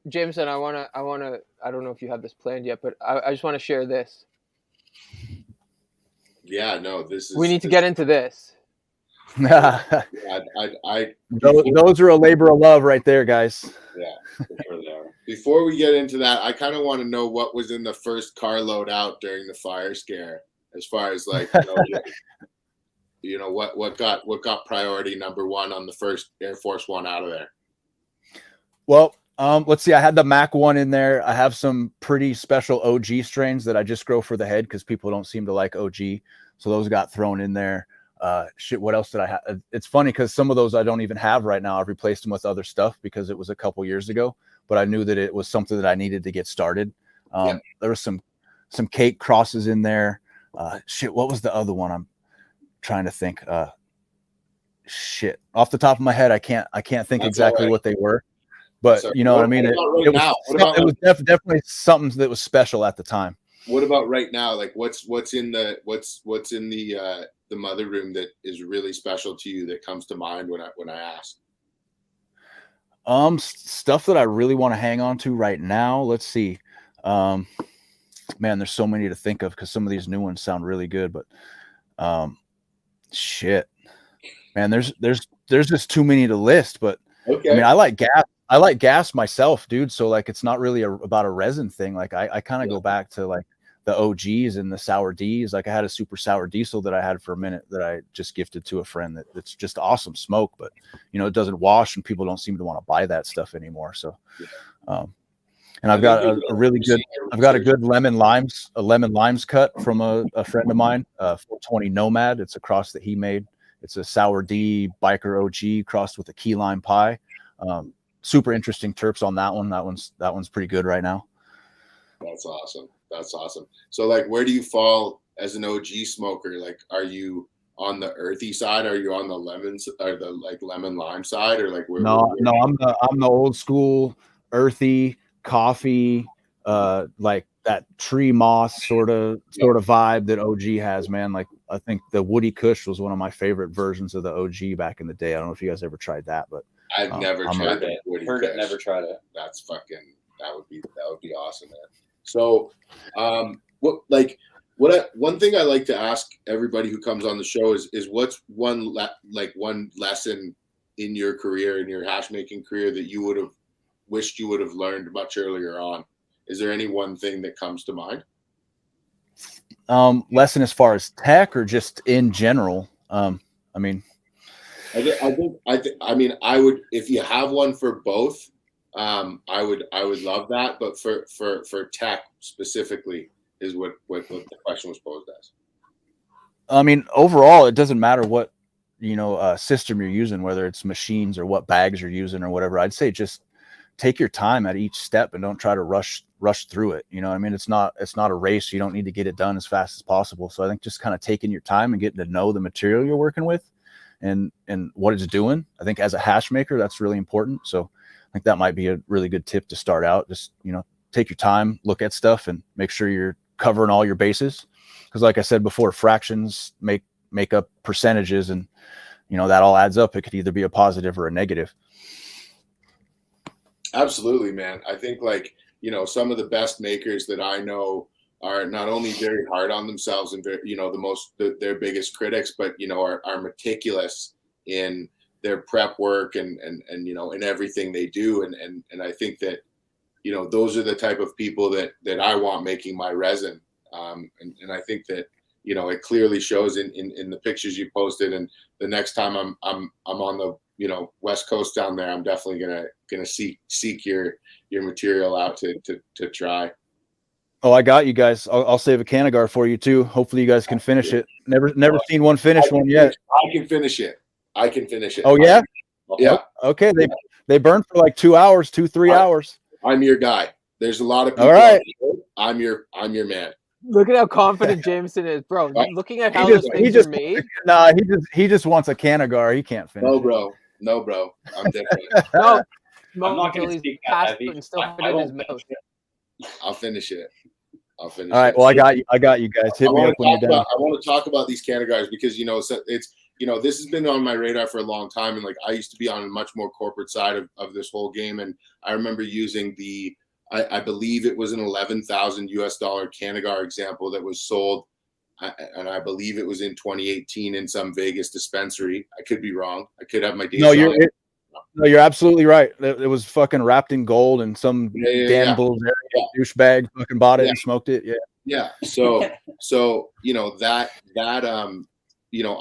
Speaker 3: Jameson, I don't know if you have this planned yet, but I just want to share this.
Speaker 1: Yeah, no,
Speaker 3: we need to get into this.
Speaker 4: Those are a labor of love right there, guys.
Speaker 1: Yeah, for sure they are. Before we get into that, I kind of want to know what was in the first carload out during the fire scare, as far as like, you know, what got priority number one on the first Air Force One out of there.
Speaker 4: Well, let's see. I had the Mac 1 in there. I have some pretty special OG strains that I just grow for the head because people don't seem to like OG, so those got thrown in there. What else did I have? It's funny because some of those I don't even have right now. I've replaced them with other stuff because it was a couple years ago, but I knew that it was something that I needed to get started. There was some cake crosses in there. What was the other one? trying to think. Shit, off the top of my head, I can't think
Speaker 1: That's
Speaker 4: exactly
Speaker 1: right.
Speaker 4: what they were, but
Speaker 1: So
Speaker 4: you know what I mean. It was definitely something that was special at the time.
Speaker 1: What about right now? Like what's in the mother room that is really special to you that comes to mind when I ask?
Speaker 4: Stuff that I really want to hang on to right now. Let's see. Man, there's so many to think of because some of these new ones sound really good, but shit. Man, there's just too many to list, but
Speaker 1: okay.
Speaker 4: I mean, I like gas myself, dude. So like, it's not really about a resin thing. Like I kind of go back to like the OGs and the sour Ds. Like I had a super sour diesel that I had for a minute that I just gifted to a friend that's just awesome smoke, but you know, it doesn't wash and people don't seem to want to buy that stuff anymore. So, and I've got a good lemon limes cut from a friend of mine, 420 Nomad. It's a cross that he made. It's a sour D biker OG crossed with a key lime pie. Super interesting terps on that one. That one's pretty good right now.
Speaker 1: That's awesome. So like, where do you fall as an OG smoker? Like, are you on the earthy side? Are you on the lemons or the like lemon lime side, or like where?
Speaker 4: No, I'm the old school earthy coffee, like that tree moss sort of vibe that OG has, man. Like I think the Woody Kush was one of my favorite versions of the OG back in the day. I don't know if you guys ever tried that, but
Speaker 1: I've never tried it.
Speaker 2: Heard it, never tried it.
Speaker 1: That's fucking. That would be awesome, man. So, one thing I like to ask everybody who comes on the show is what's one lesson in your career, in your hash making career, that you would have wished you would have learned much earlier on? Is there any one thing that comes to mind?
Speaker 4: Lesson as far as tech or just in general? I mean,
Speaker 1: I would, if you have one for both, I would love that. But for tech specifically is what the question was posed as.
Speaker 4: I mean, overall, it doesn't matter what, system you're using, whether it's machines or what bags you're using or whatever. I'd say just take your time at each step and don't try to rush through it. You know what I mean? It's not a race. You don't need to get it done as fast as possible. So I think just kind of taking your time and getting to know the material you're working with and what it's doing. I think as a hash maker, that's really important. So I think that might be a really good tip to start out. Just, take your time, look at stuff and make sure you're covering all your bases. Because like I said before, fractions make up percentages and, that all adds up. It could either be a positive or a negative.
Speaker 1: Absolutely, man. I think some of the best makers that I know are not only very hard on themselves and very, their biggest critics, but are meticulous in their prep work and in everything they do. And I think that those are the type of people that I want making my resin. And I think that it clearly shows in the pictures you posted. And the next time I'm on the West Coast down there, I'm definitely gonna seek your material out to try.
Speaker 4: Oh, I got you guys. I'll save a Canagar for you too. Hopefully you guys can finish it. Never seen one finish one yet.
Speaker 1: I can finish it.
Speaker 4: Oh yeah?
Speaker 1: Yeah.
Speaker 4: Okay. They burn for like 2 hours, 3 hours.
Speaker 1: I'm your guy. There's a lot of people.
Speaker 4: All right.
Speaker 1: I'm your man.
Speaker 3: Look at how confident Jameson is, bro. Looking at how those things are made.
Speaker 4: Nah, he just wants a Canagar. He can't finish.
Speaker 1: No, bro. I'm different.
Speaker 3: No,
Speaker 2: I'm not going to speak that heavy.
Speaker 1: I'll finish it.
Speaker 4: All right. Well, I got you guys. Hit me up when you're done.
Speaker 1: I want to talk about these Canagars because it's this has been on my radar for a long time, and I used to be on a much more corporate side of this whole game, and I remember using I believe it was an $11,000 US Canagar example that was sold, and I believe it was in 2018 in some Vegas dispensary. I could be wrong. I could have my dates.
Speaker 4: No, you're absolutely right. It was fucking wrapped in gold, and some Dan Bilzerian douchebag fucking bought it and smoked it.
Speaker 1: Yeah. So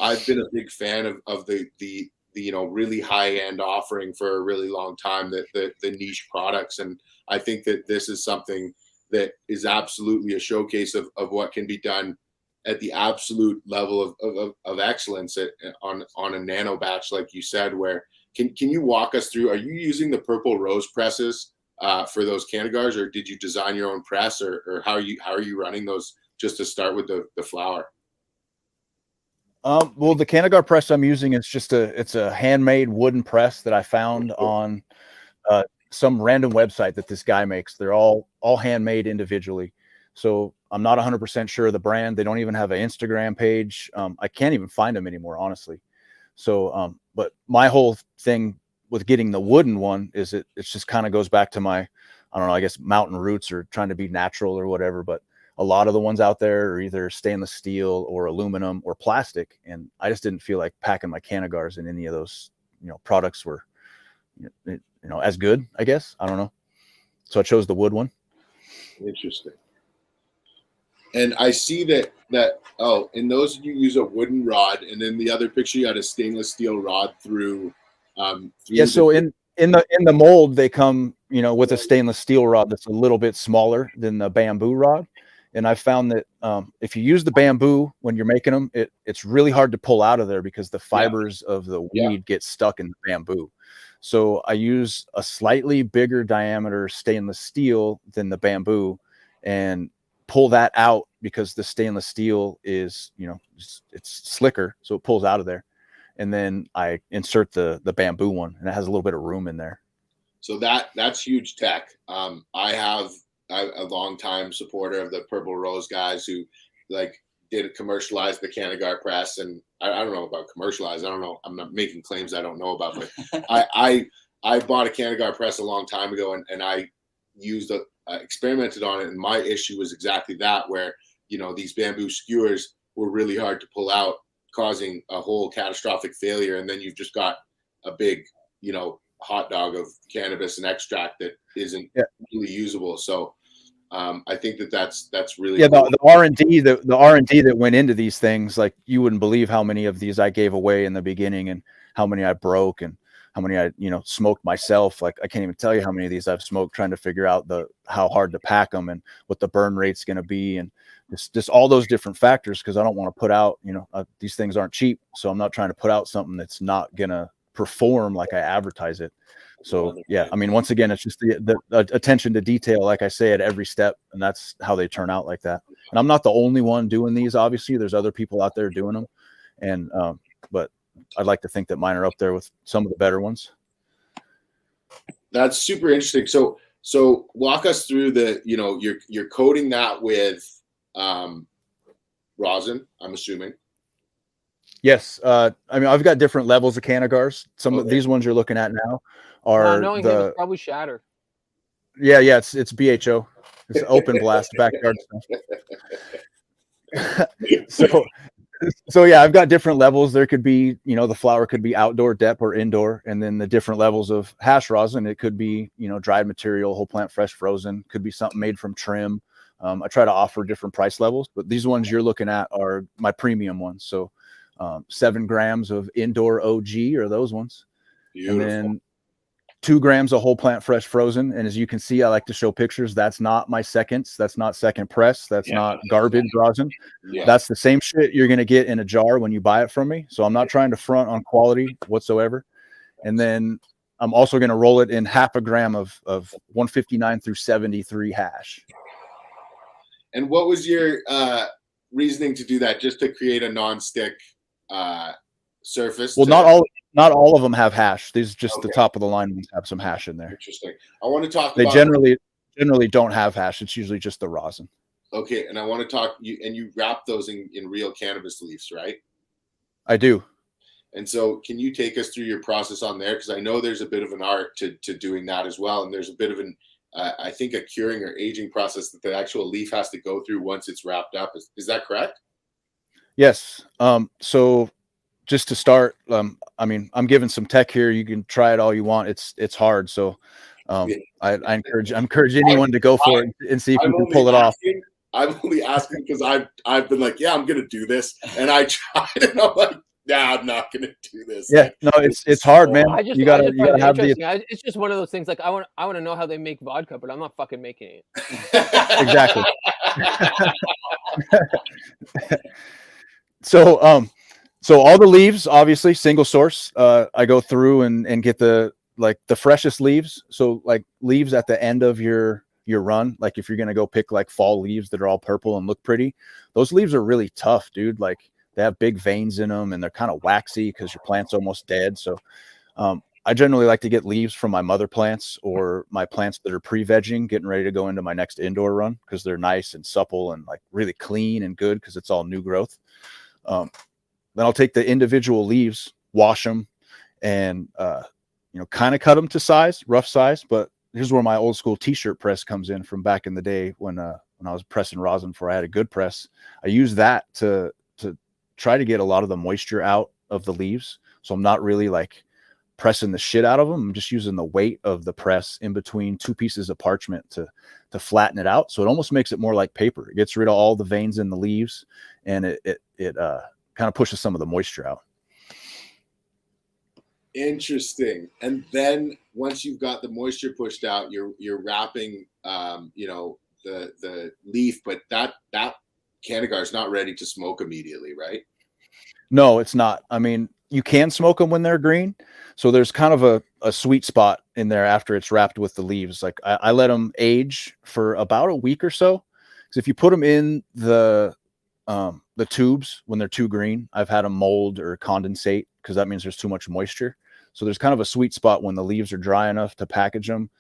Speaker 1: I've been a big fan of the really high end offering for a really long time, the niche products, and I think that this is something that is absolutely a showcase of what can be done at the absolute level of excellence on a nano batch, like you said. Where can you walk us through? Are you using the purple rose presses for those Canagars, or did you design your own press, or how are you running those just to start with the flower?
Speaker 4: Well, the Canagar press I'm using is it's a handmade wooden press that I found on some random website that this guy makes. They're all handmade individually. So I'm not 100% sure of the brand. They don't even have an Instagram page. I can't even find them anymore, honestly. So, but my whole thing with getting the wooden one is it just kind of goes back to my, I don't know, I guess mountain roots or trying to be natural or whatever. But a lot of the ones out there are either stainless steel or aluminum or plastic. And I just didn't feel like packing my Canagars in any of those, products were, as good, I guess. I don't know. So I chose the wood one.
Speaker 1: Interesting. And I see that in those you use a wooden rod, and then the other picture you had a stainless steel rod through.
Speaker 4: So in the mold they come, with a stainless steel rod that's a little bit smaller than the bamboo rod. And I found that if you use the bamboo when you're making them, it's really hard to pull out of there because the fibers of the weed get stuck in the bamboo. So I use a slightly bigger diameter stainless steel than the bamboo and pull that out because the stainless steel is, it's slicker. So it pulls out of there. And then I insert the bamboo one, and it has a little bit of room in there.
Speaker 1: So that's huge tech. I'm a long-time supporter of the Purple Rose guys who did commercialize the Canagar press, and I don't know about commercialize. I don't know. I'm not making claims I don't know about, but I bought a Canagar press a long time ago, and I used experimented on it, and my issue was exactly that, where these bamboo skewers were really hard to pull out, causing a whole catastrophic failure, and then you've just got a big hot dog of cannabis and extract that isn't really usable. So I think that's really cool.
Speaker 4: The R&D the R&D that went into these things, like you wouldn't believe how many of these I gave away in the beginning and how many I broke and how many I smoked myself. Like I can't even tell you how many of these I've smoked trying to figure out how hard to pack them and what the burn rate's going to be, and just all those different factors, because I don't want to put out these things aren't cheap, so I'm not trying to put out something that's not gonna perform like I advertise it. So yeah, I mean, once again, it's just the attention to detail, like I say, at every step, and that's how they turn out like that. And I'm not the only one doing these. Obviously, there's other people out there doing them, and but I'd like to think that mine are up there with some of the better ones.
Speaker 1: That's super interesting. So walk us through you're coating that with rosin, I'm assuming.
Speaker 4: Yes. I mean, I've got different levels of Canagars. Some of these ones you're looking at now are
Speaker 3: knowing him is probably shatter.
Speaker 4: Yeah, it's BHO. It's open blast backyard stuff. So yeah, I've got different levels. There could be, the flower could be outdoor dep or indoor, and then the different levels of hash rosin. It could be, dried material, whole plant fresh frozen, could be something made from trim. I try to offer different price levels, but these ones you're looking at are my premium ones. So 7 grams of indoor OG are those ones. Beautiful. And then 2 grams of whole plant fresh frozen. And as you can see, I like to show pictures. That's not my seconds. That's not second press. That's not garbage rosin. Yeah. That's the same shit you're going to get in a jar when you buy it from me. So I'm not trying to front on quality whatsoever. And then I'm also going to roll it in 0.5 gram of 159 through 73 hash.
Speaker 1: And what was your reasoning to do that? Just to create a non-stick surface?
Speaker 4: Well, not all of them have hash. These just the top of the line ones have some hash in there.
Speaker 1: Interesting. I want to talk.
Speaker 4: They generally don't have hash. It's usually just the rosin.
Speaker 1: Okay, and I want to talk. You wrap those in real cannabis leaves, right?
Speaker 4: I do.
Speaker 1: And so, can you take us through your process on there? Because I know there's a bit of an art to doing that as well, and there's a bit of an I think a curing or aging process that the actual leaf has to go through once it's wrapped up. Is that correct?
Speaker 4: Yes. So just to start, I mean, I'm giving some tech here. You can try it all you want. It's hard. So I encourage anyone to go for it and see if you can pull it off.
Speaker 1: I'm only asking because I've been like, yeah, I'm gonna do this, and I tried, and I'm like, nah, I'm not gonna do this.
Speaker 4: Yeah, no, it's hard, man. You gotta have the.
Speaker 3: It's just one of those things. Like I want to know how they make vodka, but I'm not fucking making it.
Speaker 4: Exactly. So all the leaves, obviously, single source. I go through and get the freshest leaves. So like leaves at the end of your run. Like if you're gonna go pick like fall leaves that are all purple and look pretty, those leaves are really tough, dude. Like they have big veins in them and they're kind of waxy because your plant's almost dead. So I generally like to get leaves from my mother plants or my plants that are pre-vegging, getting ready to go into my next indoor run, because they're nice and supple and like really clean and good because it's all new growth. Then I'll take the individual leaves, wash them, and kind of cut them to size, rough size. But here's where my old school t-shirt press comes in from back in the day when I was pressing rosin before I had a good press. I use that to try to get a lot of the moisture out of the leaves. So I'm not really like pressing the shit out of them. I'm just using the weight of the press in between two pieces of parchment to flatten it out. So it almost makes it more like paper. It gets rid of all the veins in the leaves, and it kind of pushes some of the moisture out.
Speaker 1: Interesting. And then once you've got the moisture pushed out, you're wrapping the leaf, but that Cannegar is not ready to smoke immediately, right?
Speaker 4: No, it's not. I mean, you can smoke them when they're green. So there's kind of a sweet spot in there after it's wrapped with the leaves. Like I let them age for about a week or so. Because if you put them in the tubes when they're too green, I've had them mold or condensate, because that means there's too much moisture. So there's kind of a sweet spot when the leaves are dry enough to package them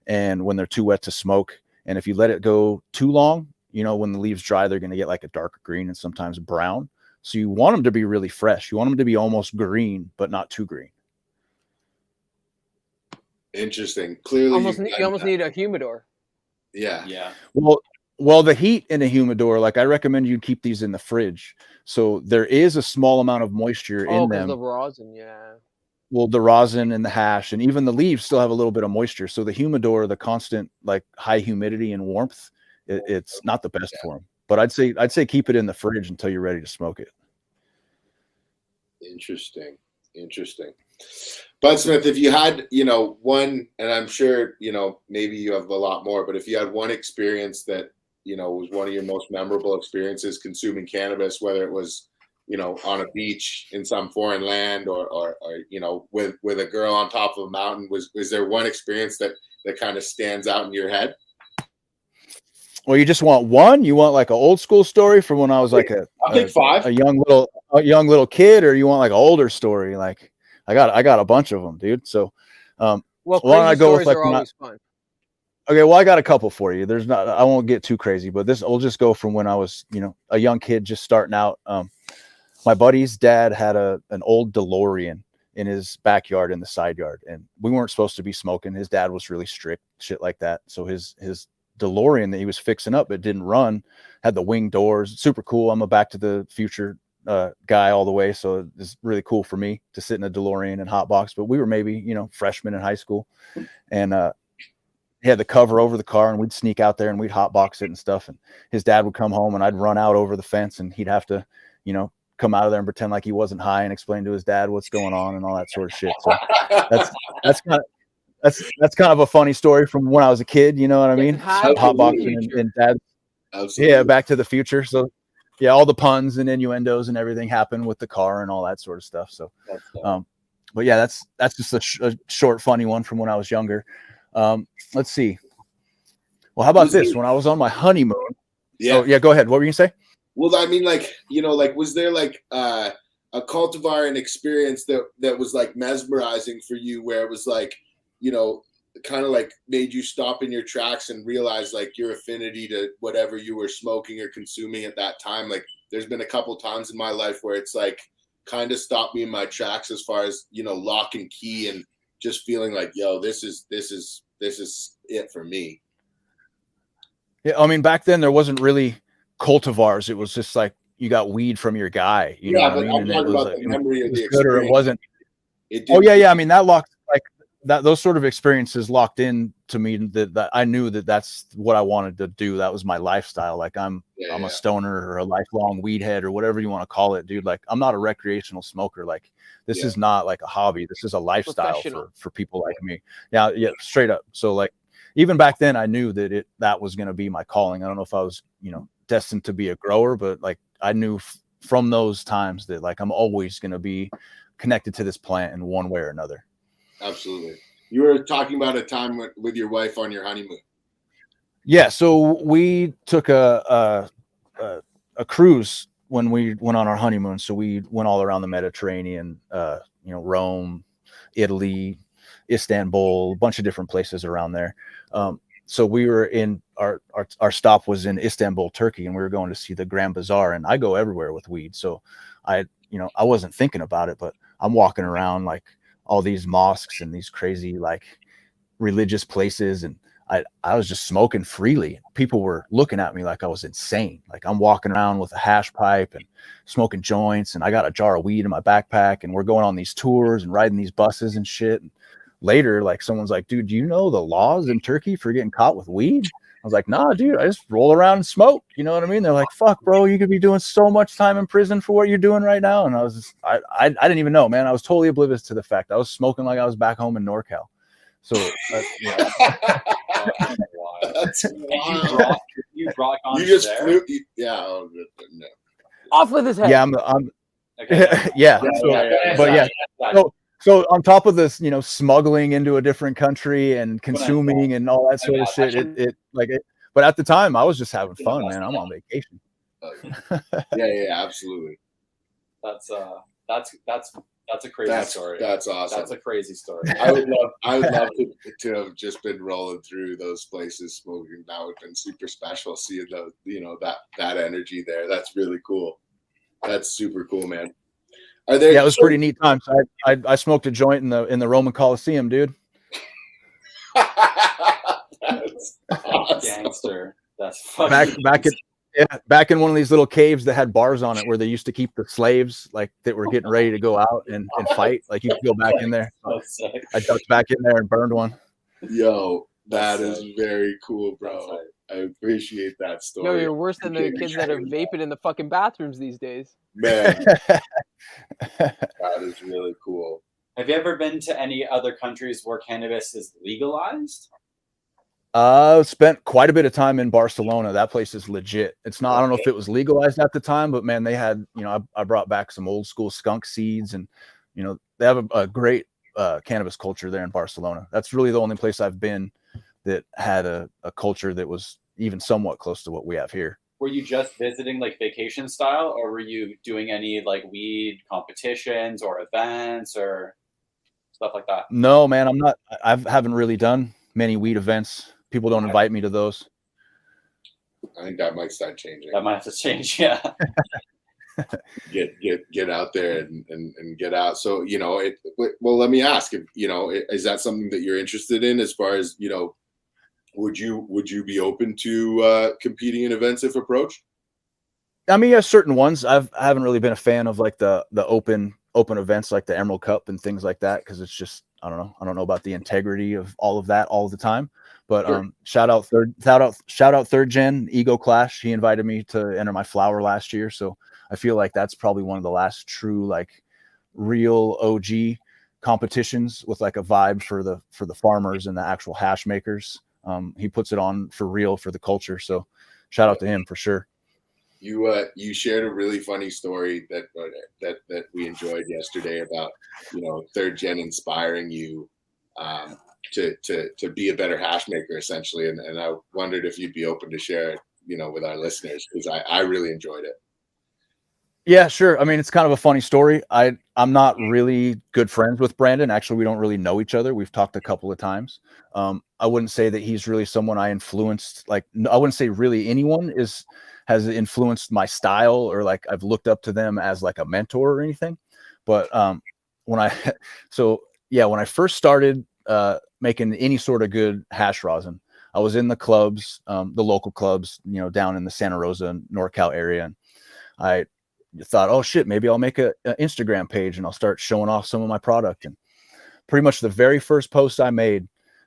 Speaker 4: and when they're too wet to smoke. And if you let it go too long, when the leaves dry, they're going to get like a darker green and sometimes brown. So you want them to be really fresh. You want them to be almost green, but not too green.
Speaker 1: Interesting. Clearly,
Speaker 3: you almost need a humidor.
Speaker 1: Yeah.
Speaker 2: Yeah.
Speaker 4: Well, the heat in a humidor, like I recommend you keep these in the fridge. So there is a small amount of moisture in them.
Speaker 3: The rosin, yeah.
Speaker 4: Well, the rosin and the hash and even the leaves still have a little bit of moisture. So the humidor, the constant like high humidity and warmth, it's not the best for them. But I'd say keep it in the fridge until you're ready to smoke it.
Speaker 1: Interesting. Budsmith, if you had, one, and I'm sure, maybe you have a lot more, but if you had one experience that, was one of your most memorable experiences consuming cannabis, whether it was, on a beach in some foreign land or with a girl on top of a mountain, was there one experience that kind of stands out in your head?
Speaker 4: Well, you just want one? You want like an old school story from when I was like
Speaker 1: I'll take five.
Speaker 4: A young little kid, or you want like an older story? Like I got a bunch of them, dude. So,
Speaker 3: well,
Speaker 4: why don't I go with like
Speaker 3: always fun.
Speaker 4: Okay, well, I got a couple for you. I won't get too crazy, but we'll just go from when I was, a young kid just starting out. My buddy's dad had an old DeLorean in his backyard in the side yard, and we weren't supposed to be smoking. His dad was really strict, shit like that. So his DeLorean that he was fixing up, it didn't run, had the wing doors, super cool. I'm a Back to the Future guy all the way, so it's really cool for me to sit in a DeLorean and hotbox. But we were maybe freshmen in high school, and he had the cover over the car, and we'd sneak out there and we'd hotbox it and stuff. And his dad would come home, and I'd run out over the fence, and he'd have to come out of there and pretend like he wasn't high and explain to his dad what's going on and all that sort of shit. So that's kind of a funny story from when I was a kid. You know what I mean? Hotboxing and dad. Absolutely. Yeah, Back to the Future. So yeah, all the puns and innuendos and everything happened with the car and all that sort of stuff. So, but yeah, that's just a short, funny one from when I was younger. Let's see. Well, how about this? When I was on my honeymoon. Yeah. Oh, yeah. Go ahead. What were you gonna say?
Speaker 1: Well, I mean, was there like a cultivar and experience that was like mesmerizing for you, where it was like, kind of like made you stop in your tracks and realize like your affinity to whatever you were smoking or consuming at that time? Like, there's been a couple times in my life where it's like kind of stopped me in my tracks as far as, lock and key, and just feeling like, yo, this is it for me.
Speaker 4: Yeah. I mean, back then there wasn't really cultivars. It was just like you got weed from your guy. You know what I mean?
Speaker 1: I'm talking about the memory of the experience.
Speaker 4: Good or it wasn't. Yeah. I mean, that locked like that. Those sort of experiences locked in to me that I knew that's what I wanted to do. That was my lifestyle. Like I'm a stoner or a lifelong weed head or whatever you want to call it, dude. Like I'm not a recreational smoker. Like this is not like a hobby. This is a lifestyle for people like me. Yeah, straight up. So like even back then, I knew that was going to be my calling. I don't know if I was destined to be a grower, but like I knew from those times that like I'm always going to be connected to this plant in one way or another.
Speaker 1: Absolutely. You were talking about a time with your wife on your honeymoon.
Speaker 4: Yeah. So we took a cruise when we went on our honeymoon. So we went all around the Mediterranean, Rome, Italy, Istanbul, a bunch of different places around there. So we were in our stop was in Istanbul, Turkey, and we were going to see the Grand Bazaar. And I go everywhere with weed, so I wasn't thinking about it, but I'm walking around like all these mosques and these crazy like religious places, and I was just smoking freely. People were looking at me like I was insane. Like I'm walking around with a hash pipe and smoking joints, and I got a jar of weed in my backpack, and we're going on these tours and riding these buses and shit. And later, like someone's like, dude, do you know the laws in Turkey for getting caught with weed? I was like, nah, dude, I just roll around and smoke. You know what I mean? They're like, fuck, bro, you could be doing so much time in prison for what you're doing right now. And I was just, I didn't even know, man. I was totally oblivious to the fact I was smoking like I was back home in NorCal. So
Speaker 1: That's
Speaker 2: wild. You rock on.
Speaker 1: You just flew. Yeah. Oh, no.
Speaker 3: Off with his head.
Speaker 4: Yeah, I'm
Speaker 2: Okay.
Speaker 4: yeah.
Speaker 2: Yeah.
Speaker 4: So on top of this, smuggling into a different country and consuming and all that sort of shit, but at the time I was just having fun, man. I'm on vacation.
Speaker 1: Yeah, absolutely.
Speaker 2: That's a crazy story.
Speaker 1: That's awesome.
Speaker 2: That's a crazy story.
Speaker 1: I would love to have just been rolling through those places smoking. That would have been super special, seeing that energy there. That's really cool. That's super cool, man.
Speaker 4: Yeah, it was pretty neat times. I smoked a joint in the Roman Colosseum, dude.
Speaker 1: That's awesome.
Speaker 2: Gangster. That's fucking
Speaker 4: back in one of these little caves that had bars on it where they used to keep the slaves like that were getting ready to go out and fight. Like you could go back in there. I ducked back in there and burned one.
Speaker 1: Yo, that is very cool, bro. I appreciate that story.
Speaker 3: No, you're worse than the kids that are vaping in the fucking bathrooms these days.
Speaker 1: Man, that is really cool.
Speaker 2: Have you ever been to any other countries where cannabis is legalized?
Speaker 4: Spent quite a bit of time in Barcelona. That place is legit. It's not, I don't know if it was legalized at the time, but man, they had, I brought back some old school skunk seeds, and, they have a great cannabis culture there in Barcelona. That's really the only place I've been that had a culture that was even somewhat close to what we have here.
Speaker 2: Were you just visiting like vacation style, or were you doing any like weed competitions or events or stuff like that?
Speaker 4: No, man, I haven't really done many weed events. People don't invite me to those.
Speaker 1: I think that might start changing.
Speaker 2: That might have to change, yeah.
Speaker 1: Get out there and get out. So, well, let me ask if, is that something that you're interested in as far as, would you be open to competing in events if approached?
Speaker 4: I mean, yeah, certain ones. I haven't really been a fan of like the open events like the Emerald Cup and things like that, because it's just, I don't know about the integrity of all of that all the time. But
Speaker 1: sure.
Speaker 4: shout out third gen Ego Clash. He invited me to enter my flower last year, so I feel like that's probably one of the last true like real OG competitions with like a vibe for the farmers and the actual hash makers. He puts it on for real for the culture, so shout out to him for sure.
Speaker 1: You shared a really funny story that we enjoyed yesterday about third gen inspiring you to be a better hash maker essentially, and I wondered if you'd be open to share it with our listeners, because I really enjoyed it.
Speaker 4: Yeah, sure. I mean, it's kind of a funny story. I'm not really good friends with Brandon. Actually, we don't really know each other. We've talked a couple of times. I wouldn't say that he's really someone I influenced. Like, I wouldn't say really anyone has influenced my style, or like I've looked up to them as like a mentor or anything. But when I first started making any sort of good hash rosin, I was in the clubs, the local clubs, down in the Santa Rosa, NorCal area, and I thought, oh shit, maybe I'll make an Instagram page and I'll start showing off some of my product. And pretty much the very first post I made,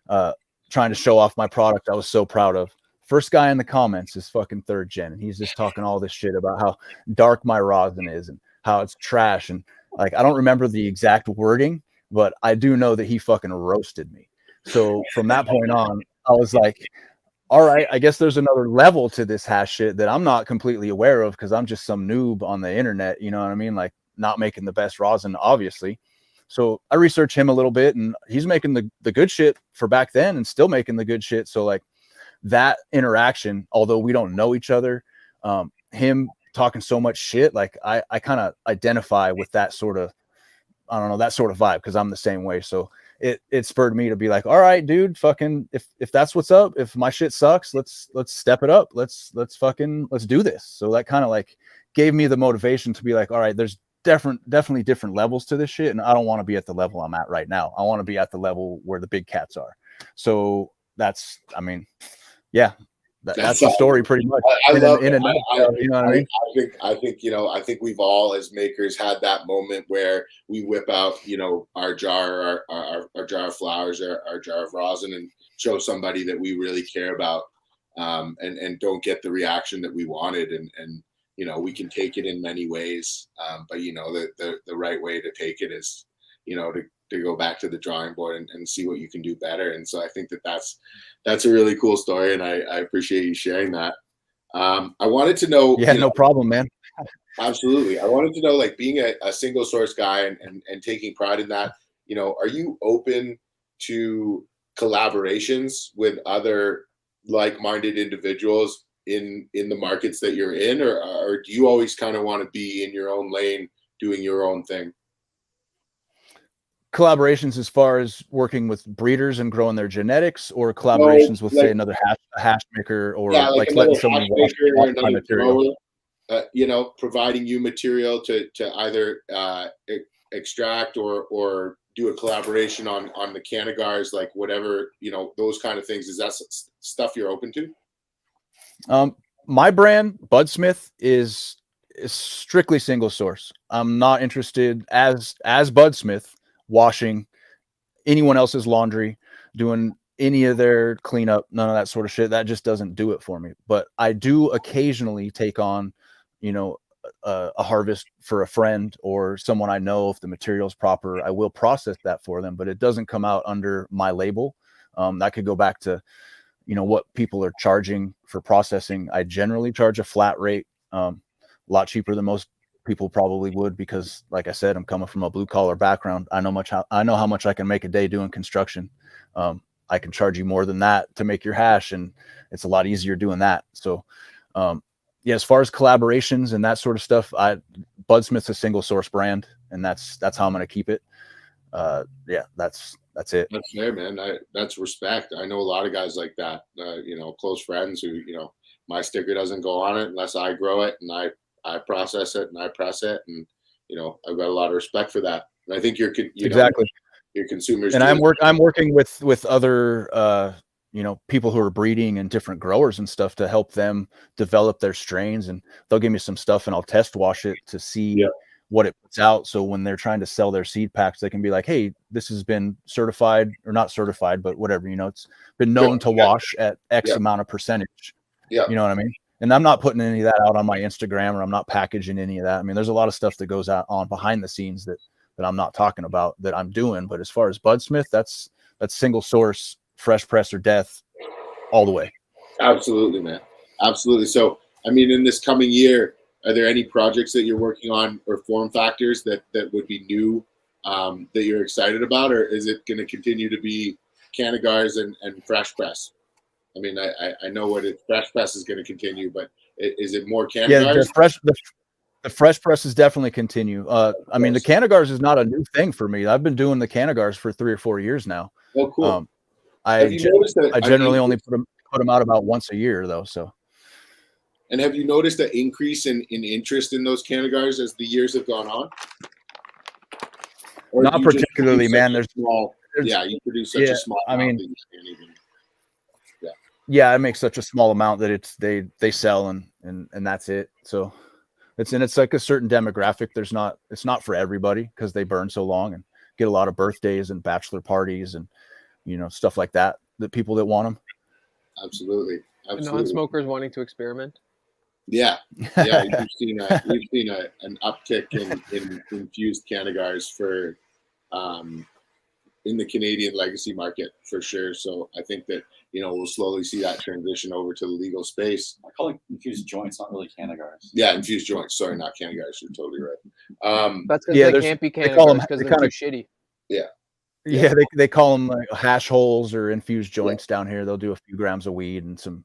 Speaker 4: trying to show off my product, I was so proud of. First guy in the comments is fucking third gen, and he's just talking all this shit about how dark my rosin is and how it's trash. And like, I don't remember the exact wording, but I do know that he fucking roasted me. So from that point on, I was like, all right, I guess there's another level to this hash shit that I'm not completely aware of, because I'm just some noob on the internet, you know what I mean? Like, not making the best rosin, obviously. So I researched him a little bit, and he's making the good shit for back then and still making the good shit. So like that interaction, although we don't know each other, him talking so much shit. Like I kind of identify with that sort of, I don't know, that sort of vibe, because I'm the same way. So it spurred me to be like, all right, dude, fucking, if that's what's up, if my shit sucks, let's step it up. Let's do this. So that kind of like gave me the motivation to be like, all right, there's definitely different levels to this shit. And I don't want to be at the level I'm at right now. I want to be at the level where the big cats are. So that's, I mean, yeah, that's the story pretty much.
Speaker 1: I love it.
Speaker 4: You know what I mean?
Speaker 1: I think we've all as makers had that moment where we whip out, our jar, our jar of flowers, our jar of rosin, and show somebody that we really care about, and don't get the reaction that we wanted. And we can take it in many ways. But the right way to take it is, to go back to the drawing board and see what you can do better. And so I think that's a really cool story, and I appreciate you sharing that. I wanted to know.
Speaker 4: Yeah, no problem, man.
Speaker 1: Absolutely. I wanted to know, like, being a single source guy and taking pride in that, are you open to collaborations with other like-minded individuals in the markets that you're in, or do you always kind of want to be in your own lane doing your own thing?
Speaker 4: Collaborations as far as working with breeders and growing their genetics, or collaborations with, say, another hash maker, or like letting someone wash my material?
Speaker 1: Grower, providing you material to either extract or do a collaboration on the canagars, like whatever, those kind of things. Is that stuff you're open to?
Speaker 4: My brand, Budsmith, is strictly single source. I'm not interested as Budsmith washing anyone else's laundry, doing any of their cleanup, none of that sort of shit. That just doesn't do it for me. But I do occasionally take on, a harvest for a friend or someone I know. If the material is proper, I will process that for them, but it doesn't come out under my label. That could go back to, what people are charging for processing. I generally charge a flat rate, a lot cheaper than most people probably would, because like I said, I'm coming from a blue collar background. I know how much I can make a day doing construction. I can charge you more than that to make your hash, and it's a lot easier doing that. So yeah, as far as collaborations and that sort of stuff, Budsmith's a single source brand, and that's how I'm going to keep it. Yeah, that's it.
Speaker 1: That's fair, man. That's respect. I know a lot of guys like that, close friends who, my sticker doesn't go on it unless I grow it and I process it and I press it, and I've got a lot of respect for that. And I think
Speaker 4: exactly
Speaker 1: your consumers.
Speaker 4: And I'm working with other people who are breeding and different growers and stuff to help them develop their strains, and they'll give me some stuff and I'll test wash it to see what it puts out. So when they're trying to sell their seed packs, they can be like, hey, this has been certified, or not certified, but whatever, it's been known to wash at X amount of percentage. You know what I mean? And I'm not putting any of that out on my Instagram, or I'm not packaging any of that. I mean, there's a lot of stuff that goes out on behind the scenes that I'm not talking about, that I'm doing. But as far as Budsmith, that's single source, fresh press or death, all the way.
Speaker 1: Absolutely, man. Absolutely. So, I mean, in this coming year, are there any projects that you're working on or form factors that would be new, that you're excited about, or is it going to continue to be canagars and fresh press? I mean, I know fresh press is going to continue, but is it more canagars?
Speaker 4: Yeah, the fresh presses definitely continue. I mean, the canagars is not a new thing for me. I've been doing the canagars for 3 or 4 years now.
Speaker 1: Oh, cool.
Speaker 4: I generally only put them out about once a year, though. So.
Speaker 1: And have you noticed an increase in interest in those canagars as the years have gone on?
Speaker 4: Or not particularly, man.
Speaker 1: You produce such a small amount. I mean,
Speaker 4: yeah, I make such a small amount that they sell and that's it. So it's like a certain demographic. It's not for everybody, because they burn so long and get a lot of birthdays and bachelor parties and stuff like that people that want them.
Speaker 1: Absolutely.
Speaker 3: Non-smokers wanting to experiment.
Speaker 1: Yeah. We've seen an uptick in infused canagars for in the Canadian legacy market, for sure. So I think that we'll slowly see that transition over to the legal space.
Speaker 2: I call it infused joints, not really canagars.
Speaker 1: Yeah, infused joints. Sorry, not canagars. You're totally right.
Speaker 3: That's because they can't be canagars because they're too shitty.
Speaker 4: Yeah, they call them like hash holes or infused joints down here. They'll do a few grams of weed and some,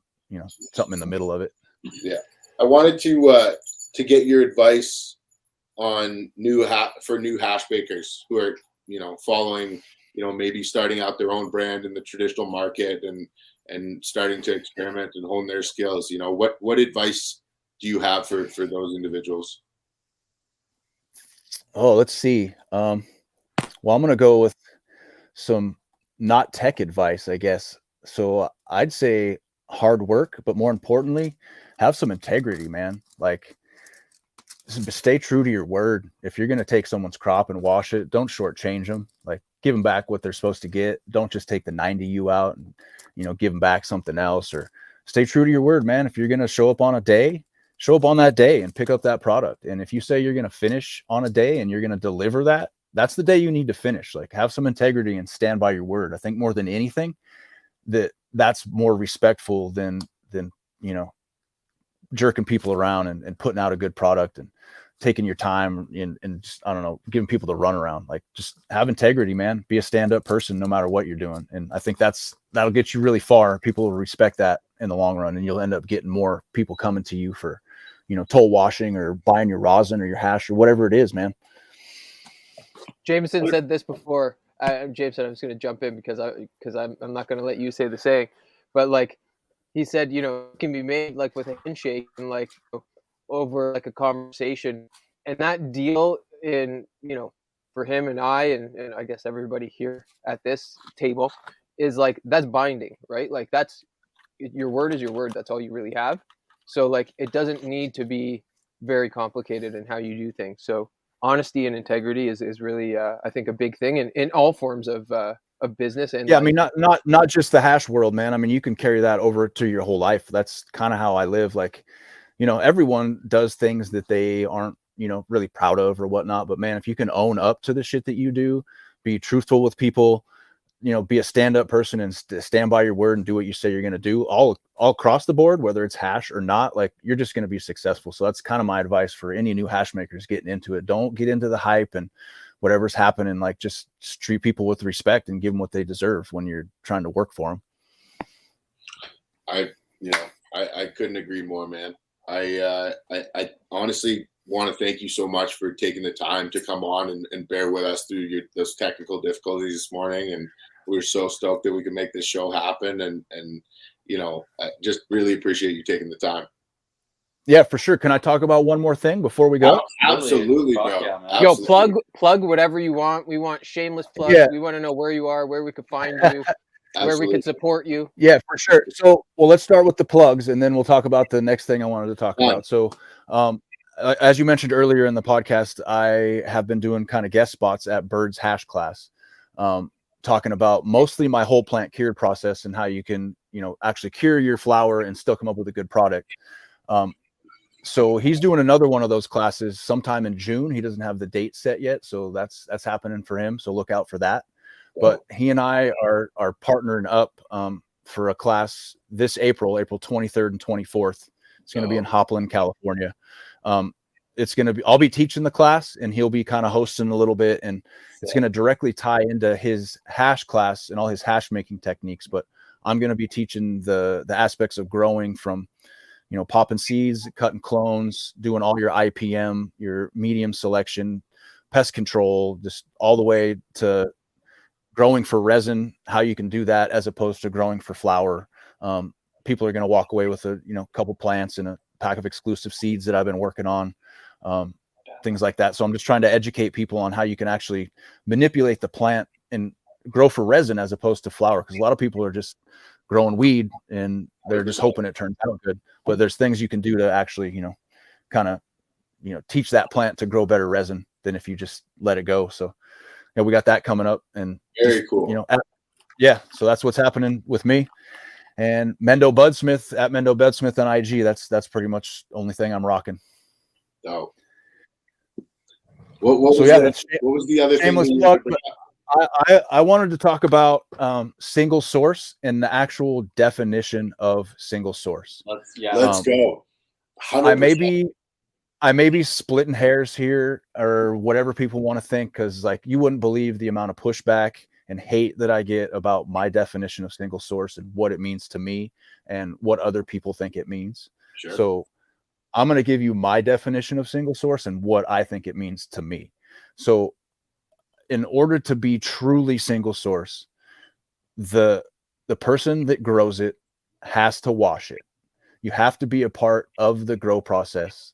Speaker 4: something in the middle of it.
Speaker 1: Yeah. I wanted to to get your advice on new hash bakers who are, following, maybe starting out their own brand in the traditional market and starting to experiment and hone their skills. What advice do you have for those individuals?
Speaker 4: Oh, let's see. Well, I'm going to go with some not tech advice, I guess. So I'd say hard work, but more importantly, have some integrity, man. Like, stay true to your word. If you're going to take someone's crop and wash it, don't shortchange them. Like, give them back what they're supposed to get. Don't just take the 90U out and, give them back something else, or stay true to your word, man. If you're going to show up on a day, show up on that day and pick up that product. And if you say you're going to finish on a day and you're going to deliver that, that's the day you need to finish. Like, have some integrity and stand by your word. I think more than anything, that's more respectful than jerking people around and putting out a good product and taking your time and just, I don't know, giving people the runaround. Like, just have integrity, man. Be a stand-up person no matter what you're doing. And I think that'll get you really far. People will respect that in the long run, and you'll end up getting more people coming to you for, toll washing or buying your rosin or your hash or whatever it is, man.
Speaker 3: Jameson said this before. Jameson, I'm just going to jump in because I'm not going to let you say the saying, but like he said, it can be made like with a handshake and like over like a conversation, and that deal in for him and and I guess everybody here at this table is like, that's binding, right? Like, that's your word is your word. That's all you really have. So like, it doesn't need to be very complicated in how you do things. So honesty and integrity is really I think a big thing in all forms of business. And
Speaker 4: yeah, life. I mean, not just the hash world, man. I mean, you can carry that over to your whole life. That's kind of how I live. Like, everyone does things that they aren't, really proud of or whatnot. But man, if you can own up to the shit that you do, be truthful with people, be a stand-up person and stand by your word and do what you say you're going to do all across the board, whether it's hash or not, like, you're just going to be successful. So that's kind of my advice for any new hash makers getting into it. Don't get into the hype and whatever's happening. Like, just treat people with respect and give them what they deserve when you're trying to work for them.
Speaker 1: I couldn't agree more, man. I honestly want to thank you so much for taking the time to come on and bear with us through those technical difficulties this morning. And we're so stoked that we could make this show happen. And I just really appreciate you taking the time.
Speaker 4: Yeah, for sure. Can I talk about one more thing before we go?
Speaker 1: Absolutely, bro.
Speaker 2: Yeah,
Speaker 3: absolutely. Yo, plug whatever you want. We want shameless plugs. Yeah. We want to know where you are, where we could find you, where we could support you.
Speaker 4: Yeah, for sure. So, well, let's start with the plugs, and then we'll talk about the next thing I wanted to talk about. So, as you mentioned earlier in the podcast, I have been doing kind of guest spots at Bird's Hash Class, talking about mostly my whole plant cured process and how you can, actually cure your flower and still come up with a good product. So he's doing another one of those classes sometime in June. He doesn't have the date set yet, so that's happening for him. So look out for that. But he and I are partnering up for a class this April 23rd and 24th. It's going to be in Hopland, California. It's going to be, I'll be teaching the class and he'll be kind of hosting a little bit, and it's going to directly tie into his hash class and all his hash making techniques. But I'm going to be teaching the aspects of growing from, popping seeds, cutting clones, doing all your IPM, your medium selection, pest control, just all the way to growing for resin, how you can do that as opposed to growing for flower. People are going to walk away with a couple plants and a pack of exclusive seeds that I've been working on, things like that. So I'm just trying to educate people on how you can actually manipulate the plant and grow for resin as opposed to flower, because a lot of people are just growing weed and they're just hoping it turns out good. But there's things you can do to actually teach that plant to grow better resin than if you just let it go. So we got that coming up, and
Speaker 1: very cool.
Speaker 4: So that's what's happening with me. And Mendobudsmith at Mendobudsmith on IG. That's pretty much the only thing I'm rocking.
Speaker 1: Oh. What was the other thing?
Speaker 4: I wanted to talk about single source and the actual definition of single source.
Speaker 1: Let's go.
Speaker 4: 100%. I may be splitting hairs here or whatever people want to think, because like, you wouldn't believe the amount of pushback and hate that I get about my definition of single source and what it means to me and what other people think it means.
Speaker 1: Sure.
Speaker 4: So I'm going to give you my definition of single source and what I think it means to me. So in order to be truly single source, the person that grows it has to wash it. You have to be a part of the grow process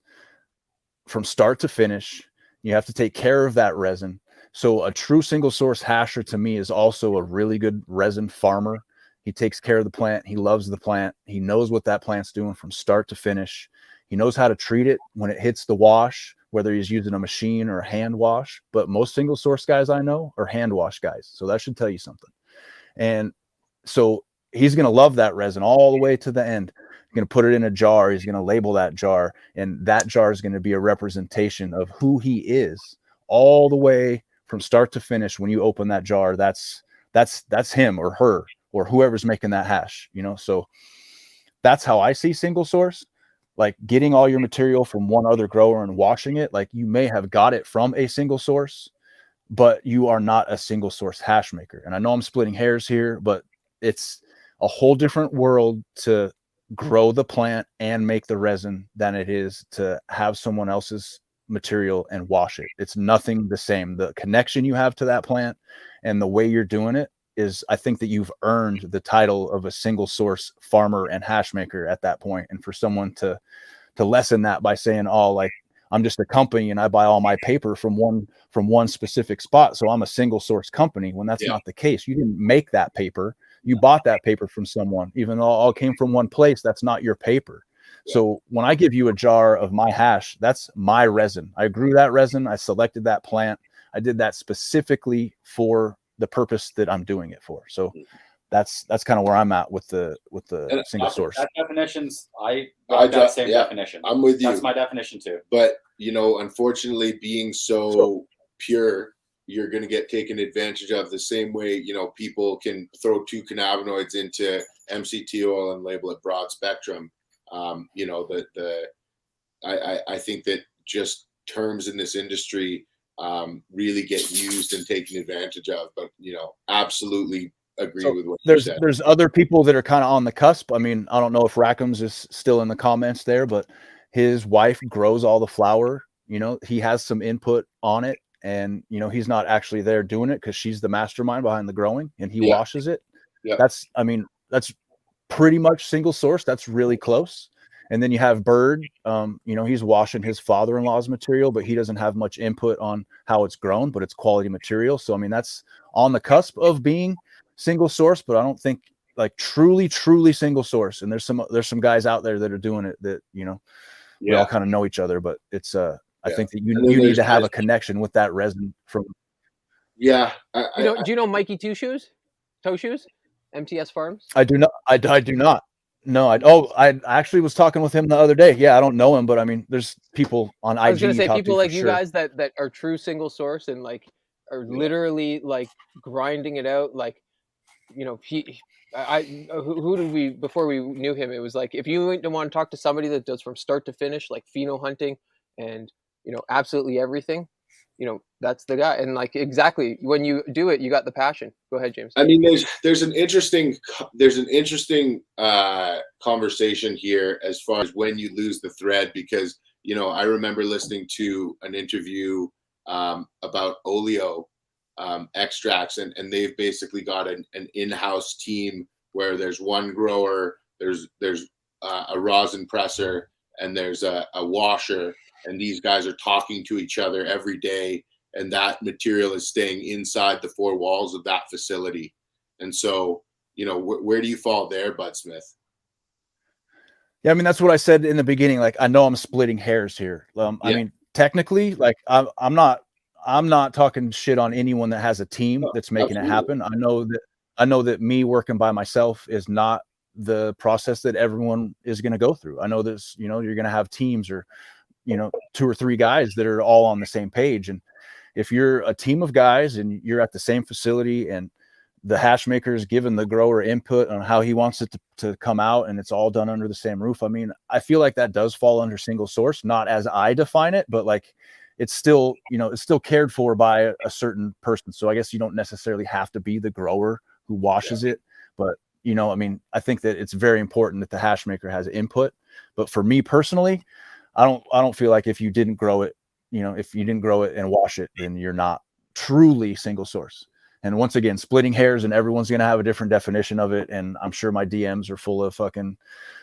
Speaker 4: from start to finish. You have to take care of that resin. So a true single source hasher to me is also a really good resin farmer. He takes care of the plant. He loves the plant. He knows what that plant's doing from start to finish. He knows how to treat it when it hits the wash, whether he's using a machine or a hand wash. But most single source guys I know are hand wash guys. So that should tell you something. And so he's going to love that resin all the way to the end. He's going to put it in a jar. He's going to label that jar. And that jar is going to be a representation of who he is all the way from start to finish. When you open that jar, that's him or her or whoever's making that hash, you know? So that's how I see single source, like getting all your material from one other grower and washing it. Like you may have got it from a single source, but you are not a single source hash maker. And I know I'm splitting hairs here, but it's a whole different world to grow the plant and make the resin than it is to have someone else's material and wash it. It's nothing the same. The connection you have to that plant and the way you're doing it is, I think that you've earned the title of a single source farmer and hash maker at that point. And for someone to lessen that by saying, oh, like I'm just a company and I buy all my paper from one specific spot, so I'm a single source company, when that's not the case. You didn't make that paper. You bought that paper from someone. Even though it all came from one place, that's not your paper. So when I give you a jar of my hash, that's my resin. I grew that resin. I selected that plant. I did that specifically for the purpose that I'm doing it for. So that's kind of where I'm at with the single source.
Speaker 2: That definitions, I like that same definition.
Speaker 1: I'm with you.
Speaker 2: That's my definition too.
Speaker 1: But you know, unfortunately, being so pure, you're going to get taken advantage of the same way, you know, people can throw 2 cannabinoids into MCT oil and label it broad spectrum. You know, I think that just terms in this industry really get used and taken advantage of. But, you know, absolutely agree with what you said.
Speaker 4: There's other people that are kind of on the cusp. I mean, I don't know if Rackham's is still in the comments there, but his wife grows all the flower. You know, he has some input on it. And, you know, he's not actually there doing it because she's the mastermind behind the growing and he washes it. Yeah. That's pretty much single source. That's really close. And then you have Bird, you know, he's washing his father-in-law's material, but he doesn't have much input on how it's grown, but it's quality material. So, I mean, that's on the cusp of being single source, but I don't think like truly single source. And there's some guys out there that are doing it that, you know, we all kind of know each other, but it's, I think that you need to have a connection with that resin from.
Speaker 1: Yeah.
Speaker 3: Do you know Mikey Toe Shoes, MTS Farms?
Speaker 4: I do not. I do not. No. I actually was talking with him the other day. Yeah, I don't know him, but I mean, there's people on IG.
Speaker 3: I was going to say people like you
Speaker 4: sure.
Speaker 3: guys that are true single source and like are literally like grinding it out. Like, you know, who did we, before we knew him, it was like, if you want to talk to somebody that does from start to finish, like pheno hunting and, you know, absolutely everything, you know, that's the guy. And like, exactly, when you do it, you got the passion. Go ahead, James.
Speaker 1: I mean, there's an interesting conversation here as far as when you lose the thread, because, you know, I remember listening to an interview about oleo extracts, and they've basically got an in-house team where there's one grower, there's a rosin presser, and there's a washer. And these guys are talking to each other every day, and that material is staying inside the 4 walls of that facility. And so, you know, where do you fall there, Budsmith?
Speaker 4: Yeah, I mean, that's what I said in the beginning. Like, I know I'm splitting hairs here. I mean, technically, like, I'm not talking shit on anyone that has a team that's making it happen. I know that me working by myself is not the process that everyone is going to go through. I know this, you know, you're going to have teams or, you know, 2 or 3 guys that are all on the same page. And if you're a team of guys and you're at the same facility and the hash maker is giving the grower input on how he wants it to come out and it's all done under the same roof, I mean, I feel like that does fall under single source, not as I define it, but like it's still, you know, it's still cared for by a certain person. So I guess you don't necessarily have to be the grower who washes it, but, you know, I mean, I think that it's very important that the hash maker has input. But for me personally, I don't feel like if you didn't grow it, if you didn't grow it and wash it, then you're not truly single source. And once again, splitting hairs, and everyone's going to have a different definition of it. And I'm sure my DMs are full of fucking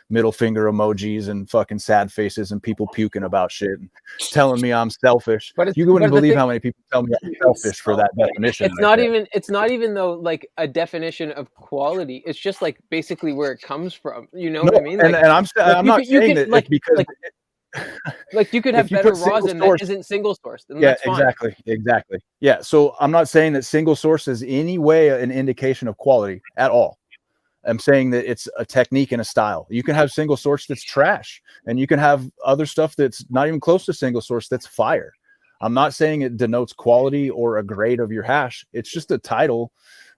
Speaker 4: middle finger emojis and fucking sad faces and people puking about shit and telling me I'm selfish.
Speaker 3: But
Speaker 4: you wouldn't believe how many people tell me I'm selfish for that definition.
Speaker 3: It's not even though like a definition of quality. It's just like basically where it comes from. You know what I mean?
Speaker 4: Like, and I'm not saying that
Speaker 3: like,
Speaker 4: because
Speaker 3: like you could have better rosin that isn't single sourced.
Speaker 4: Yeah, exactly. Yeah, so I'm not saying that single source is any way an indication of quality at all. I'm saying that it's a technique and a style. You can have single source that's trash, and you can have other stuff that's not even close to single source that's fire. I'm not saying it denotes quality or a grade of your hash. It's just a title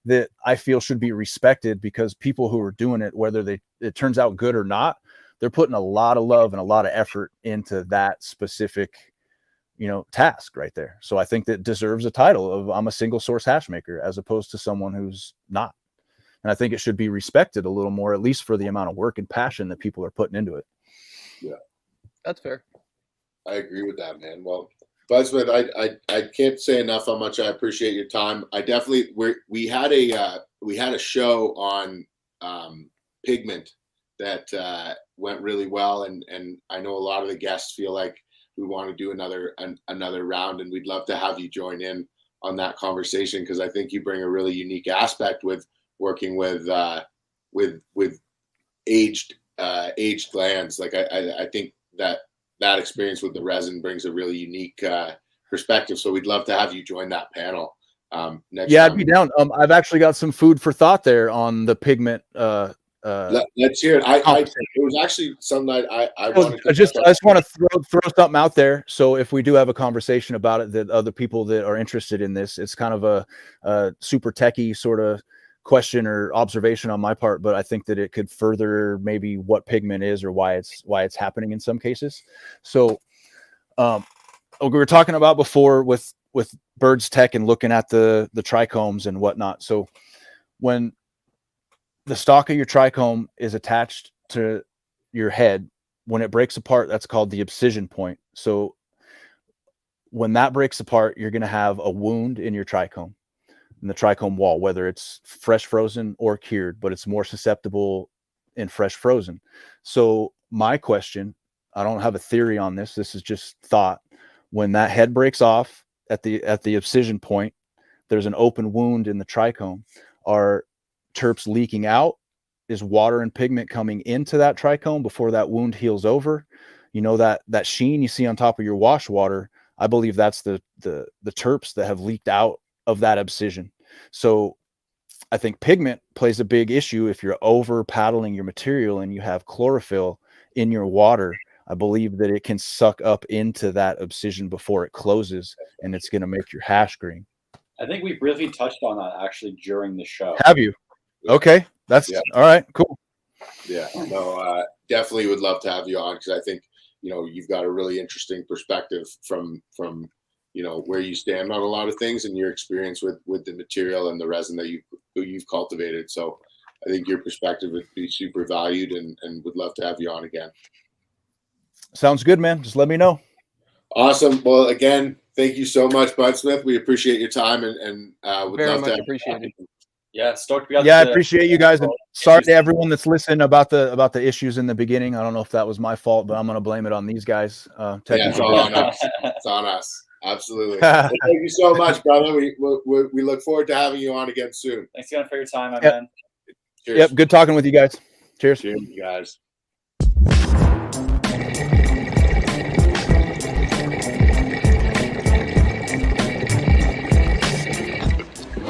Speaker 4: that I feel should be respected, because people who are doing it, whether it turns out good or not, they're putting a lot of love and a lot of effort into that specific, task right there. So I think that deserves a title of I'm a single source hash maker, as opposed to someone who's not. And I think it should be respected a little more, at least for the amount of work and passion that people are putting into it.
Speaker 1: Yeah,
Speaker 3: that's fair.
Speaker 1: I agree with that, man. Well, Budsmith, I can't say enough how much I appreciate your time. I definitely we had a show on pigment that went really well, and I know a lot of the guests feel like we want to do another round, and we'd love to have you join in on that conversation, because I think you bring a really unique aspect with working with aged glands. Like I think that experience with the resin brings a really unique perspective. So we'd love to have you join that panel next time.
Speaker 4: I'd be down. I've actually got some food for thought there on the pigment.
Speaker 1: Let's hear it. It was actually something I wanted to.
Speaker 4: I just want to throw something out there. So if we do have a conversation about it, that other people that are interested in this, it's kind of a super techie sort of question or observation on my part, but I think that it could further maybe what pigment is or why it's happening in some cases. So we were talking about before with Bird's Tech and looking at the trichomes and whatnot. So when the stalk of your trichome is attached to your head, when it breaks apart, that's called the abscission point. So when that breaks apart, you're going to have a wound in your trichome, in the trichome wall, whether it's fresh frozen or cured, but it's more susceptible in fresh frozen. So my question, I don't have a theory on this. This is just thought. When that head breaks off at the abscission point, there's an open wound in the trichome. Are terps leaking out? Is water and pigment coming into that trichome before that wound heals over? That sheen you see on top of your wash water, I believe that's the terps that have leaked out of that abscission. So I think pigment plays a big issue if you're over paddling your material and you have chlorophyll in your water. I believe that it can suck up into that abscission before it closes, and it's going to make your hash green.
Speaker 2: I think we briefly touched on that actually during the show.
Speaker 4: Have you? Okay, that's all right. Cool.
Speaker 1: Yeah, no, definitely would love to have you on, because I think you've got a really interesting perspective from where you stand on a lot of things and your experience with the material and the resin that you've cultivated. So I think your perspective would be super valued, and would love to have you on again.
Speaker 4: Sounds good, man. Just let me know.
Speaker 1: Awesome. Well, again, thank you so much, Budsmith. We appreciate your time, and would
Speaker 3: very
Speaker 1: love
Speaker 3: much
Speaker 1: to
Speaker 3: appreciate it.
Speaker 2: Yeah, stoked.
Speaker 4: I appreciate you guys, and sorry to everyone that's listening about the issues in the beginning. I don't know if that was my fault, but I'm going to blame it on these guys.
Speaker 1: It's all on us. It's on us. Absolutely. Well, thank you so much, brother. We look forward to having you on again soon.
Speaker 2: Thanks again for your time, my man.
Speaker 1: Cheers.
Speaker 4: Yep. Good talking with you guys. Cheers.
Speaker 1: Cheers, guys.